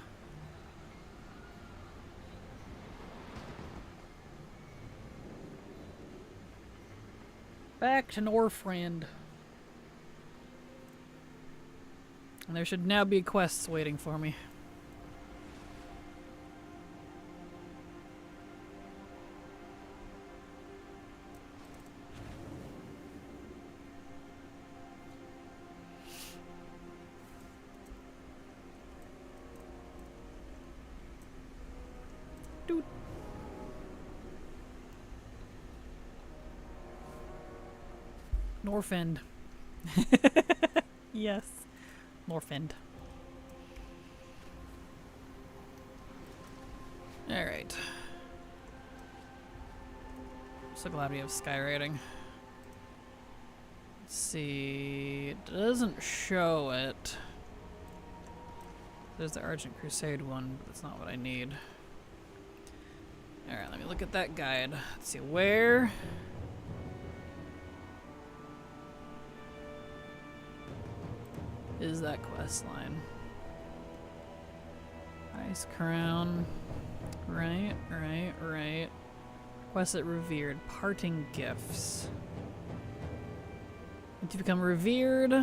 Back to Northrend. And there should now be quests waiting for me. Northrend. Yes. Northrend. Alright. So glad we have skywriting. Let's see. It doesn't show it. There's the Argent Crusade one, but that's not what I need. Alright, let me look at that guide. Let's see, where is that quest line? Ice Crown. Right. Quest at Revered. Parting Gifts. And to become Revered,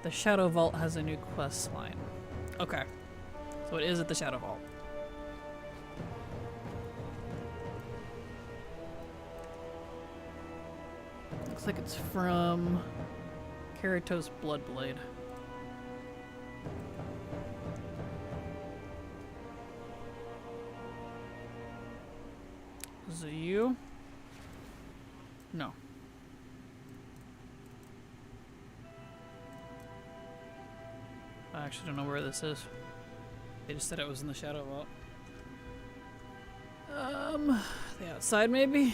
the Shadow Vault has a new quest line. Okay. So it is at the Shadow Vault. Looks like it's from Keratos Bloodblade. Is it you? No. I actually don't know where this is. They just said it was in the Shadow Vault. The outside maybe?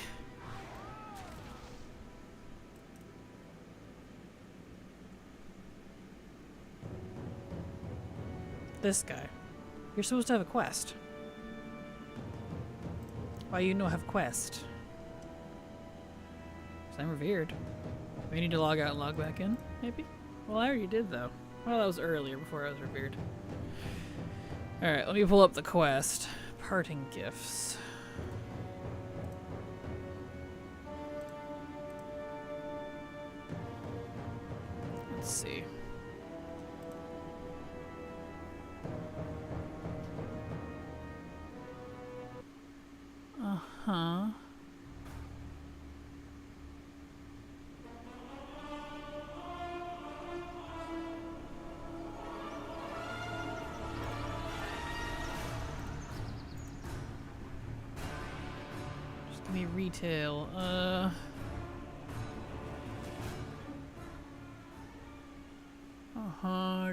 This guy. You're supposed to have a quest. Why you no have quest? 'Cause I'm revered. We need to log out and log back in, maybe? Well, I already did though. Well, that was earlier before I was revered. Alright, let me pull up the quest. Parting Gifts. Let's see. Huh. Just give me retail.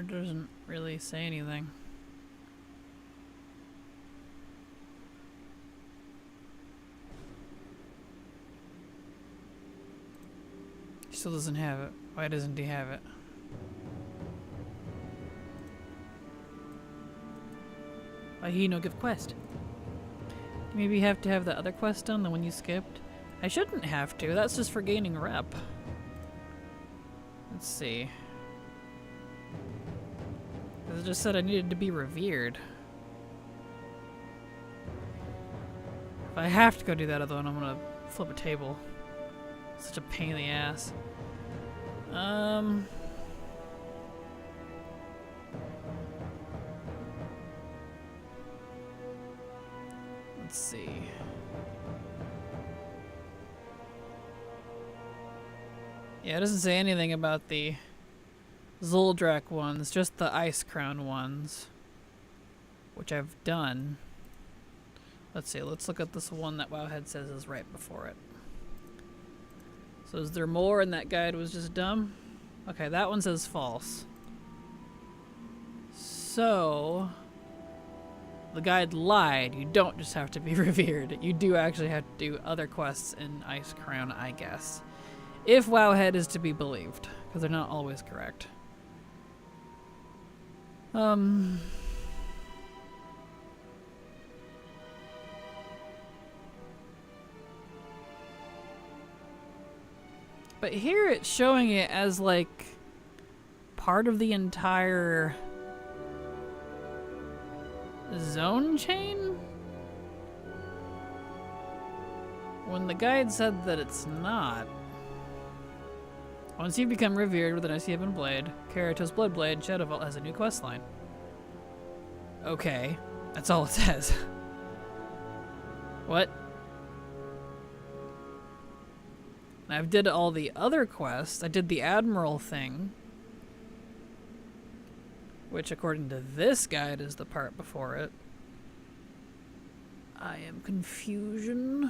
It doesn't really say anything. He still doesn't have it. Why doesn't he have it? Why he no give quest? Maybe you have to have the other quest done, the one you skipped? I shouldn't have to. That's just for gaining rep. Let's see. It just said I needed to be revered. If I have to go do that other one, I'm gonna flip a table. Such a pain in the ass. Let's see. Yeah, it doesn't say anything about the Zoldrak ones, just the Ice Crown ones, which I've done. Let's see, let's look at this one that Wowhead says is right before it. So is there more and that guide was just dumb? Okay, that one says false. So the guide lied. You don't just have to be revered. You do actually have to do other quests in Ice Crown, I guess. If Wowhead is to be believed, because they're not always correct. But here it's showing it as like part of the entire zone chain? When the guide said that it's not. Once you become revered with an Icebane blade, Karatos Bloodblade, Shadow Vault has a new quest line. Okay, that's all it says. What? I've did all the other quests. I did the Admiral thing, which according to this guide is the part before it. I am confusion.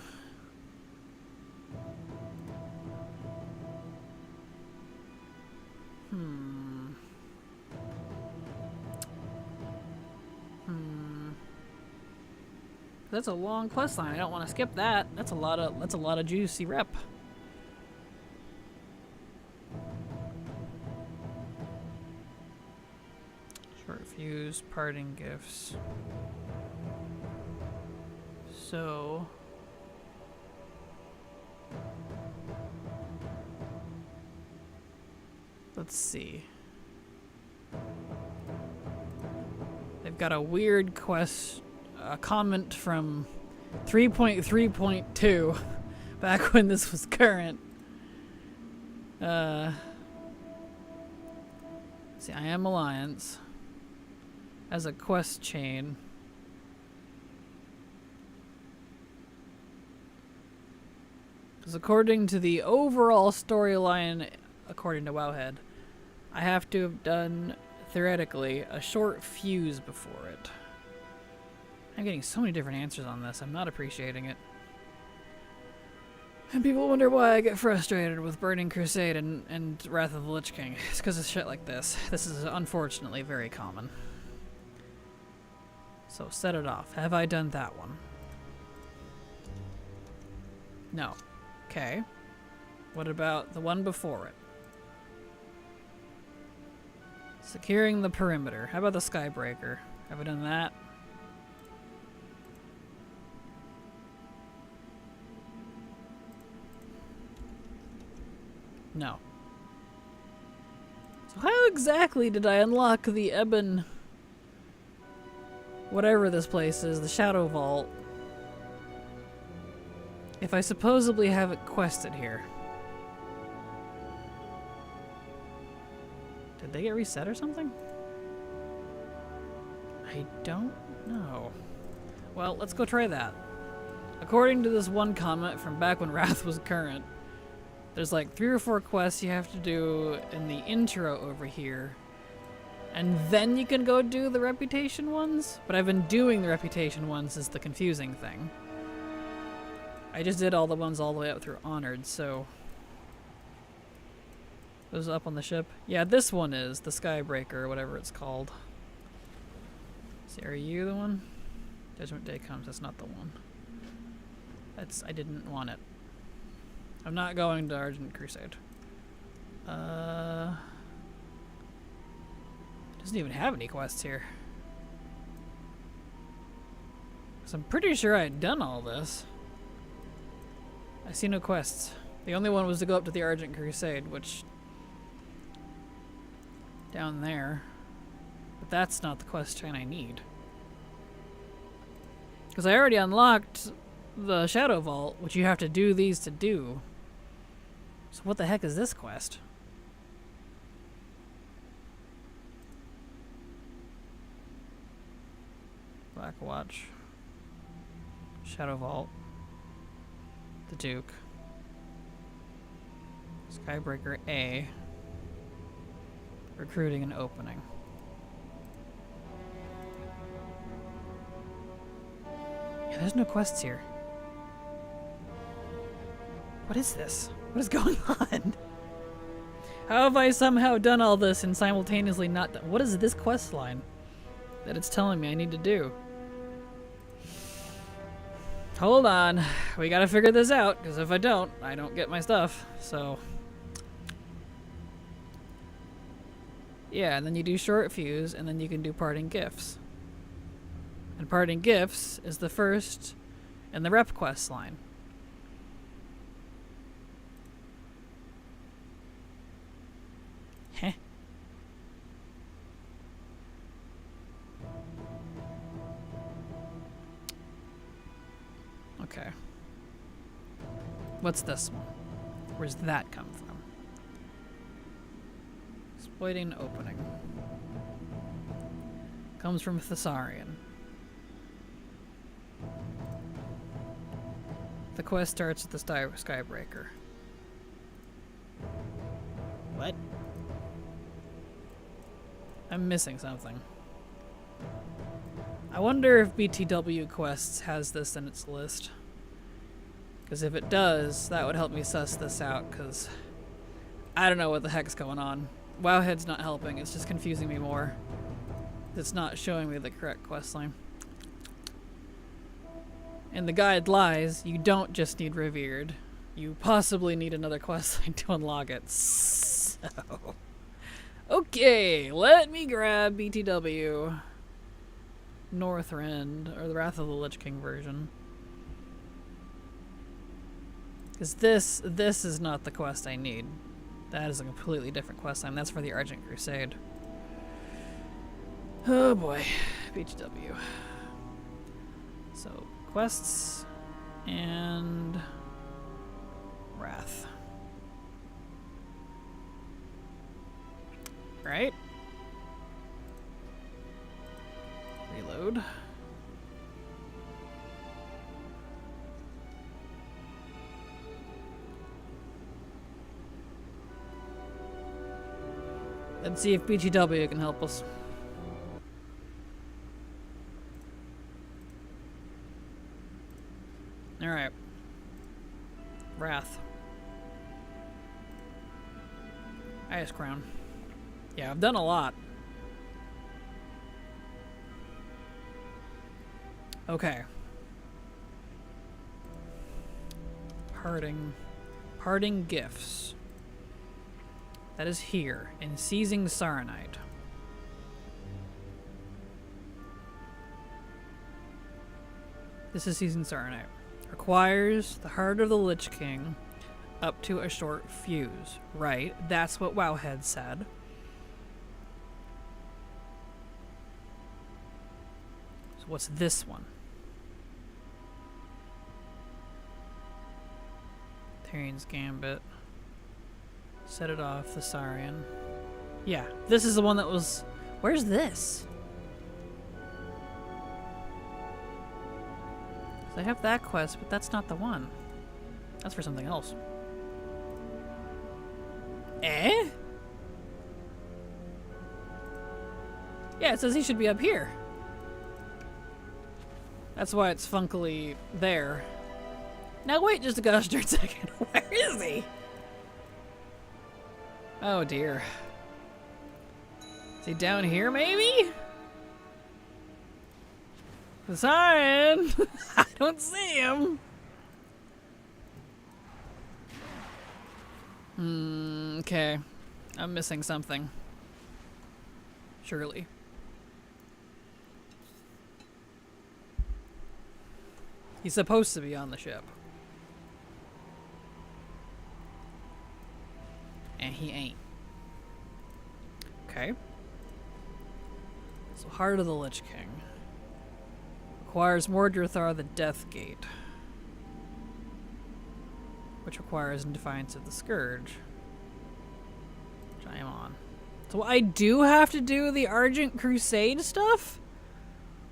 That's a long quest line. I don't want to skip that. That's a lot of juicy rep. Short fuse, parting gifts. So let's see. They've got a weird quest, a comment from 3.3.2, back when this was current. See, I am Alliance as a quest chain. Because according to the overall storyline, according to Wowhead, I have to have done, theoretically, a short fuse before it. I'm getting so many different answers on this. I'm not appreciating it. And people wonder why I get frustrated with Burning Crusade and Wrath of the Lich King. It's because of shit like this. This is unfortunately very common. So set it off. Have I done that one? No. Okay. What about the one before it? Securing the perimeter. How about the Skybreaker? Have I done that? No. So how exactly did I unlock the Ebon... whatever this place is, the Shadow Vault, if I supposedly have it quested here? Did they get reset or something? I don't know. Well, let's go try that. according to this one comment from back when Wrath was current, there's like 3 or 4 quests you have to do in the intro over here. And then you can go do the reputation ones? But I've been doing the reputation ones is the confusing thing. I just did all the ones all the way up through Honored, so... Those up on the ship? Yeah, this one is. The Skybreaker, or whatever it's called. See, are you the one? Judgment Day comes, that's not the one. I didn't want it. I'm not going to Argent Crusade. Doesn't even have any quests here. 'Cause I'm pretty sure I had done all this. I see no quests. The only one was to go up to the Argent Crusade, which... down there. But that's not the quest chain I need. Because I already unlocked the Shadow Vault, which you have to do these to do. So what the heck is this quest? Black Watch. Shadow Vault. The Duke. Skybreaker A. Recruiting and opening. Yeah, there's no quests here. What is this? What is going on? How have I somehow done all this and simultaneously not done? What is this quest line that it's telling me I need to do? Hold on. We gotta figure this out, because if I don't get my stuff. So... yeah, and then you do Short Fuse, and then you can do Parting Gifts. And Parting Gifts is the first in the rep quest line. Heh. Okay. What's this one? Where's that come from? Exploiting opening. Comes from Thessarian. The quest starts at the Skybreaker. What? I'm missing something. I wonder if BTW Quests has this in its list. Because if it does, that would help me suss this out, because I don't know what the heck's going on. Wowhead's not helping, it's just confusing me more. It's not showing me the correct quest line. And the guide lies, you don't just need Revered. You possibly need another quest line to unlock it. So... okay, let me grab BTW. Northrend, or the Wrath of the Lich King version. Because this is not the quest I need. That is a completely different quest line. That's for the Argent Crusade. Oh boy. BTW. So, quests and Wrath. Right? Reload. Let's see if BTW can help us. Alright. Wrath. Ice Crown. Yeah, I've done a lot. Okay. Parting Gifts. That is here, in Seizing Saronite. This is Seizing Saronite. Requires the Heart of the Lich King up to a short fuse. Right, that's what Wowhead said. So what's this one? Tarian's Gambit. Set it off, Thessarian. Yeah, this is the one that was... where's this? So I have that quest, but that's not the one. That's for something else. Eh? Yeah, it says he should be up here. That's why it's funkily there. Now wait just a gosh darn second. Where is he? Oh dear. Is he down here maybe? Sorry, I don't see him. Okay. I'm missing something. Surely. He's supposed to be on the ship. And he ain't. Okay. So Heart of the Lich King. Requires Mordreathar the Death Gate. Which requires in Defiance of the Scourge. Which I am on. So I do have to do the Argent Crusade stuff?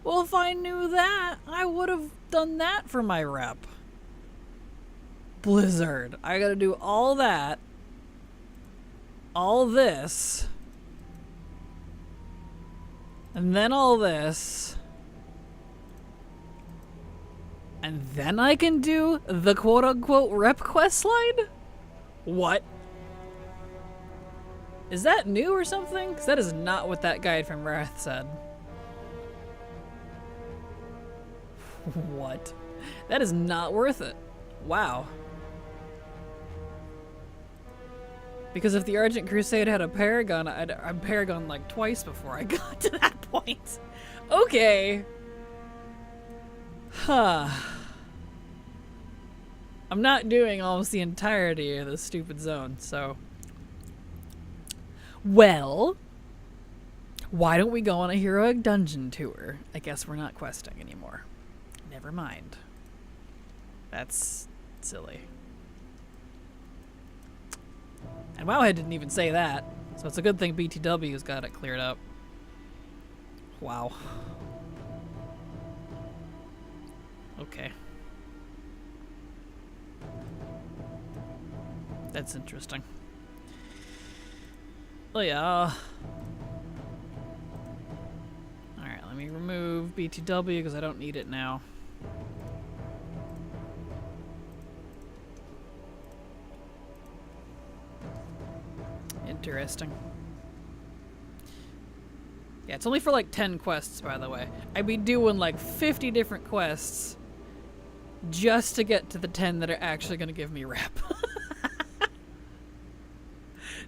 Well, if I knew that, I would have done that for my rep. Blizzard. I gotta do all that. All this. And then all this. And then I can do the quote-unquote rep quest line? What? Is that new or something? Because that is not what that guide from Wrath said. What? That is not worth it. Wow. Because if the Argent Crusade had a Paragon, I'd Paragon like twice before I got to that point. Okay. Huh. I'm not doing almost the entirety of this stupid zone, so. Well, why don't we go on a heroic dungeon tour? I guess we're not questing anymore. Never mind. That's silly. And Wowhead didn't even say that, so it's a good thing BTW's got it cleared up. Wow. Okay. That's interesting. Oh yeah. Alright, let me remove BTW because I don't need it now. Interesting. Yeah, it's only for like 10 quests, by the way. I'd be doing like 50 different quests just to get to the 10 that are actually going to give me rep.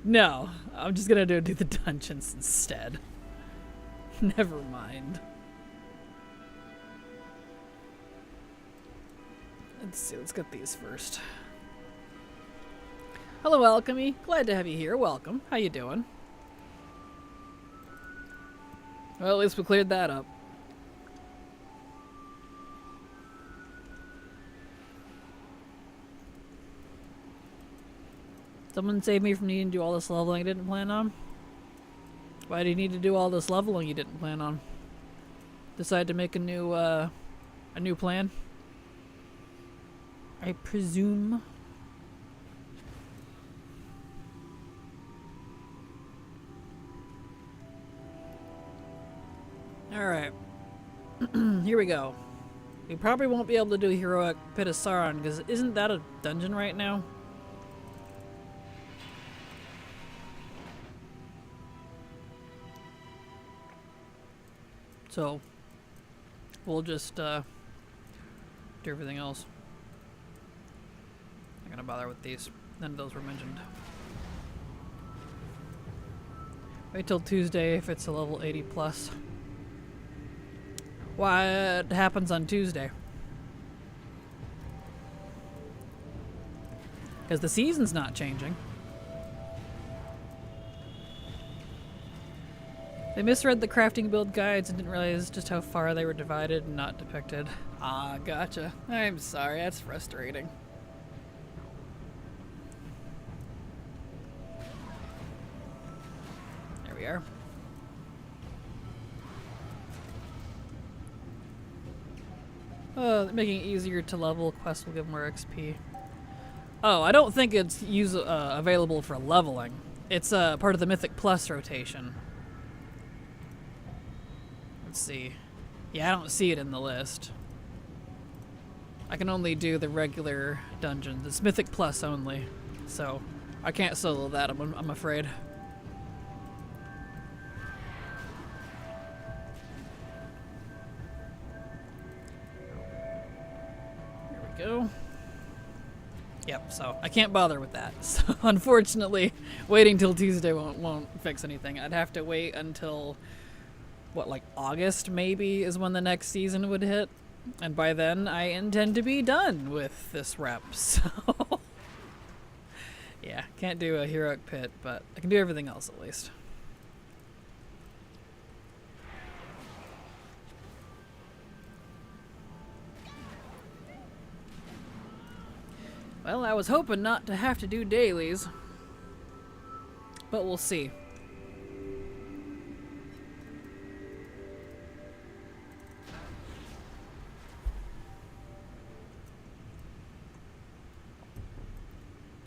No, I'm just going to do the dungeons instead. Never mind. Let's see, let's get these first. Hello, Alchemy. Glad to have you here. Welcome. How you doing? Well, at least we cleared that up. Someone saved me from needing to do all this leveling I didn't plan on. Why do you need to do all this leveling you didn't plan on? Decide to make a new plan? I presume. Alright. Here we go. We probably won't be able to do Heroic Pit of Sauron, because isn't that a dungeon right now? So, we'll just do everything else. Not gonna bother with these. None of those were mentioned. Wait till Tuesday if it's a level 80 plus. What happens on Tuesday? Because the season's not changing. They misread the crafting build guides and didn't realize just how far they were divided and not depicted. Ah, gotcha. I'm sorry, that's frustrating. There we are. Making it easier to level. Quests will give more XP. Oh, I don't think it's available for leveling. It's part of the Mythic Plus rotation. Let's see. Yeah, I don't see it in the list. I can only do the regular dungeons. It's Mythic Plus only. So, I can't solo that, I'm afraid. There we go. Yep, so I can't bother with that. So unfortunately, waiting till Tuesday won't fix anything. I'd have to wait until, what, like August maybe is when the next season would hit. And by then, I intend to be done with this rep, so... yeah, can't do a heroic pit, but I can do everything else at least. Well, I was hoping not to have to do dailies, but we'll see.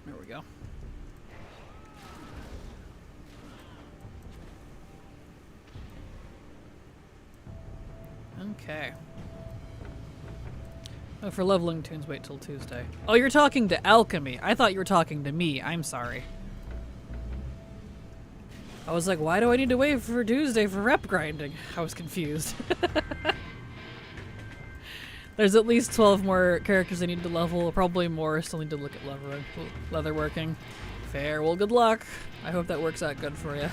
There we go. Okay. Oh, for leveling tunes, wait till Tuesday. Oh, you're talking to Alchemy. I thought you were talking to me. I'm sorry. I was like, why do I need to wait for Tuesday for rep grinding? I was confused. There's at least 12 more characters I need to level. Probably more. Still need to look at leatherworking. Fair. Well, good luck. I hope that works out good for you.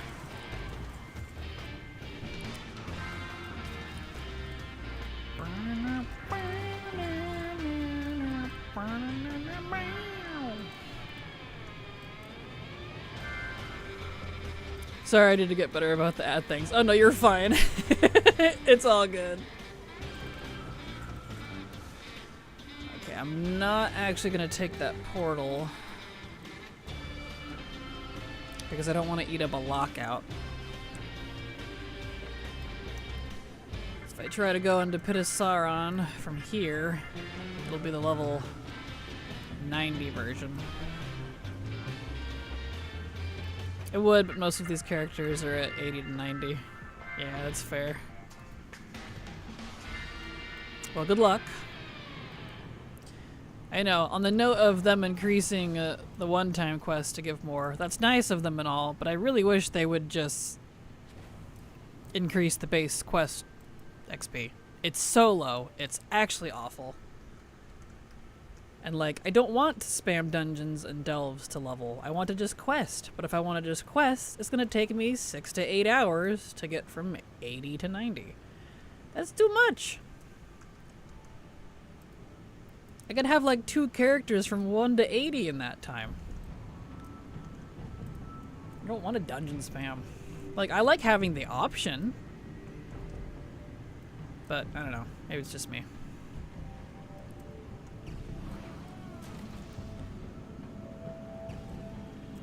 Sorry, I need to get better about the ad things. Oh no, you're fine. It's all good. Okay, I'm not actually gonna take that portal because I don't want to eat up a lockout. If I try to go into Pit of Sauron from here, it'll be the level 90 version. It would, but most of these characters are at 80 to 90. Yeah, that's fair. Well, good luck. I know, on the note of them increasing the one-time quest to give more, that's nice of them and all, but I really wish they would just increase the base quest XP. It's so low, it's actually awful. And like, I don't want to spam dungeons and delves to level. I want to just quest. But if I want to just quest, it's going to take me 6 to 8 hours to get from 80 to 90. That's too much. I could have like 2 characters from 1 to 80 in that time. I don't want a dungeon spam. Like, I like having the option. But, I don't know. Maybe it's just me.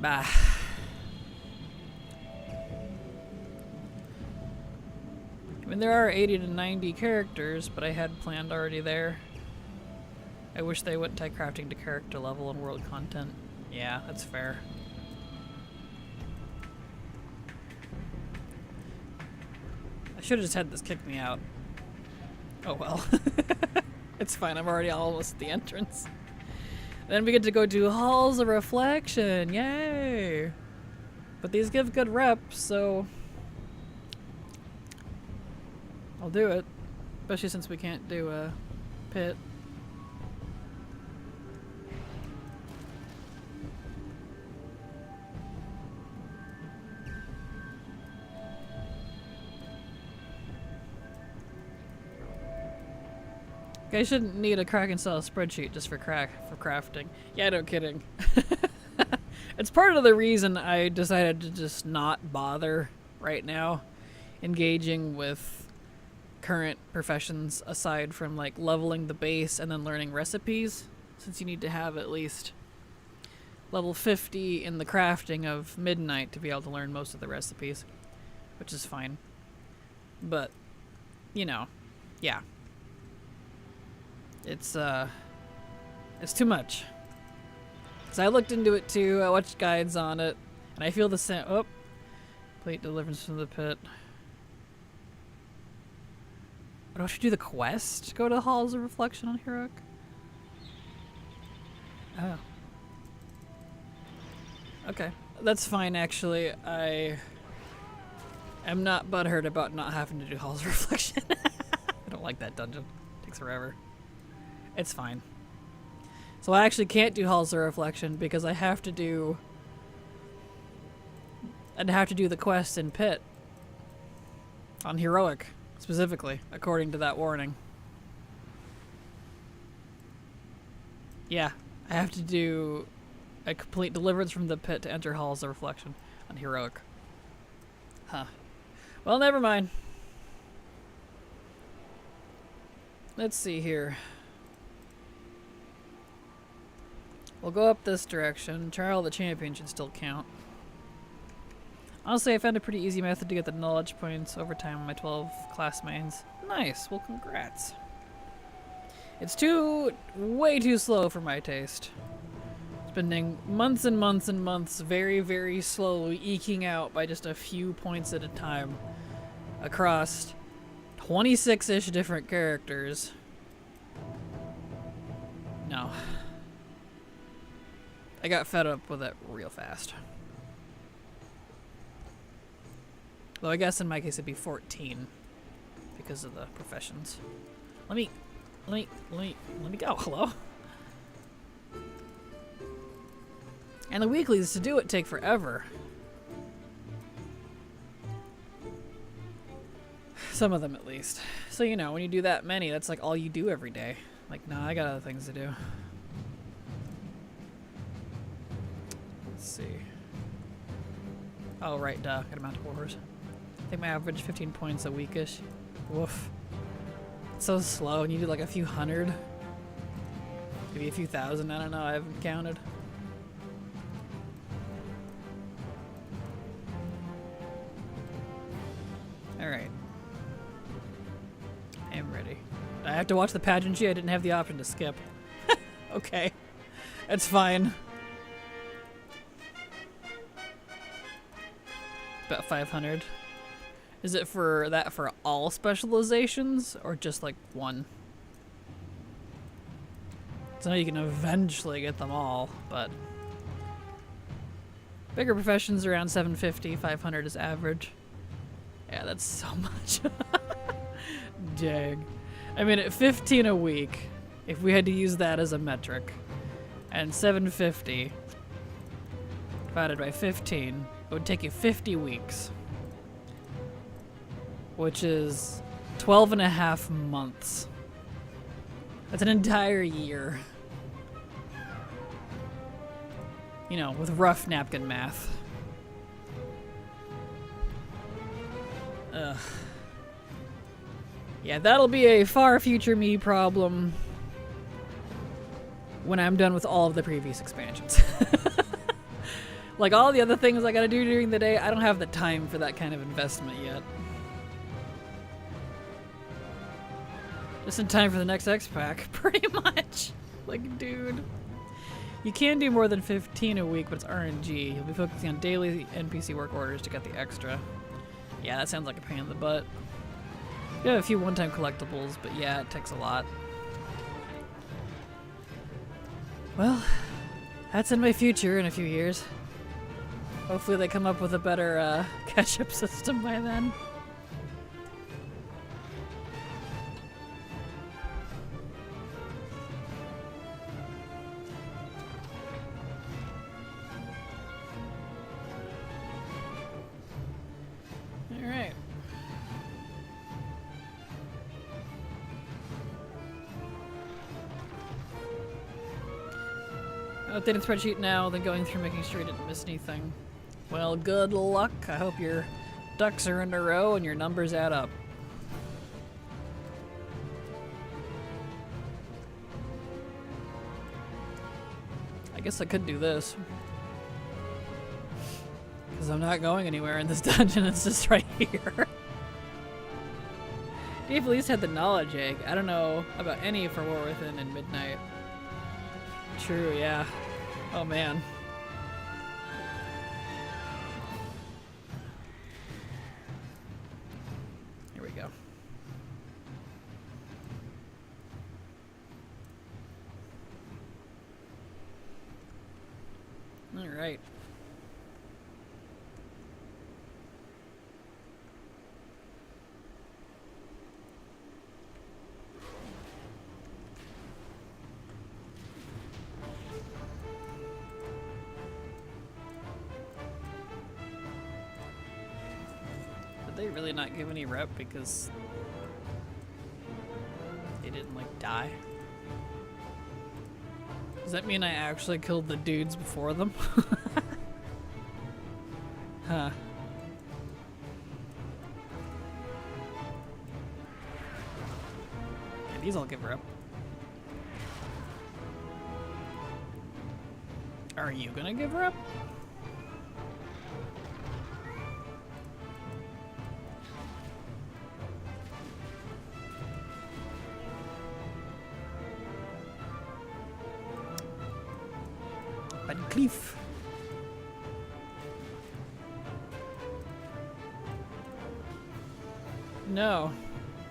Bah. I mean, there are 80 to 90 characters, but I had planned already there. I wish they wouldn't tie crafting to character level and world content. Yeah, that's fair. I should have just had this kick me out. Oh well. It's fine, I'm already almost at the entrance. Then we get to go to Halls of Reflection, yay! But these give good reps, so I'll do it. Especially since we can't do a pit. I shouldn't need a Kraken style spreadsheet just for crafting. Yeah, no kidding. It's part of the reason I decided to just not bother right now engaging with current professions aside from like leveling the base and then learning recipes, since you need to have at least level 50 in the crafting of Midnight to be able to learn most of the recipes, which is fine. But, you know, yeah. It's too much. So I looked into it too, I watched guides on it, and I feel the same. Oh, plate deliverance from the pit. What, do I should do the quest? Go to the Halls of Reflection on Heroic? Oh. Okay, that's fine actually. I am not butthurt about not having to do Halls of Reflection. I don't like that dungeon. It takes forever. It's fine. So I actually can't do Halls of Reflection because I'd have to do the quest in Pit. On Heroic, specifically, according to that warning. Yeah, I have to do a complete deliverance from the Pit to enter Halls of Reflection on Heroic. Huh. Well, never mind. Let's see here. We'll go up this direction. Trial of the Champion should still count. Honestly, I found a pretty easy method to get the knowledge points over time on my 12 class mains. Nice. Well, congrats. It's way too slow for my taste. Spending months and months and months very, very slowly eking out by just a few points at a time across 26-ish different characters. No. I got fed up with it real fast. Though I guess in my case it'd be 14 because of the professions. Let me go. Hello? And the weeklies to do it take forever. Some of them at least. So you know, when you do that many, that's like all you do every day. Like, nah, I got other things to do. Let's see. Oh, right, duh. Got amount of wars. I think my average 15 points a weekish. Woof. It's so slow, and you do like a few hundred. Maybe a few thousand, I don't know, I haven't counted. Alright. I am ready. I have to watch the pageantry, I didn't have the option to skip. Okay. It's fine. About 500. Is it for that for all specializations or just like one? So now you can eventually get them all, but bigger professions around 750, 500 is average. Yeah, that's so much. Dang. I mean, at 15 a week, if we had to use that as a metric, and 750 divided by 15, it would take you 50 weeks. Which is 12 and a half months. That's an entire year. You know, with rough napkin math. Ugh. Yeah, that'll be a far future me problem when I'm done with all of the previous expansions. Like all the other things I gotta do during the day, I don't have the time for that kind of investment yet. Just in time for the next X-Pack, pretty much. Like, dude. You can do more than 15 a week, but it's RNG. You'll be focusing on daily NPC work orders to get the extra. Yeah, that sounds like a pain in the butt. You have a few one-time collectibles, but yeah, it takes a lot. Well, that's in my future in a few years. Hopefully they come up with a better catch-up system by then. Alright. Updating spreadsheet now, then going through making sure you didn't miss anything. Well, good luck. I hope your ducks are in a row and your numbers add up. I guess I could do this. Because I'm not going anywhere in this dungeon, it's just right here. Dave at least had the knowledge egg. I don't know about any for War Within and Midnight. True, yeah. Oh man. Here we go. All right. Did they really not give any rep because they didn't like die? Does that mean I actually killed the dudes before them? Huh. Yeah, these all give her up. Are you gonna give her up? Cliff. No.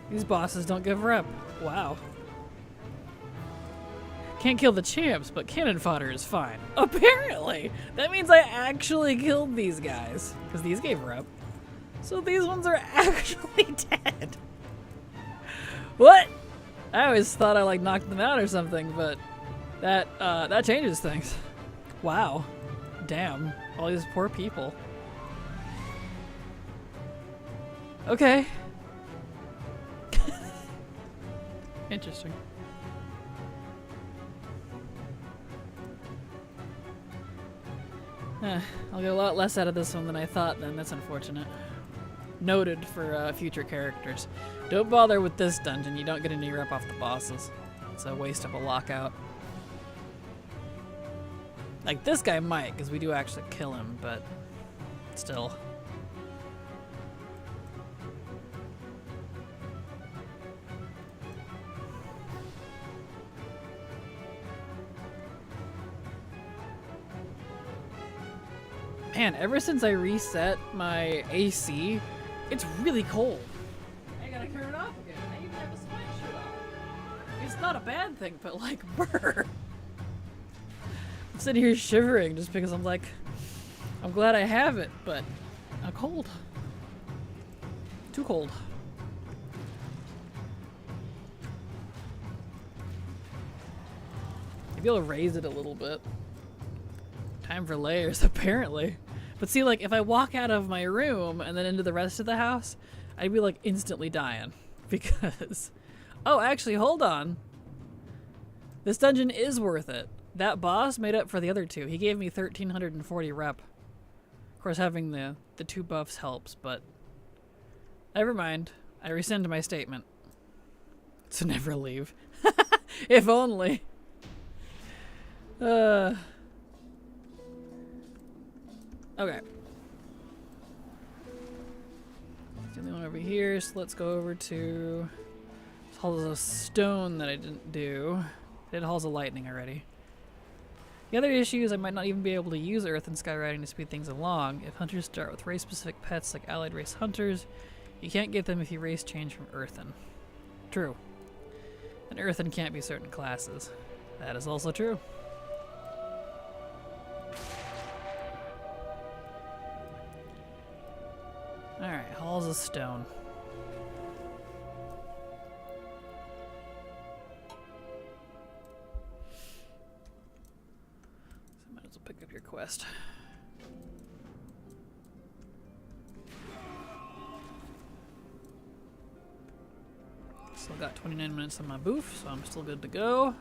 These bosses don't give her up. Wow. Can't kill the champs, but cannon fodder is fine. Apparently! That means I actually killed these guys. Because these gave her up. So these ones are actually dead. What? I always thought I like knocked them out or something, but that changes things. Wow. Damn. All these poor people. Okay. Interesting. I'll get a lot less out of this one than I thought then. That's unfortunate. Noted for future characters. Don't bother with this dungeon. You don't get any rep off the bosses. It's a waste of a lockout. Like, this guy might, because we do actually kill him, but still. Man, ever since I reset my AC, it's really cold. I gotta turn it off again. I even have a sweatshirt on. It's not a bad thing, but like, brr. I'm sitting here shivering just because I'm like, I'm glad I have it, but I'm cold. Too cold. Maybe I'll raise it a little bit. Time for layers, apparently. But see, like, if I walk out of my room and then into the rest of the house, I'd be like instantly dying. Because, oh, actually, hold on. This dungeon is worth it. That boss made up for the other two. He gave me 1,340 rep. Of course, having the two buffs helps, but never mind. I rescind my statement. To never leave. If only. Okay. There's the only one over here, so let's go over to Halls of Stone that I didn't do. I did Halls of Lightning already. The other issue is I might not even be able to use Earth and Skyriding to speed things along. If hunters start with race-specific pets like allied race hunters, you can't get them if you race change from Earthen. True. And Earthen can't be certain classes. That is also true. Alright, Halls of Stone. So might as well pick up your quest. Still got 29 minutes on my booth, so I'm still good to go.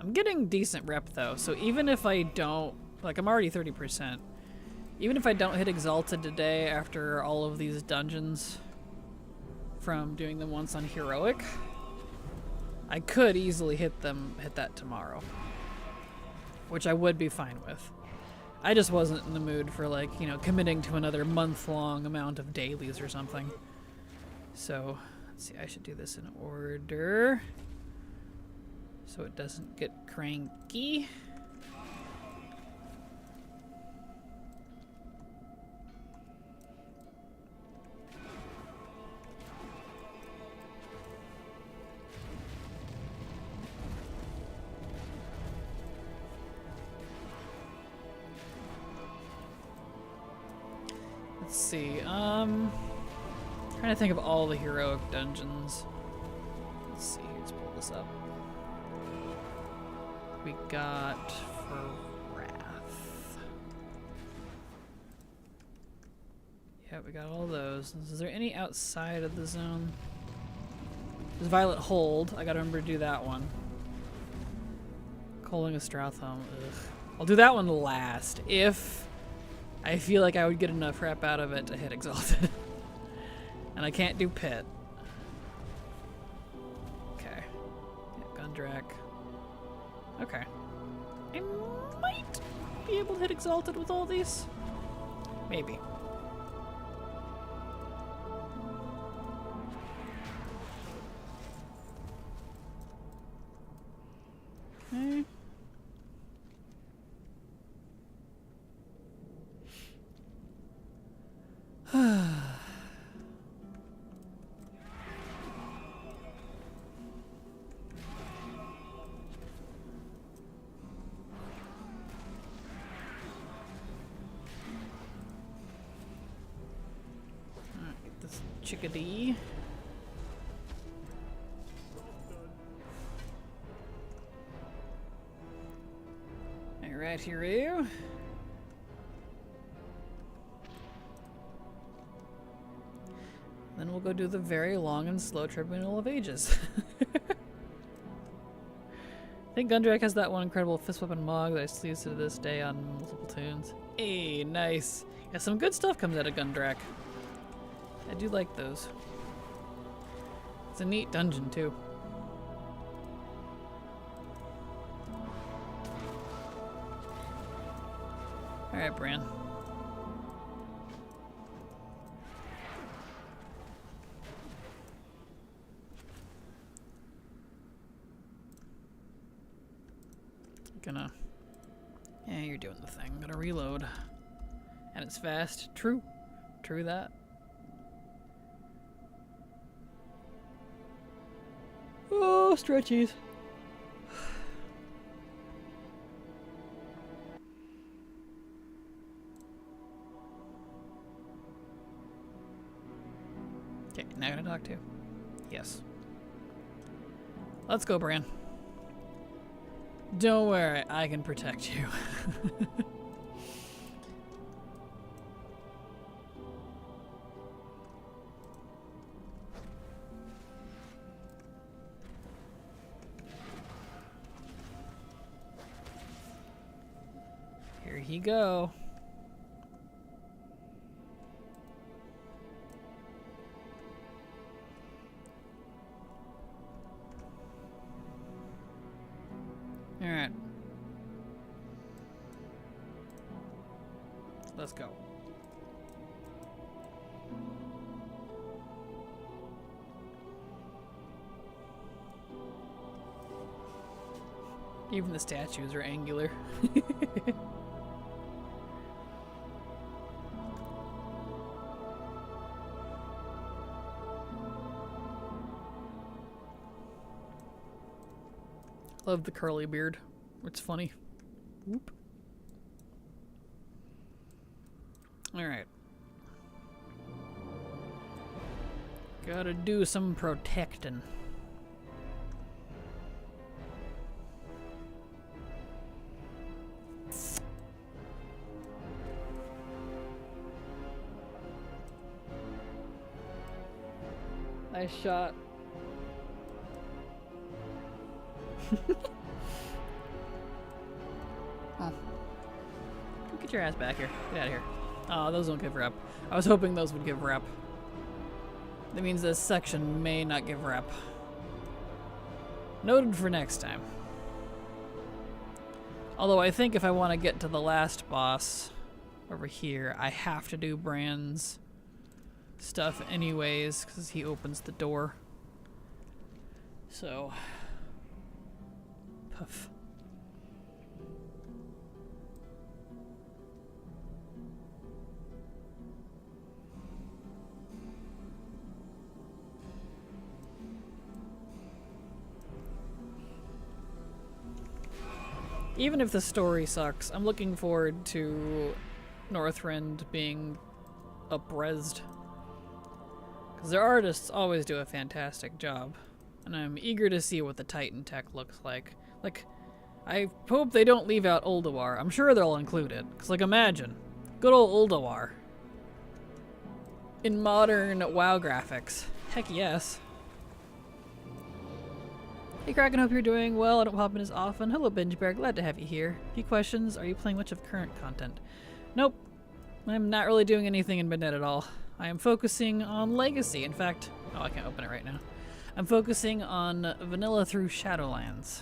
I'm getting decent rep though, so even if I don't, like I'm already 30%, even if I don't hit Exalted today after all of these dungeons from doing them once on Heroic, I could easily hit that tomorrow. which I would be fine with. I just wasn't in the mood for, like, you know, committing to another month-long amount of dailies or something. So, let's see, I should do this in order so it doesn't get cranky. Let's see, trying to think of all the heroic dungeons. Let's see, let's pull this up. We got for Wrath. Yeah, we got all those. Is there any outside of the zone? There's Violet Hold. I gotta remember to do that one. Calling a Strouthhelm. Ugh. I'll do that one last if I feel like I would get enough rep out of it to hit Exalted. And I can't do Pit. Okay. Yeah, Gundrak. Okay. I might be able to hit Exalted with all these. Maybe. Okay. Get this chickadee. All right, hero. Then we'll go do the very long and slow Tribunal of Ages. I think Gundrak has that one incredible fist weapon Mog that I still use to this day on multiple tunes. Hey, nice. Yeah, some good stuff comes out of Gundrak. I do like those. It's a neat dungeon too. Alright, Bran. Yeah, you're doing the thing. Gonna reload. And it's fast. True. True that. Oh, stretchies. Okay, now gonna talk to. Yes. Let's go, Bran. Don't worry, I can protect you. Here he go. All right. Let's go. Even the statues are angular. Love the curly beard. It's funny. Whoop. Alright. Gotta do some protecting. Nice shot. Oh. Get your ass back here. Get out of here. Oh, those don't give rep. I was hoping those would give rep. That means this section may not give rep. Noted for next time. Although I think if I want to get to the last boss over here, I have to do Bran's stuff anyways, because he opens the door. So, puff. Even if the story sucks, I'm looking forward to Northrend being upresed. Because their artists always do a fantastic job. And I'm eager to see what the Titan tech looks like. Like, I hope they don't leave out Ulduar. I'm sure they'll include it. Because, like, imagine. Good old Ulduar. In modern WoW graphics. Heck yes. Hey Kraken, hope you're doing well. I don't hop in as often. Hello Binge Bear, glad to have you here. A few questions. Are you playing much of current content? Nope. I'm not really doing anything in Midnight at all. I am focusing on Legacy. In fact, oh, I can't open it right now. I'm focusing on Vanilla through Shadowlands.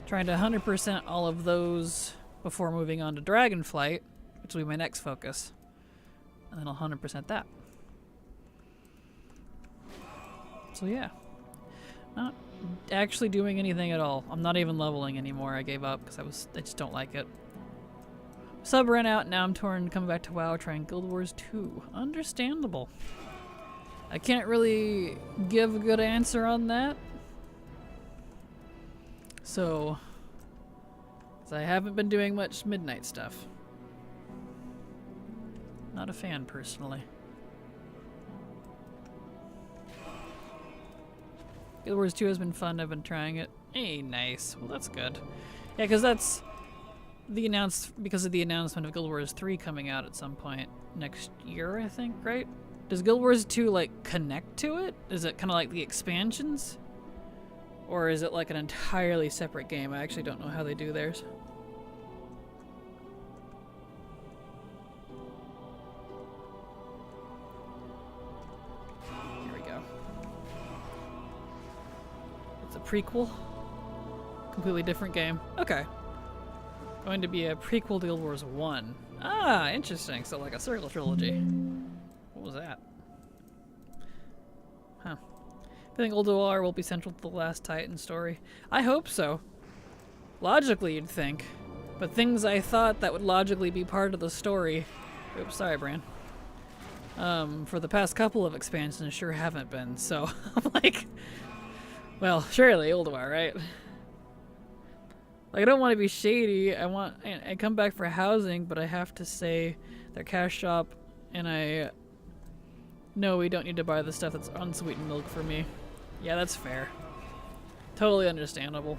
Trying to 100% all of those before moving on to Dragonflight, which will be my next focus. And then I'll 100% that. So yeah. Not actually doing anything at all. I'm not even leveling anymore. I gave up because I just don't like it. Sub ran out, now I'm torn, coming back to WoW, trying Guild Wars 2. Understandable. I can't really give a good answer on that. So, 'cause I haven't been doing much Midnight stuff. Not a fan, personally. Guild Wars 2 has been fun. I've been trying it. Hey, nice. Well, that's good. Yeah, because that's because of the announcement of Guild Wars 3 coming out at some point next year, I think, right? Does Guild Wars 2 like connect to it? Is it kind of like the expansions? Or is it like an entirely separate game? I actually don't know how they do theirs. Prequel. Completely different game. Okay. Going to be a prequel to Guild Wars 1. Ah, interesting. So like a circle trilogy. What was that? Huh. I think Ulduar will be central to the last Titan story. I hope so. Logically, you'd think. But things I thought that would logically be part of the story... Oops, sorry, Bran. For the past couple of expansions sure haven't been, so I'm like... Well, surely Ulduar, right? Like, I don't want to be shady. I come back for housing, but I have to say their cash shop, and I know we don't need to buy the stuff that's unsweetened milk for me. Yeah, that's fair. Totally understandable.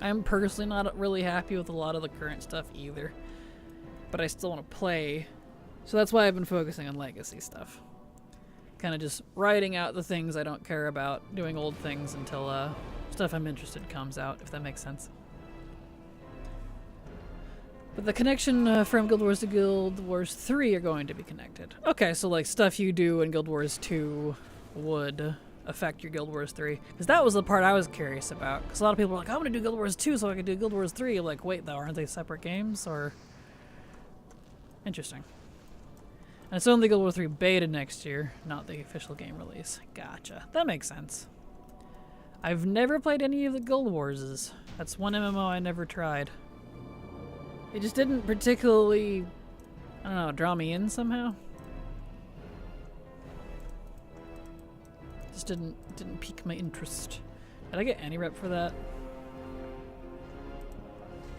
I'm personally not really happy with a lot of the current stuff either, but I still want to play, so that's why I've been focusing on Legacy stuff. Kind of just writing out the things I don't care about, doing old things until stuff I'm interested comes out, if that makes sense. But the connection from Guild Wars to Guild Wars 3 are going to be connected. Okay, so like stuff you do in Guild Wars 2 would affect your Guild Wars 3. Because that was the part I was curious about. Because a lot of people were like, I'm going to do Guild Wars 2 so I can do Guild Wars 3. Like, wait though, aren't they separate games? Or... Interesting. And it's only Guild Wars 3 beta next year, not the official game release. Gotcha. That makes sense. I've never played any of the Guild Warses. That's one MMO I never tried. It just didn't particularly, I don't know, draw me in somehow. Just didn't pique my interest. Did I get any rep for that?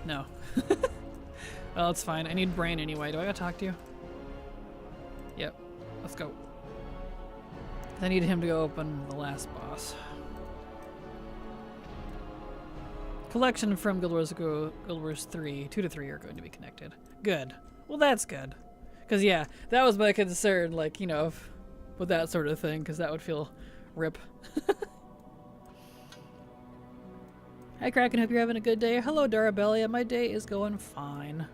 No. Well, it's fine. I need Brain anyway. Do I gotta talk to you? Yep. Let's go. I need him to go open the last boss. Collection from Guild Wars 3, 2 to 3 are going to be connected. Good. Well, that's good. Because, yeah, that was my concern, like, you know, with that sort of thing, because that would feel rip. Hi, Kraken. Hope you're having a good day. Hello, Darabellia. My day is going fine.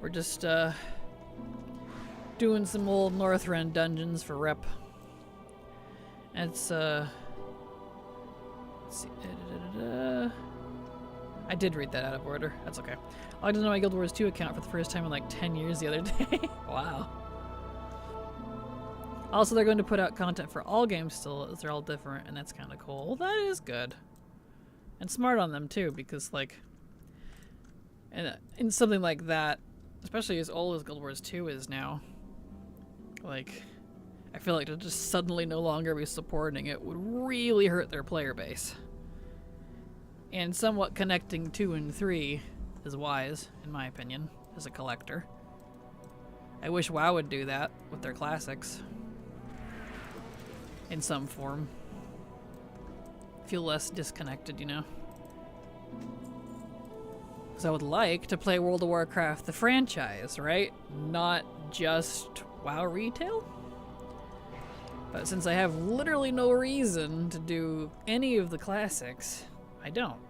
We're just, doing some old Northrend dungeons for rep. And it's Let's see. I did read that out of order. That's okay. I logged into my Guild Wars 2 account for the first time in like 10 years the other day. Wow. Also, they're going to put out content for all games still, as they're all different, and that's kind of cool. Well, that is good. And smart on them, too, because, like, in something like that, especially as old as Guild Wars 2 is now, like, I feel like to just suddenly no longer be supporting it would really hurt their player base. And somewhat connecting 2 and 3 is wise, in my opinion, as a collector. I wish WoW would do that with their classics. In some form. Feel less disconnected, you know? Because I would like to play World of Warcraft, the franchise, right? Not just WoW retail? But since I have literally no reason to do any of the classics, I don't.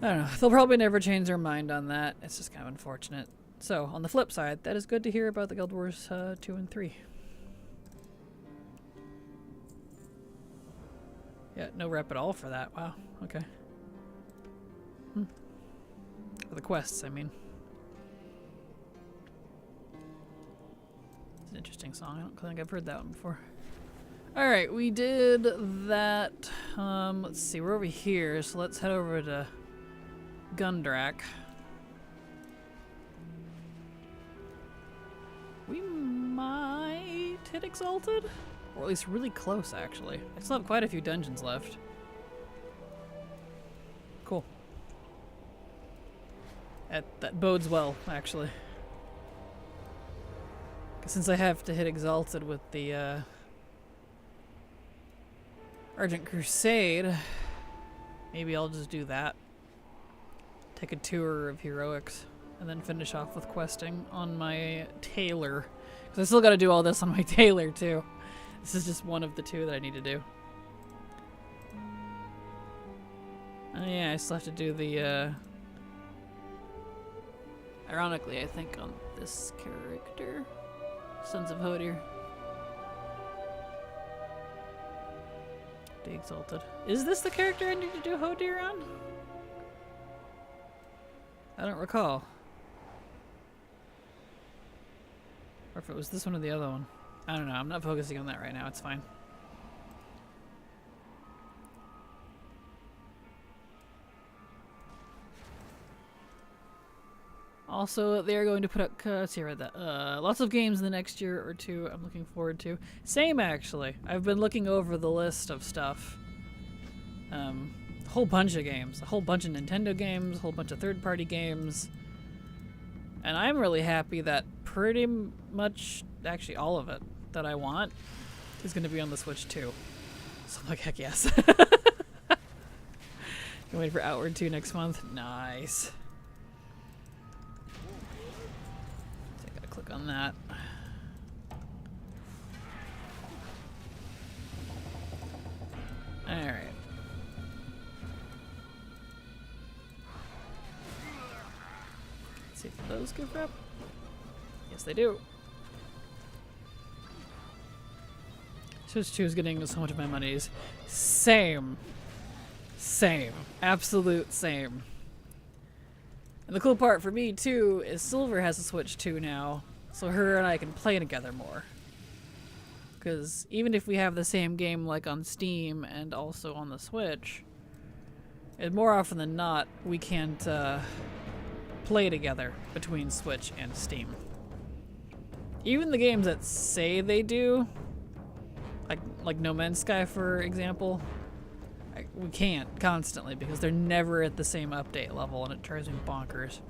I don't know. They'll probably never change their mind on that. It's just kind of unfortunate. So, on the flip side, that is good to hear about the Guild Wars 2 and 3. Yeah, no rep at all for that. Wow, okay. For the quests, I mean. It's an interesting song. I don't think I've heard that one before. Alright, we did that. Let's see, we're over here, so let's head over to Gundrak. We might hit Exalted? Or at least really close, actually. I still have quite a few dungeons left. Cool. That bodes well, actually. 'Cause since I have to hit Exalted with the Argent Crusade, maybe I'll just do that. Take a tour of Heroics, and then finish off with questing on my Tailor. Because I still gotta do all this on my Tailor, too. This is just one of the 2 that I need to do. Oh yeah, I still have to do the, ironically, I think on this character. Sons of Hodir. The Exalted. Is this the character I need to do Hodir on? I don't recall. Or if it was this one or the other one. I don't know. I'm not focusing on that right now. It's fine. Also, they're going to put up, let's see, I read that. Lots of games in the next year or 2 I'm looking forward to. Same, actually. I've been looking over the list of stuff. A whole bunch of games. A whole bunch of Nintendo games, a whole bunch of third-party games. And I'm really happy that pretty much, actually all of it that I want is going to be on the Switch too. So I'm like, heck yes. Can wait for Outward 2 next month. Nice. So I gotta click on that. Alright. Let's see if those give up. Yes, they do. Switch 2 is getting so much of my monies. Same. Same. Absolute same. And the cool part for me, too, is Silver has a Switch 2 now, so her and I can play together more. Because even if we have the same game, like on Steam and also on the Switch, and more often than not, we can't play together between Switch and Steam. Even the games that say they do, like No Man's Sky, for example, we can't constantly because they're never at the same update level, and it drives me bonkers.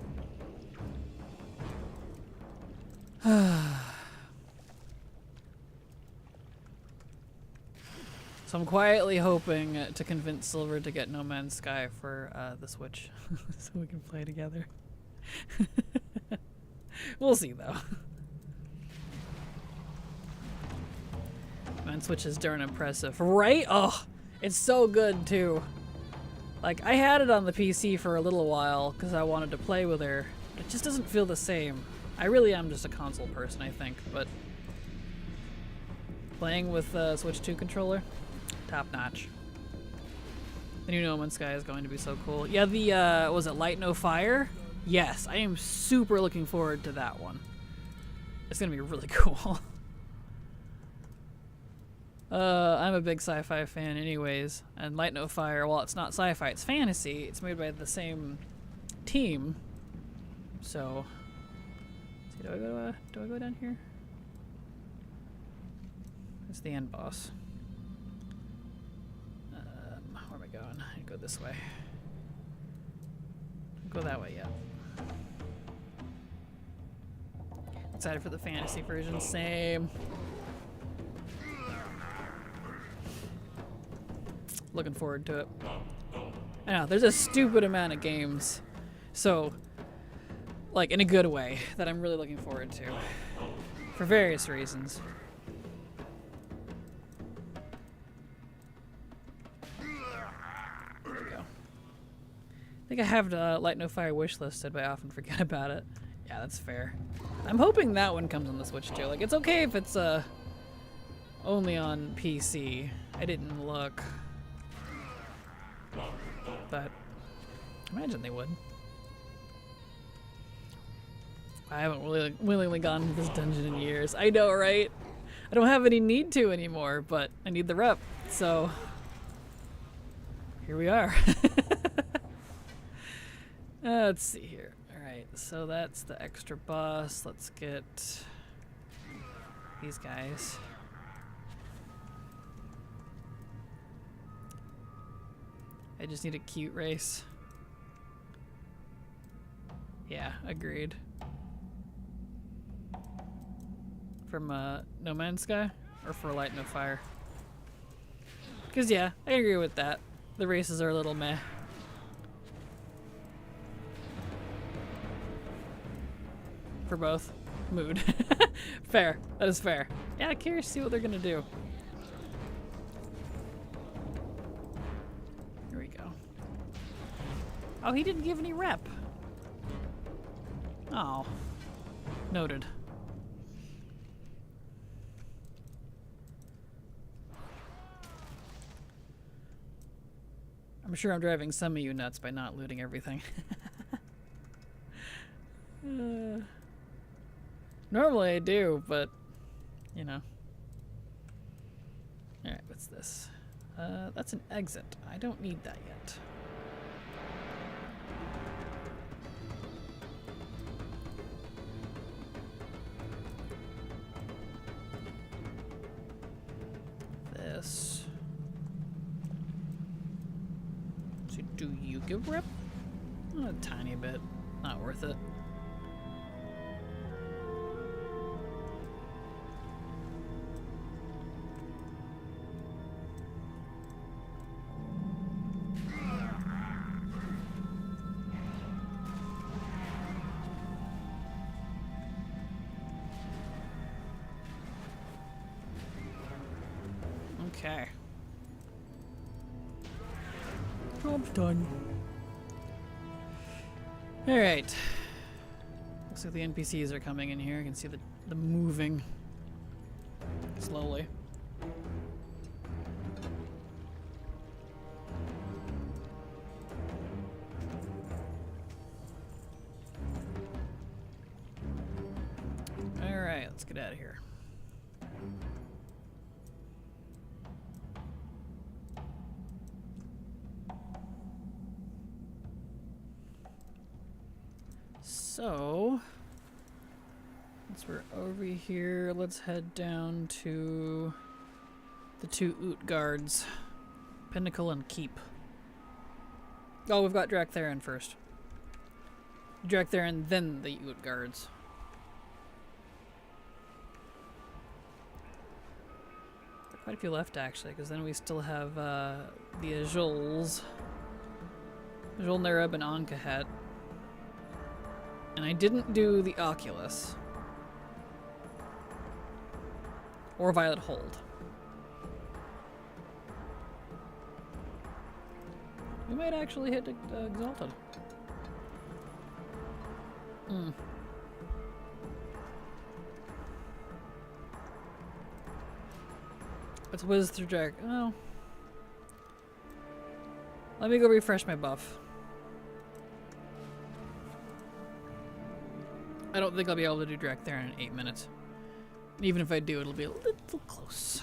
So I'm quietly hoping to convince Silver to get No Man's Sky for the Switch so we can play together. We'll see, though. Man, Switch is darn impressive, right? Oh, it's so good, too. Like, I had it on the PC for a little while because I wanted to play with her. It just doesn't feel the same. I really am just a console person, I think, but playing with Switch 2 controller Top notch. The new No Man's Sky is going to be so cool. Yeah, the, was it Light No Fire? Yes, I am super looking forward to that one. It's gonna be really cool. I'm a big sci-fi fan anyways, and Light No Fire, while it's not sci-fi, it's fantasy. It's made by the same team. So, let's see, do I go down here? It's the end boss. Where am I going? I go this way. Go that way, yeah. Excited for the fantasy version, same. Looking forward to it. I know, there's a stupid amount of games, so, like, in a good way, that I'm really looking forward to. For various reasons. There we go. I think I have the Light No Fire wish listed, but I often forget about it. Yeah, that's fair. I'm hoping that one comes on the Switch too. Like, it's okay if it's only on PC. I didn't look. But I imagine they would. I haven't really willingly gone to this dungeon in years. I know, right? I don't have any need to anymore, but I need the rep, so here we are. Let's see here. Alright, so that's the extra boss. Let's get these guys. I just need a cute race. Yeah, agreed. From No Man's Sky? Or for Light No Fire? Because yeah, I agree with that. The races are a little meh. For both. Mood. Fair. That is fair. Yeah, curious to see what they're gonna do. Here we go. Oh, he didn't give any rep. Oh. Noted. I'm sure I'm driving some of you nuts by not looting everything. Normally I do, but, you know. Alright, what's this? That's an exit. I don't need that yet. This. So do you give rep? A tiny bit. Not worth it. Okay. Job's done. Alright. Looks like the NPCs are coming in here. You can see the moving slowly. Alright, let's get out of here. So, once we're over here, let's head down to the two Oot guards, Pinnacle and Keep. Oh, we've got Draktherin first. Draktherin, then the Oot guards. Quite a few left actually, because then we still have the Ajuls, Ajul Nerub and Ankahet. And I didn't do the Oculus. Or Violet Hold. We might actually hit Exalted. Let's whiz through Jack. Oh. Let me go refresh my buff. I don't think I'll be able to do direct there in 8 minutes. Even if I do, it'll be a little close.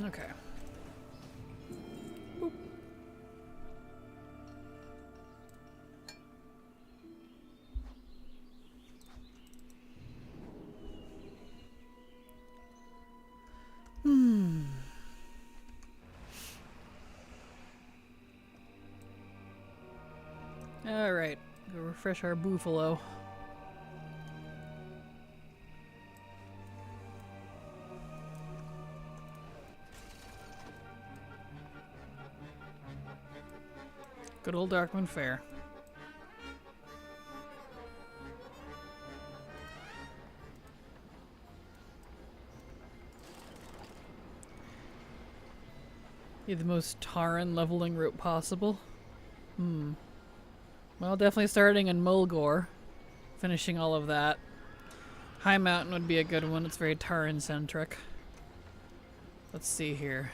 Okay. Boop. All right, go refresh our buffalo. Good old Darkmoon Fair. Be the most Taran leveling route possible. Well, definitely starting in Mulgore. Finishing all of that. High Mountain would be a good one. It's very Taran centric. Let's see here.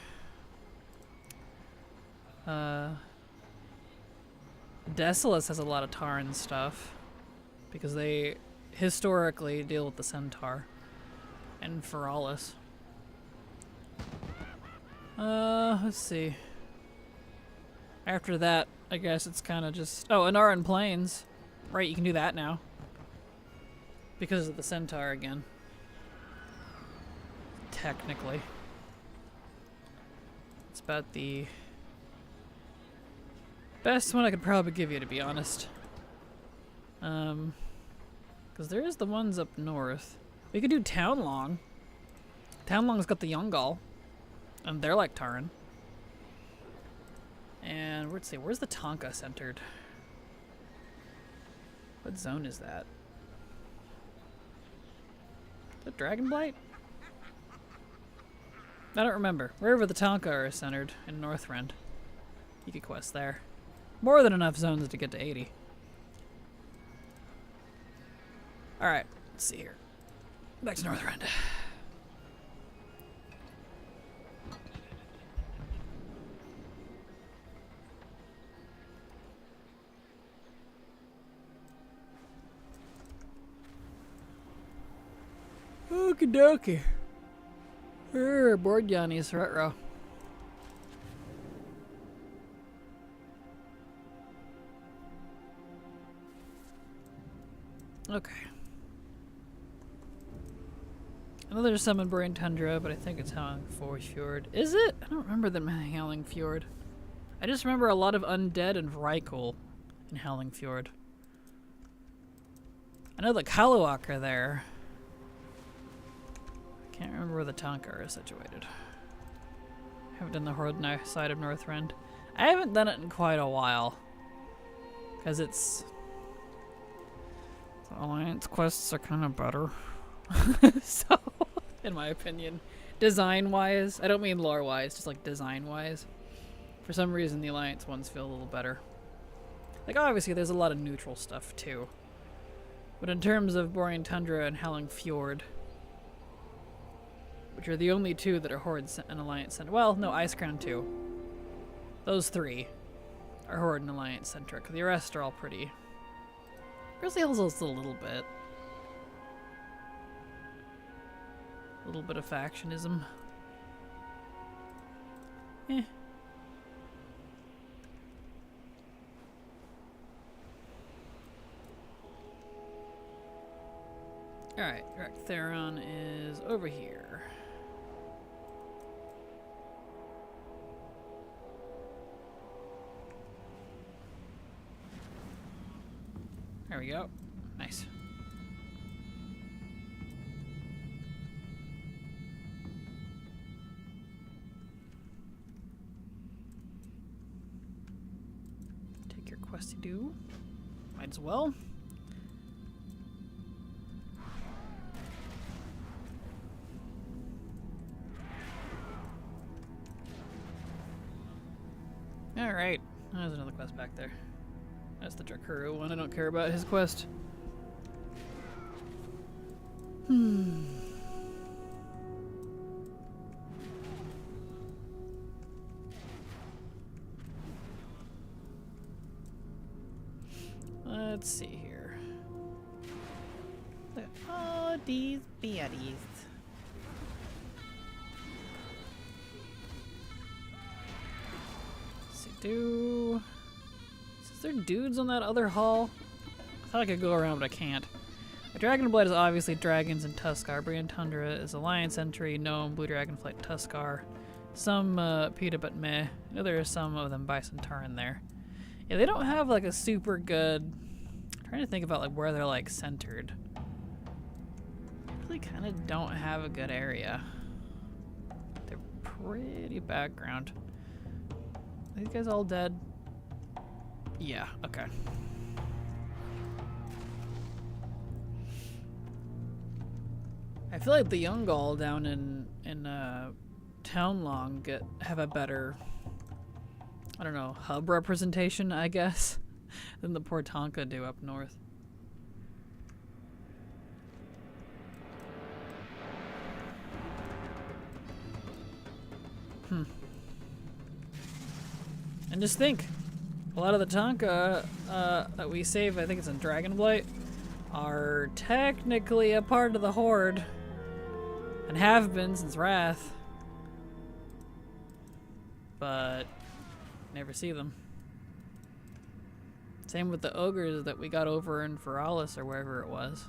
Desolus has a lot of Taran stuff because they historically deal with the Centaur and Feralis. Let's see. After that, I guess it's kind of just... Oh, Anaran Plains. Right, you can do that now. Because of the Centaur again. Technically. It's about the best one I could probably give you, to be honest. Because there is the ones up north. We could do Townlong. Townlong's got the Yongal. And they're like Taran. And let's see, where's the Tonka centered? What zone is that? Is that Dragonblight? I don't remember. Wherever the Tonka are centered in Northrend. You could quest there. More than enough zones to get to 80. Alright, let's see here. Back to Northrend. Okie dokie. Board Yanni's retro. Okay. Another summon Brain Tundra, but I think it's Howling Fjord. Is it? I don't remember them Howling Fjord. I just remember a lot of Undead and Vrykul in Howling Fjord. I know the Kaluak are there. Can't remember where the Tonka is situated. Haven't done the Horde side of Northrend. I haven't done it in quite a while. Because it's... The Alliance quests are kind of better. So, in my opinion. Design-wise. I don't mean lore-wise, just like design-wise. For some reason, the Alliance ones feel a little better. Like, obviously, there's a lot of neutral stuff, too. But in terms of Borean Tundra and Howling Fjord... which are the only two that are Horde and Alliance centric. Well, no, Ice Crown too. Those three are Horde and Alliance centric. The rest are all pretty. Grizzly Hills is a little bit. A little bit of factionism. Eh. Alright, Theron is over here. There we go. Nice. Take your questy do. Might as well. quest back there. That's the Drakuru one. I don't care about his quest. Let's see here. Look at all these baddies. Is there dudes on that other hall? I thought I could go around, but I can't. Dragonblight is obviously dragons and Tuskar. Brian Tundra is Alliance entry, Gnome, Blue Dragonflight, Tuskar. Some PETA, but meh. I know there are some of them by Centauran there. Yeah, they don't have like a super good. I'm trying to think about like where they're like centered. They really kind of don't have a good area. They're pretty background. Are these guys all dead? Yeah, okay. I feel like the Yungal down in Townlong have a better, I don't know, hub representation, I guess, than the Portonka do up north. And just think, a lot of the Tonka that we save, I think it's in Dragonblight, are technically a part of the Horde. And have been since Wrath. But never see them. Same with the ogres that we got over in Feralis or wherever it was.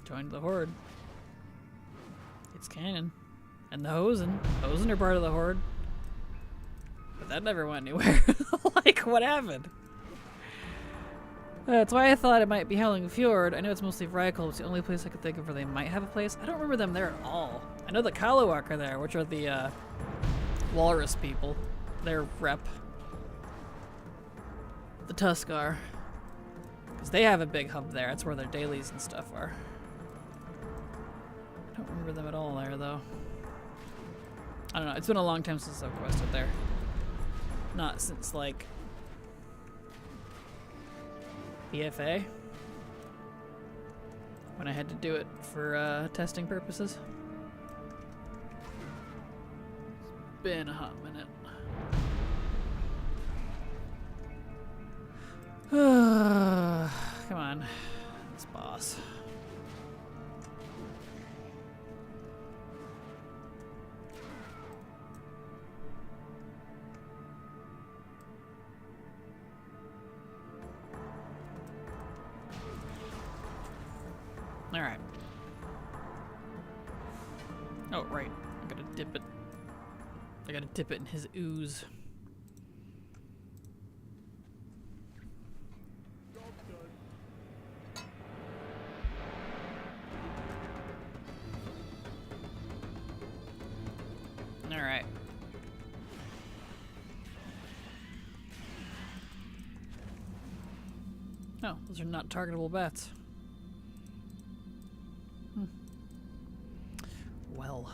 Joined the Horde. It's canon. And the Hosen. Hosen are part of the Horde. But that never went anywhere. Like, what happened? That's why I thought it might be Howling Fjord. I know it's mostly Vrykul, it's the only place I could think of where they might have a place. I don't remember them there at all. I know the Kalawak are there, which are the Walrus people. Their rep. The Tuskar. Because they have a big hub there. That's where their dailies and stuff are. I don't remember them at all there, though. I don't know. It's been a long time since I've quested there. Not since, like, BFA, when I had to do it for testing purposes. It's been a hot minute. Come on, this boss. Alright. Oh, right. I gotta dip it. I gotta dip it in his ooze. Alright. Oh, those are not targetable bats. Well.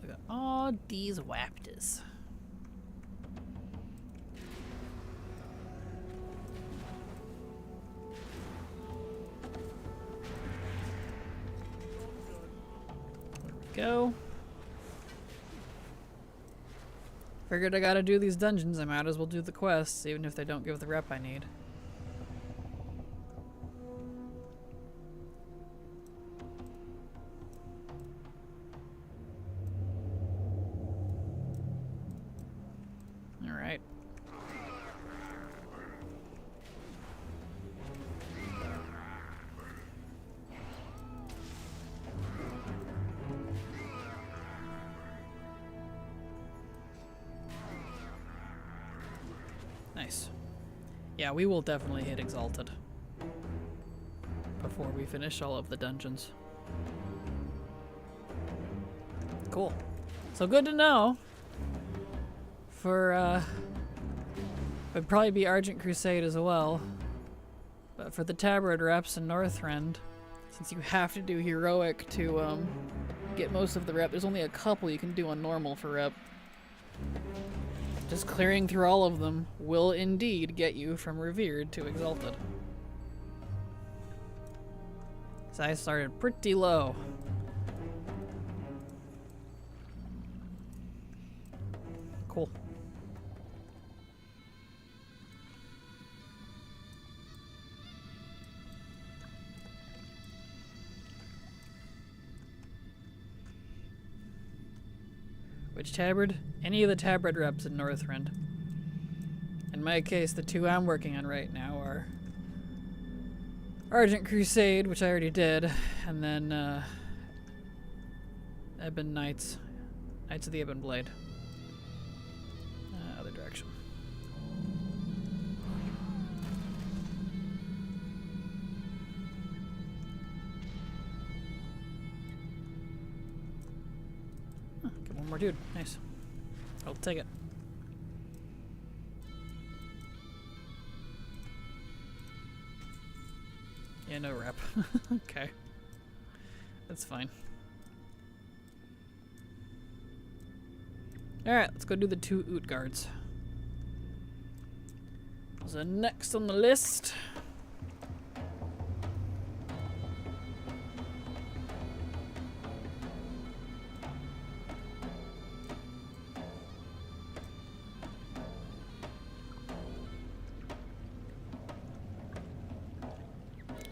Look at all these Waptors. There we go. Figured I gotta do these dungeons, I might as well do the quests, even if they don't give the rep I need. Alright. Nice. Yeah, we will definitely hit Exalted before we finish all of the dungeons. Cool. So good to know for Would probably be Argent Crusade as well. But for the Tabard reps in Northrend, since you have to do heroic to get most of the rep, there's only a couple you can do on normal for rep. Just clearing through all of them will indeed get you from Revered to Exalted. So I started pretty low. Cool. Which Tabard? Any of the Tabard reps in Northrend. In my case, the two I'm working on right now are Argent Crusade, which I already did, and then Ebon Knights. Knights of the Ebon Blade. Other direction. Get one more dude. Nice. I'll take it. Yeah, no rep. Okay. That's fine. Alright, let's go do the 2 Utgards. So next on the list.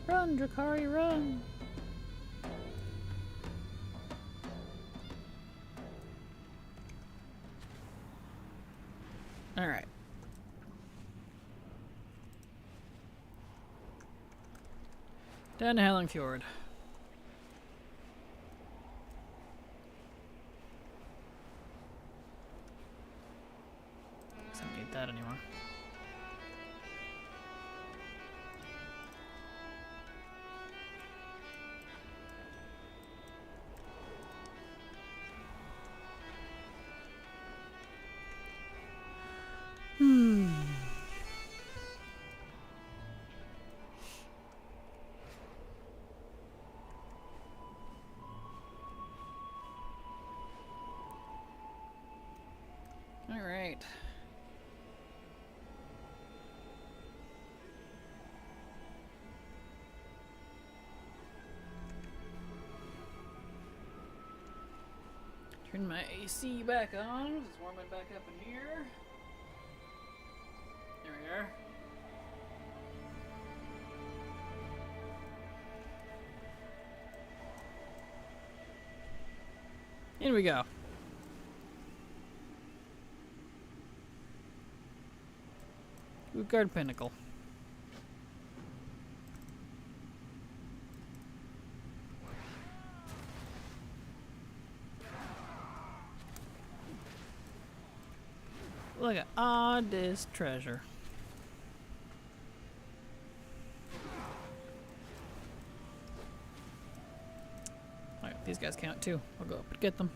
Run, Drakari, run! Alright. Down to Howling Fjord. I don't need that anymore. All right. Turn my AC back on. It's warming back up in here. There we are. In we go. Utgard Pinnacle. Look at all this treasure. Alright, these guys count too. I'll go up and get them.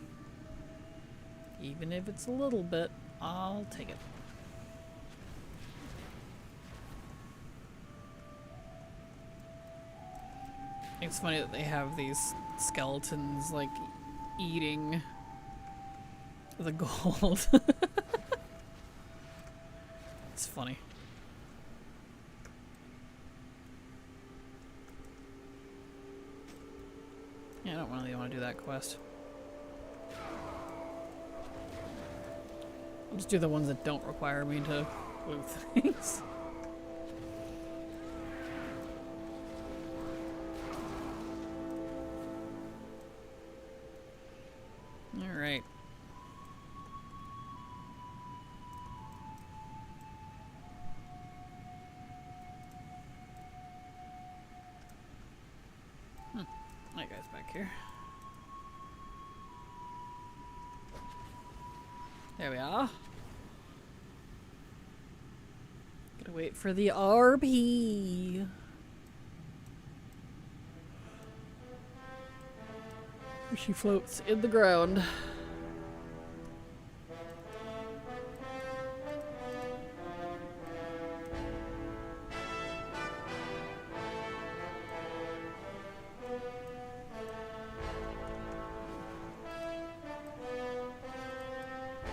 Even if it's a little bit, I'll take it. It's funny that they have these skeletons, like, eating the gold. It's funny. Yeah, I don't really want to do that quest. I'll just do the ones that don't require me to move things. Alright. That guy's back here. There we are. Gotta wait for the RP. She floats in the ground.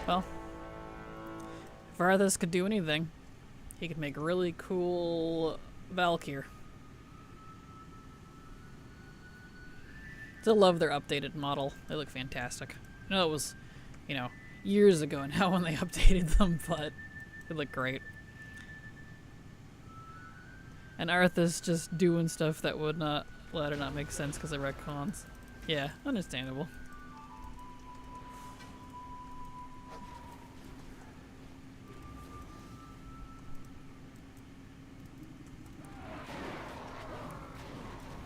Well, if Arthas could do anything, he could make really cool Valkyr. Still love their updated model. They look fantastic. I know it was, you know, years ago now when they updated them, but they look great. And Arthas just doing stuff that would not later not make sense because of retcons. Yeah, understandable.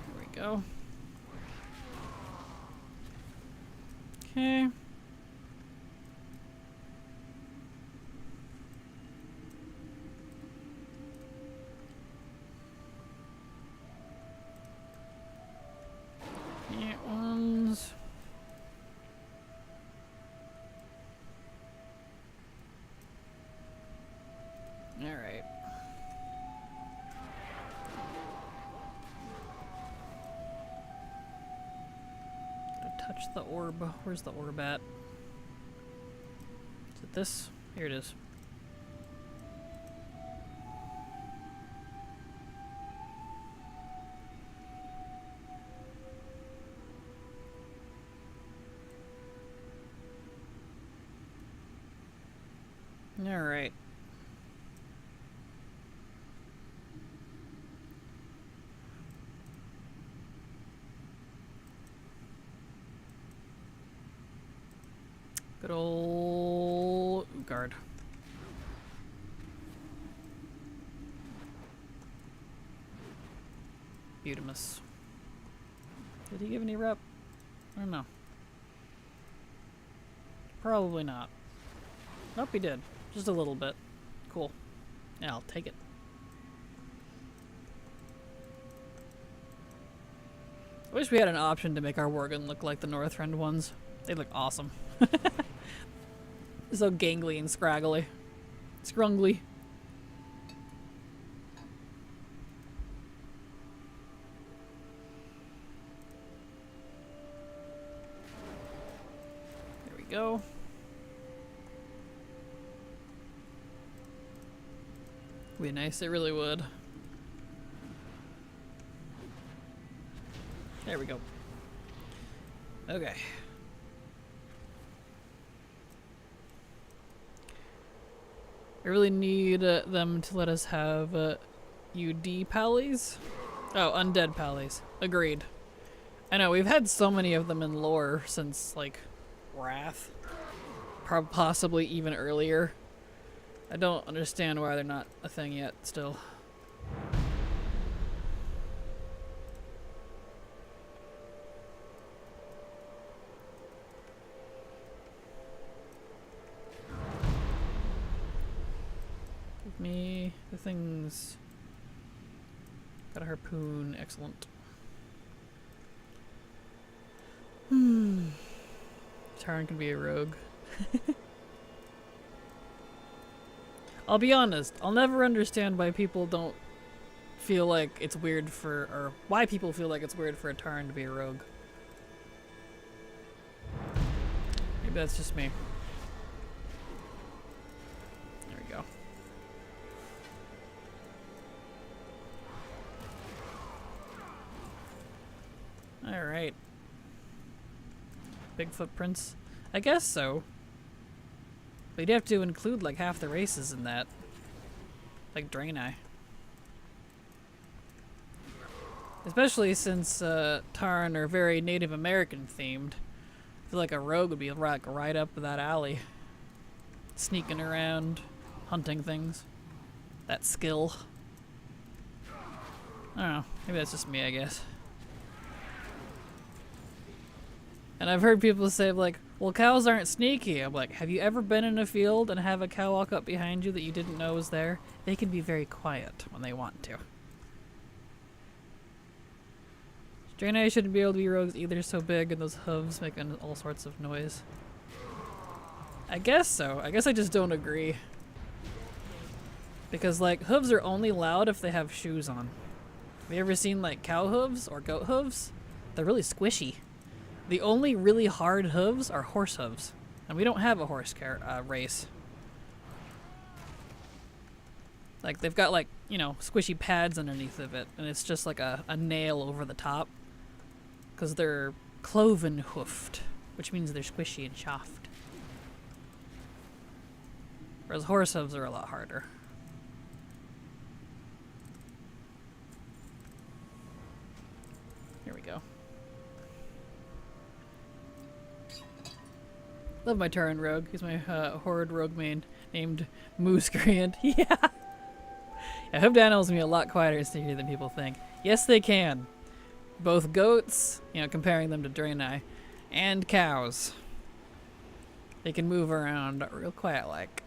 There we go. Okay. Ones. All right. Gotta touch the orb. Where's the orb at? Is it this? Here it is. All right. Good old Ugard. Beautimus. Did he give any rep? I don't know. Probably not. Nope, he did. Just a little bit. Cool. Yeah, I'll take it. I wish we had an option to make our Worgen look like the Northrend ones. They look awesome. So gangly and scraggly. Scrungly. There we go. Be nice, it really would. There we go. Okay. I really need them to let us have UD pallies. Oh, undead pallies. Agreed. I know, we've had so many of them in lore since, like, Wrath. Possibly even earlier. I don't understand why they're not a thing yet, still. Give me the things. Got a harpoon, excellent. Taran can be a rogue. I'll be honest, I'll never understand why people don't feel like it's weird for, or why people feel like it's weird for a Taran to be a rogue. Maybe that's just me. There we go. Alright. Big footprints? I guess so. But you'd have to include like half the races in that. Like Draenei. Especially since Tarn are very Native American themed. I feel like a rogue would be like right up that alley. Sneaking around, hunting things. That skill. I don't know, maybe that's just me, I guess. And I've heard people say like, well, cows aren't sneaky. I'm like, have you ever been in a field and have a cow walk up behind you that you didn't know was there? They can be very quiet when they want to. Draenei shouldn't be able to be rogues either, so big and those hooves making all sorts of noise. I guess so. I guess I just don't agree. Because like, hooves are only loud if they have shoes on. Have you ever seen like cow hooves or goat hooves? They're really squishy. The only really hard hooves are horse hooves. And we don't have a horse race. Like, they've got, like, you know, squishy pads underneath of it, and it's just like a nail over the top. Because they're cloven-hoofed, which means they're squishy and soft. Whereas horse hooves are a lot harder. Here we go. Love my Taran rogue. He's my horde rogue main named Moose Grand. Yeah! Yeah, hoofed animals can be a lot quieter and sneakier than people think. Yes, they can. Both goats, you know, comparing them to Draenei, and cows. They can move around real quiet-like.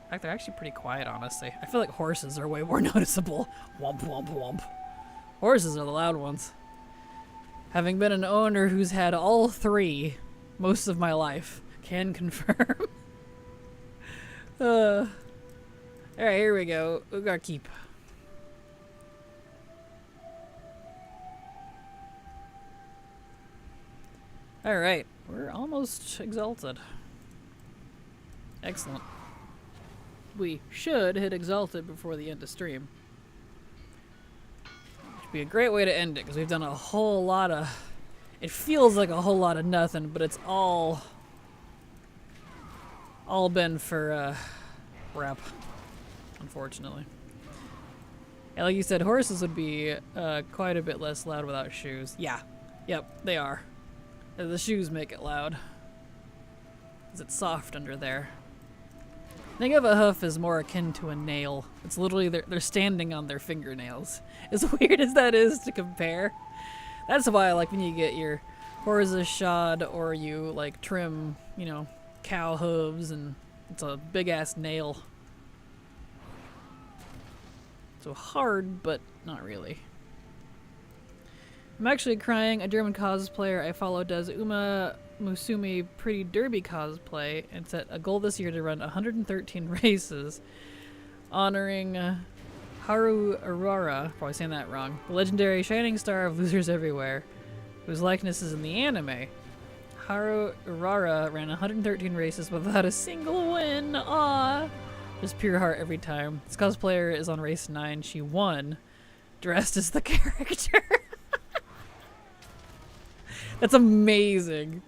In fact, they're actually pretty quiet, honestly. I feel like horses are way more noticeable. Womp, womp, womp. Horses are the loud ones. Having been an owner who's had all three most of my life, can confirm. Alright, here we go. Ugar Keep. Alright, we're almost exalted. Excellent. We should hit exalted before the end of stream. Which would be a great way to end it, because we've done a whole lot of... It feels like a whole lot of nothing, but it's all been for rep, unfortunately. Yeah, like you said, horses would be quite a bit less loud without shoes. Yeah, yep, they are. The shoes make it loud, because it's soft under there. Think of a hoof as more akin to a nail. It's literally they're standing on their fingernails. As weird as that is to compare. That's why I like when you get your horses shod or you like trim, you know, cow hooves and it's a big ass nail. So hard, but not really. I'm actually crying. A German cosplayer I follow does Uma Musumi Pretty Derby cosplay and set a goal this year to run 113 races honoring Haru Aurora, probably saying that wrong, the legendary shining star of Losers Everywhere, whose likeness is in the anime. Haru Aurora ran 113 races without a single win. Aww. Just pure heart every time. This cosplayer is on race 9. She won, dressed as the character. That's amazing.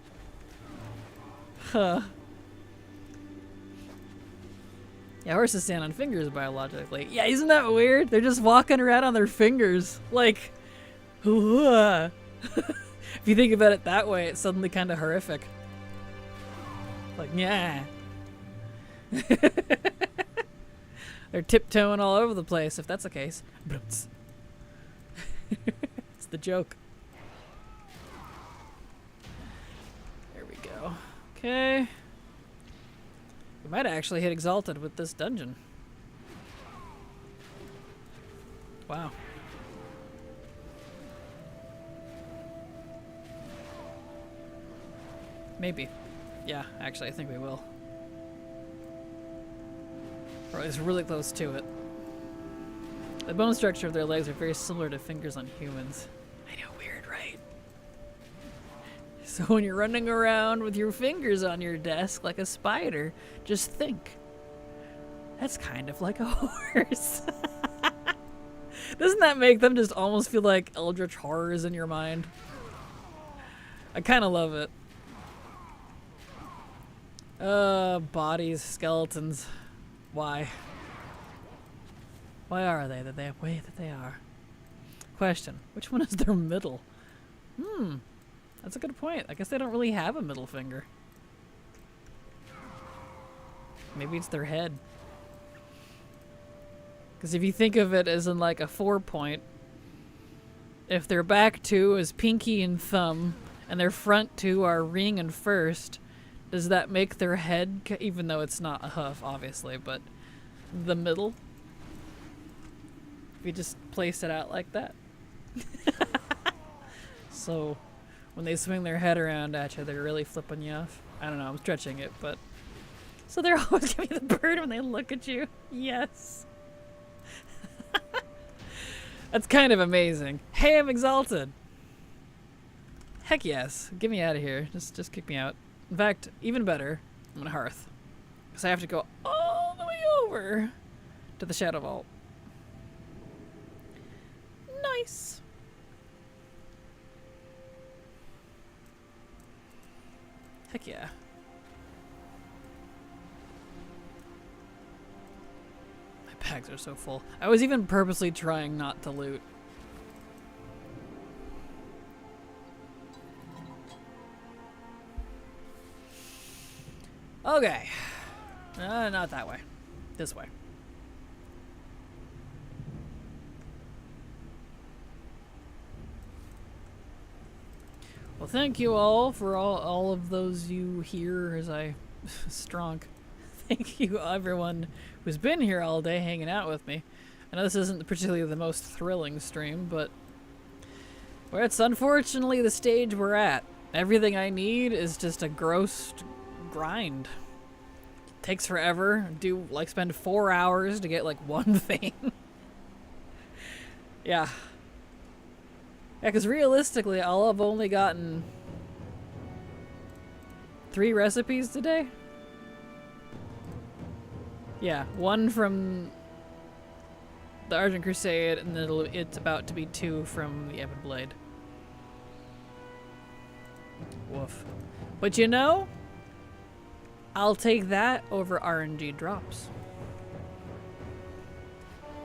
Huh. Yeah, horses stand on fingers biologically. Yeah, isn't that weird? They're just walking around on their fingers. Like, if you think about it that way, it's suddenly kind of horrific. Like, yeah. They're tiptoeing all over the place, if that's the case. It's the joke. There we go. Okay. We might actually hit exalted with this dungeon. Wow. Maybe. Yeah, actually, I think we will. Or at least really close to it. The bone structure of their legs are very similar to fingers on humans. I know, weird, right? So when you're running around with your fingers on your desk like a spider, just think. That's kind of like a horse. Doesn't that make them just almost feel like eldritch horrors in your mind? I kind of love it. Bodies, skeletons. Why? Why are they the way that they are? Question. Which one is their middle? That's a good point. I guess they don't really have a middle finger. Maybe it's their head. Because if you think of it as in like a 4-point, if their back two is pinky and thumb, and their front two are ring and first, does that make their head, even though it's not a hoof, obviously, but the middle? If you just place it out like that. So, when they swing their head around at you, they're really flipping you off. I don't know, I'm stretching it, but... So they're always giving you the bird when they look at you? Yes. That's kind of amazing. Hey, I'm exalted! Heck yes. Get me out of here. Just kick me out. In fact, even better, I'm gonna hearth. Because I have to go all the way over to the Shadow Vault. Nice. Heck yeah. My bags are so full. I was even purposely trying not to loot. Okay. Not that way. This way. Well, thank you all for all of those you here as I strunk. Thank you everyone who's been here all day hanging out with me. I know this isn't particularly the most thrilling stream, but well, it's unfortunately the stage we're at. Everything I need is just a gross grind. Takes forever. Spend 4 hours to get like one thing. Yeah. Yeah, because realistically, I'll have only gotten 3 recipes today. Yeah, 1 from the Argent Crusade, and then it's about to be 2 from the Ebon Blade. Woof. But you know, I'll take that over RNG drops.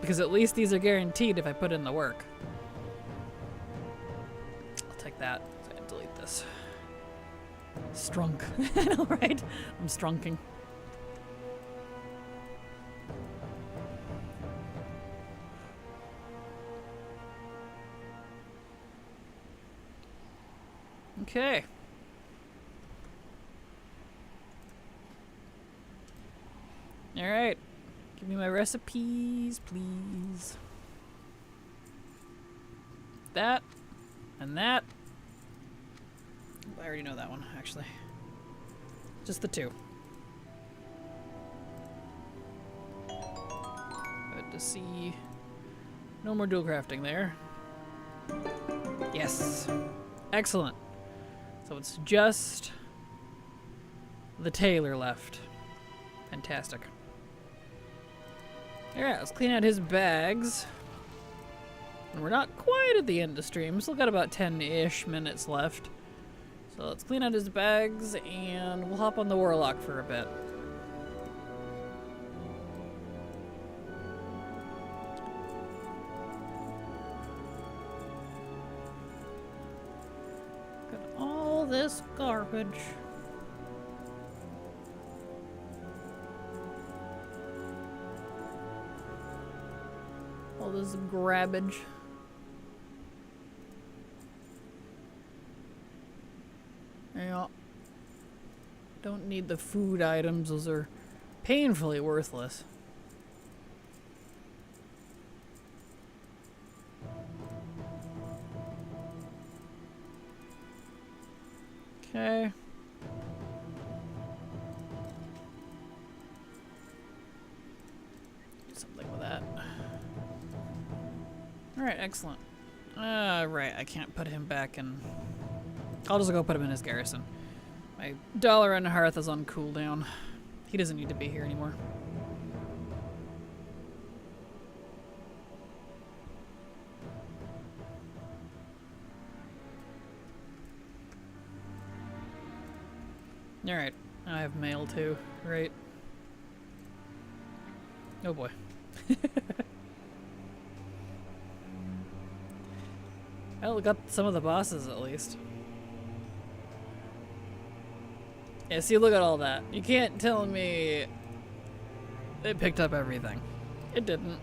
Because at least these are guaranteed if I put in the work. Take that. So I delete this. Strunk. I know, right? I'm strunking. Okay. Alright. Give me my recipes, please. That. And that. I already know that one, actually. Just the 2. Good to see. No more dual crafting there. Yes. Excellent. So it's just the tailor left. Fantastic. Alright, let's clean out his bags. And we're not quite at the end of stream. Still got about 10-ish minutes left. So let's clean out his bags and we'll hop on the Warlock for a bit. Got all this garbage. All this grabbage. Yeah. Don't need the food items. Those are painfully worthless. Okay. Do something with that. Alright, excellent. Right, I can't put him back in... I'll just go put him in his garrison. My dollar and hearth is on cooldown. He doesn't need to be here anymore. Alright, I have mail too, right? Oh boy. I got some of the bosses at least. Yeah, see, look at all that. You can't tell me it picked up everything. It didn't.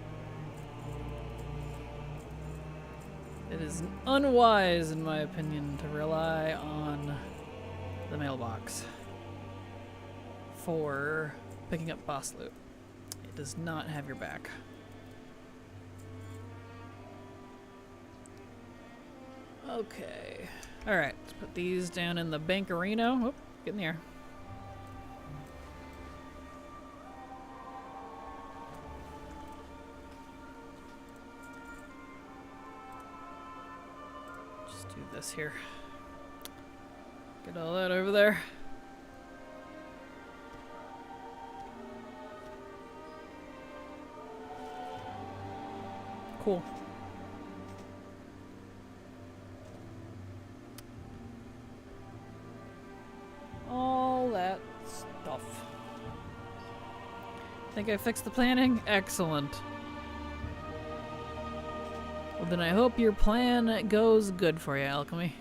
It is unwise, in my opinion, to rely on the mailbox for picking up boss loot. It does not have your back. Okay. Alright, let's put these down in the bankerino. Whoop, get in the air. Just do this here. Get all that over there. Cool. All that stuff. Think I fixed the planning? Excellent. Well, then I hope your plan goes good for you, Alchemy.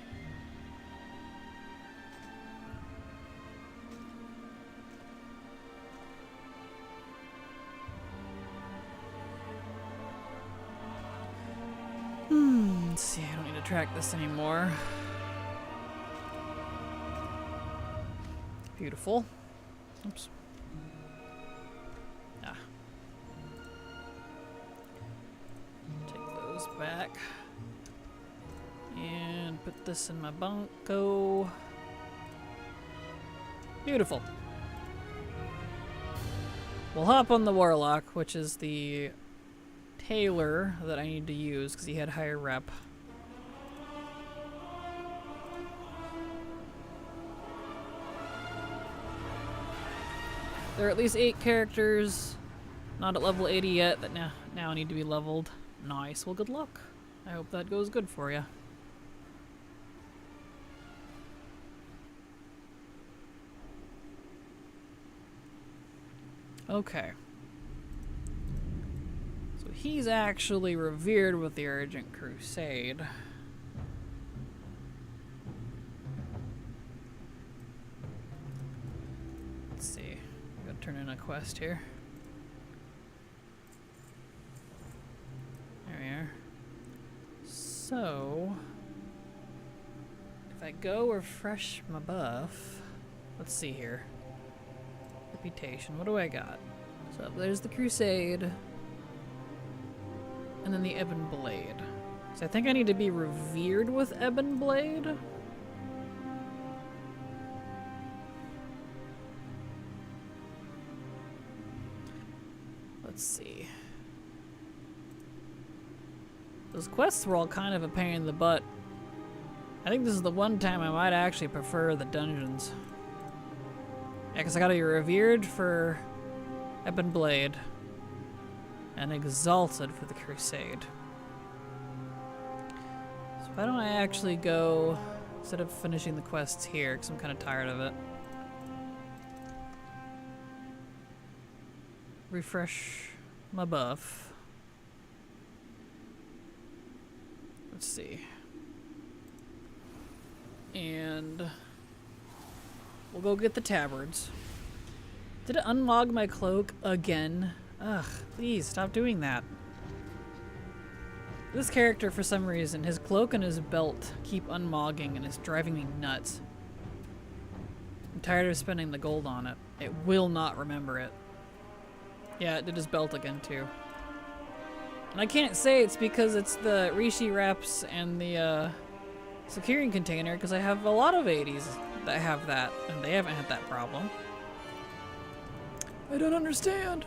Let's see, I don't need to track this anymore. Beautiful. Oops. Ah. Take those back. And put this in my bunko. Beautiful. We'll hop on the Warlock, which is the tailor that I need to use because he had higher rep. There are at least 8 characters, not at level 80 yet, that now need to be leveled. Nice. Well, good luck. I hope that goes good for you. Okay. So he's actually revered with the Urgent Crusade. Let's see. Gotta turn in a quest here. There we are. So, if I go refresh my buff, let's see here. Reputation, what do I got? So there's the Crusade, and then the Ebon Blade. So I think I need to be revered with Ebon Blade. Let's see. Those quests were all kind of a pain in the butt. I think this is the one time I might actually prefer the dungeons. Yeah, because I gotta be revered for Ebon Blade and exalted for the Crusade. So why don't I actually go, instead of finishing the quests here, because I'm kind of tired of it. Refresh my buff. Let's see. And we'll go get the tabards. Did it unlog my cloak again? Ugh, please stop doing that. This character, for some reason, his cloak and his belt keep unmogging and it's driving me nuts. I'm tired of spending the gold on it. It will not remember it. Yeah, it did his belt again too. And I can't say it's because it's the Rishi wraps and the securing container, because I have a lot of 80s that have that, and they haven't had that problem. I don't understand.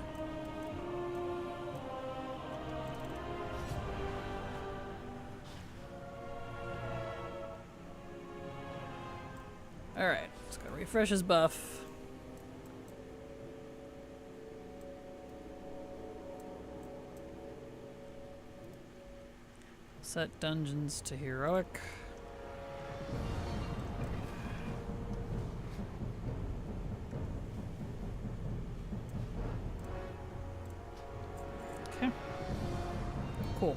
Alright, let's go refresh his buff. Set dungeons to heroic. Okay. Cool.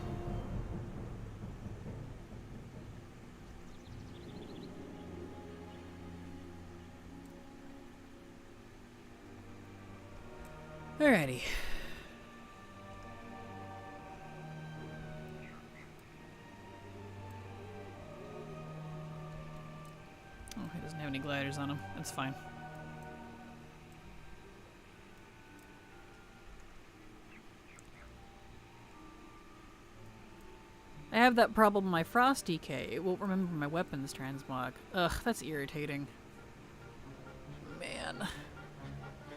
Alrighty. Oh, he doesn't have any gliders on him. That's fine. I have that problem with my Frost DK. It won't remember my weapons transmog. Ugh, that's irritating. Man.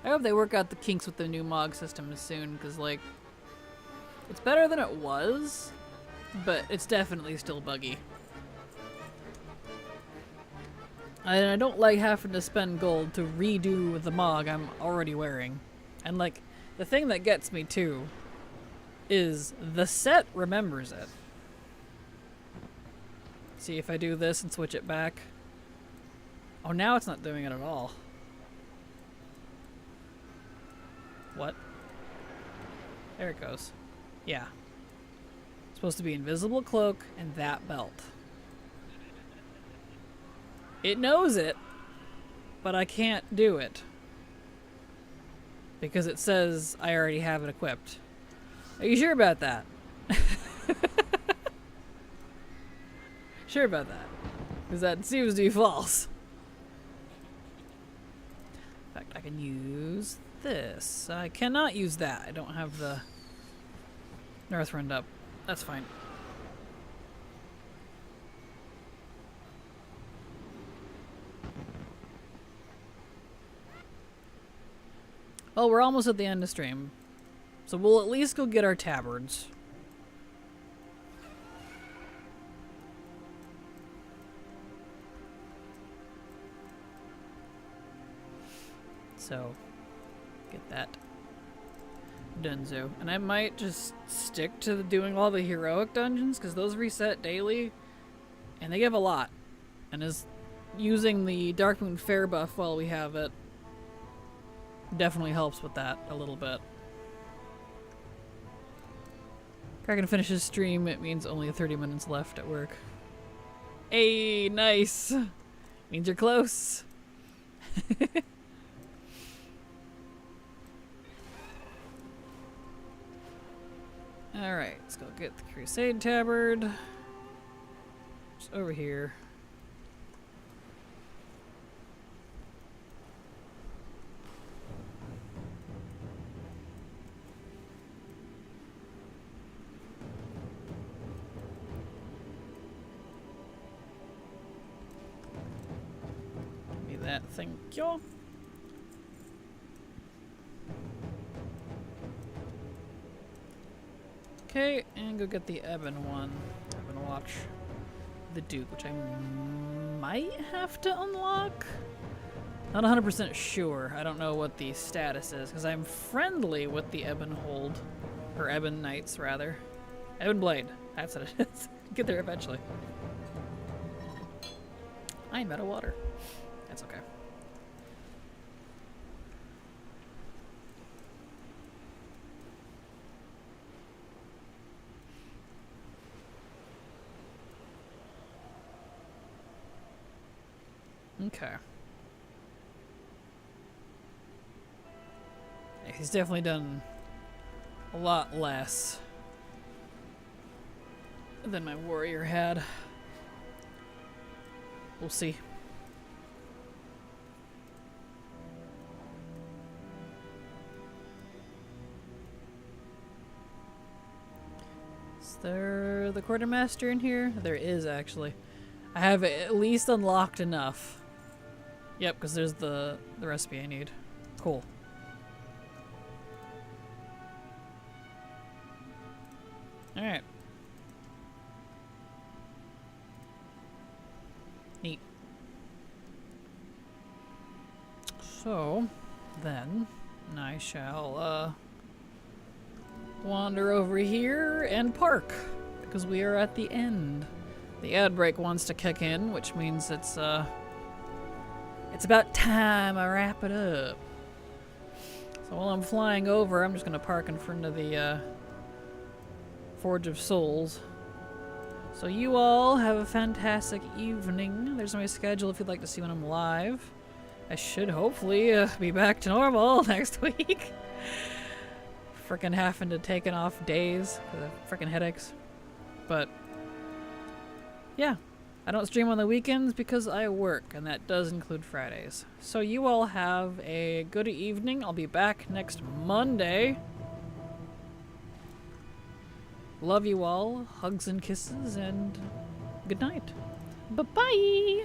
I hope they work out the kinks with the new Mog system soon, because, like, it's better than it was, but it's definitely still buggy. And I don't like having to spend gold to redo the Mog I'm already wearing. And, like, the thing that gets me, too, is the set remembers it. See if I do this and switch it back. Oh, now it's not doing it at all. What? There it goes. Yeah. Supposed to be invisible cloak and that belt. It knows it, but I can't do it. Because it says I already have it equipped. Are you sure about that? Sure about that? Because that seems to be false. In fact, I can use this. I cannot use that. I don't have the Northrend up. That's fine. Well, we're almost at the end of stream. So we'll at least go get our tabards. So, get that donezo. And I might just stick to doing all the heroic dungeons, because those reset daily, and they give a lot. And is using the Darkmoon Fair buff while we have it definitely helps with that a little bit. Kraken finishes stream, it means only 30 minutes left at work. Hey, nice! Means you're close. Alright, let's go get the Crusade Tabard. Just over here. Give me that, thank you. Okay, and go get the Ebon one. Ebon Watch. The Duke, which I might have to unlock? Not 100% sure. I don't know what the status is, because I'm friendly with the Ebon Hold. Or Ebon Knights, rather. Ebon Blade. That's what it is. Get there eventually. I'm out of water. That's okay. Okay. Yeah, he's definitely done a lot less than my warrior had. We'll see. Is there the quartermaster in here? There is, actually. I have at least unlocked enough. Yep, because there's the recipe I need. Cool. Alright. Neat. So, then, I shall, wander over here and park, because we are at the end. The ad break wants to kick in, which means it's about time I wrap it up. So while I'm flying over, I'm just gonna park in front of the Forge of Souls. So you all have a fantastic evening. There's my schedule if you'd like to see when I'm live. I should hopefully be back to normal next week. Frickin' having to take off days for the frickin' headaches. But yeah, I don't stream on the weekends because I work, and that does include Fridays. So you all have a good evening. I'll be back next Monday. Love you all. Hugs and kisses, and good night. Bye-bye!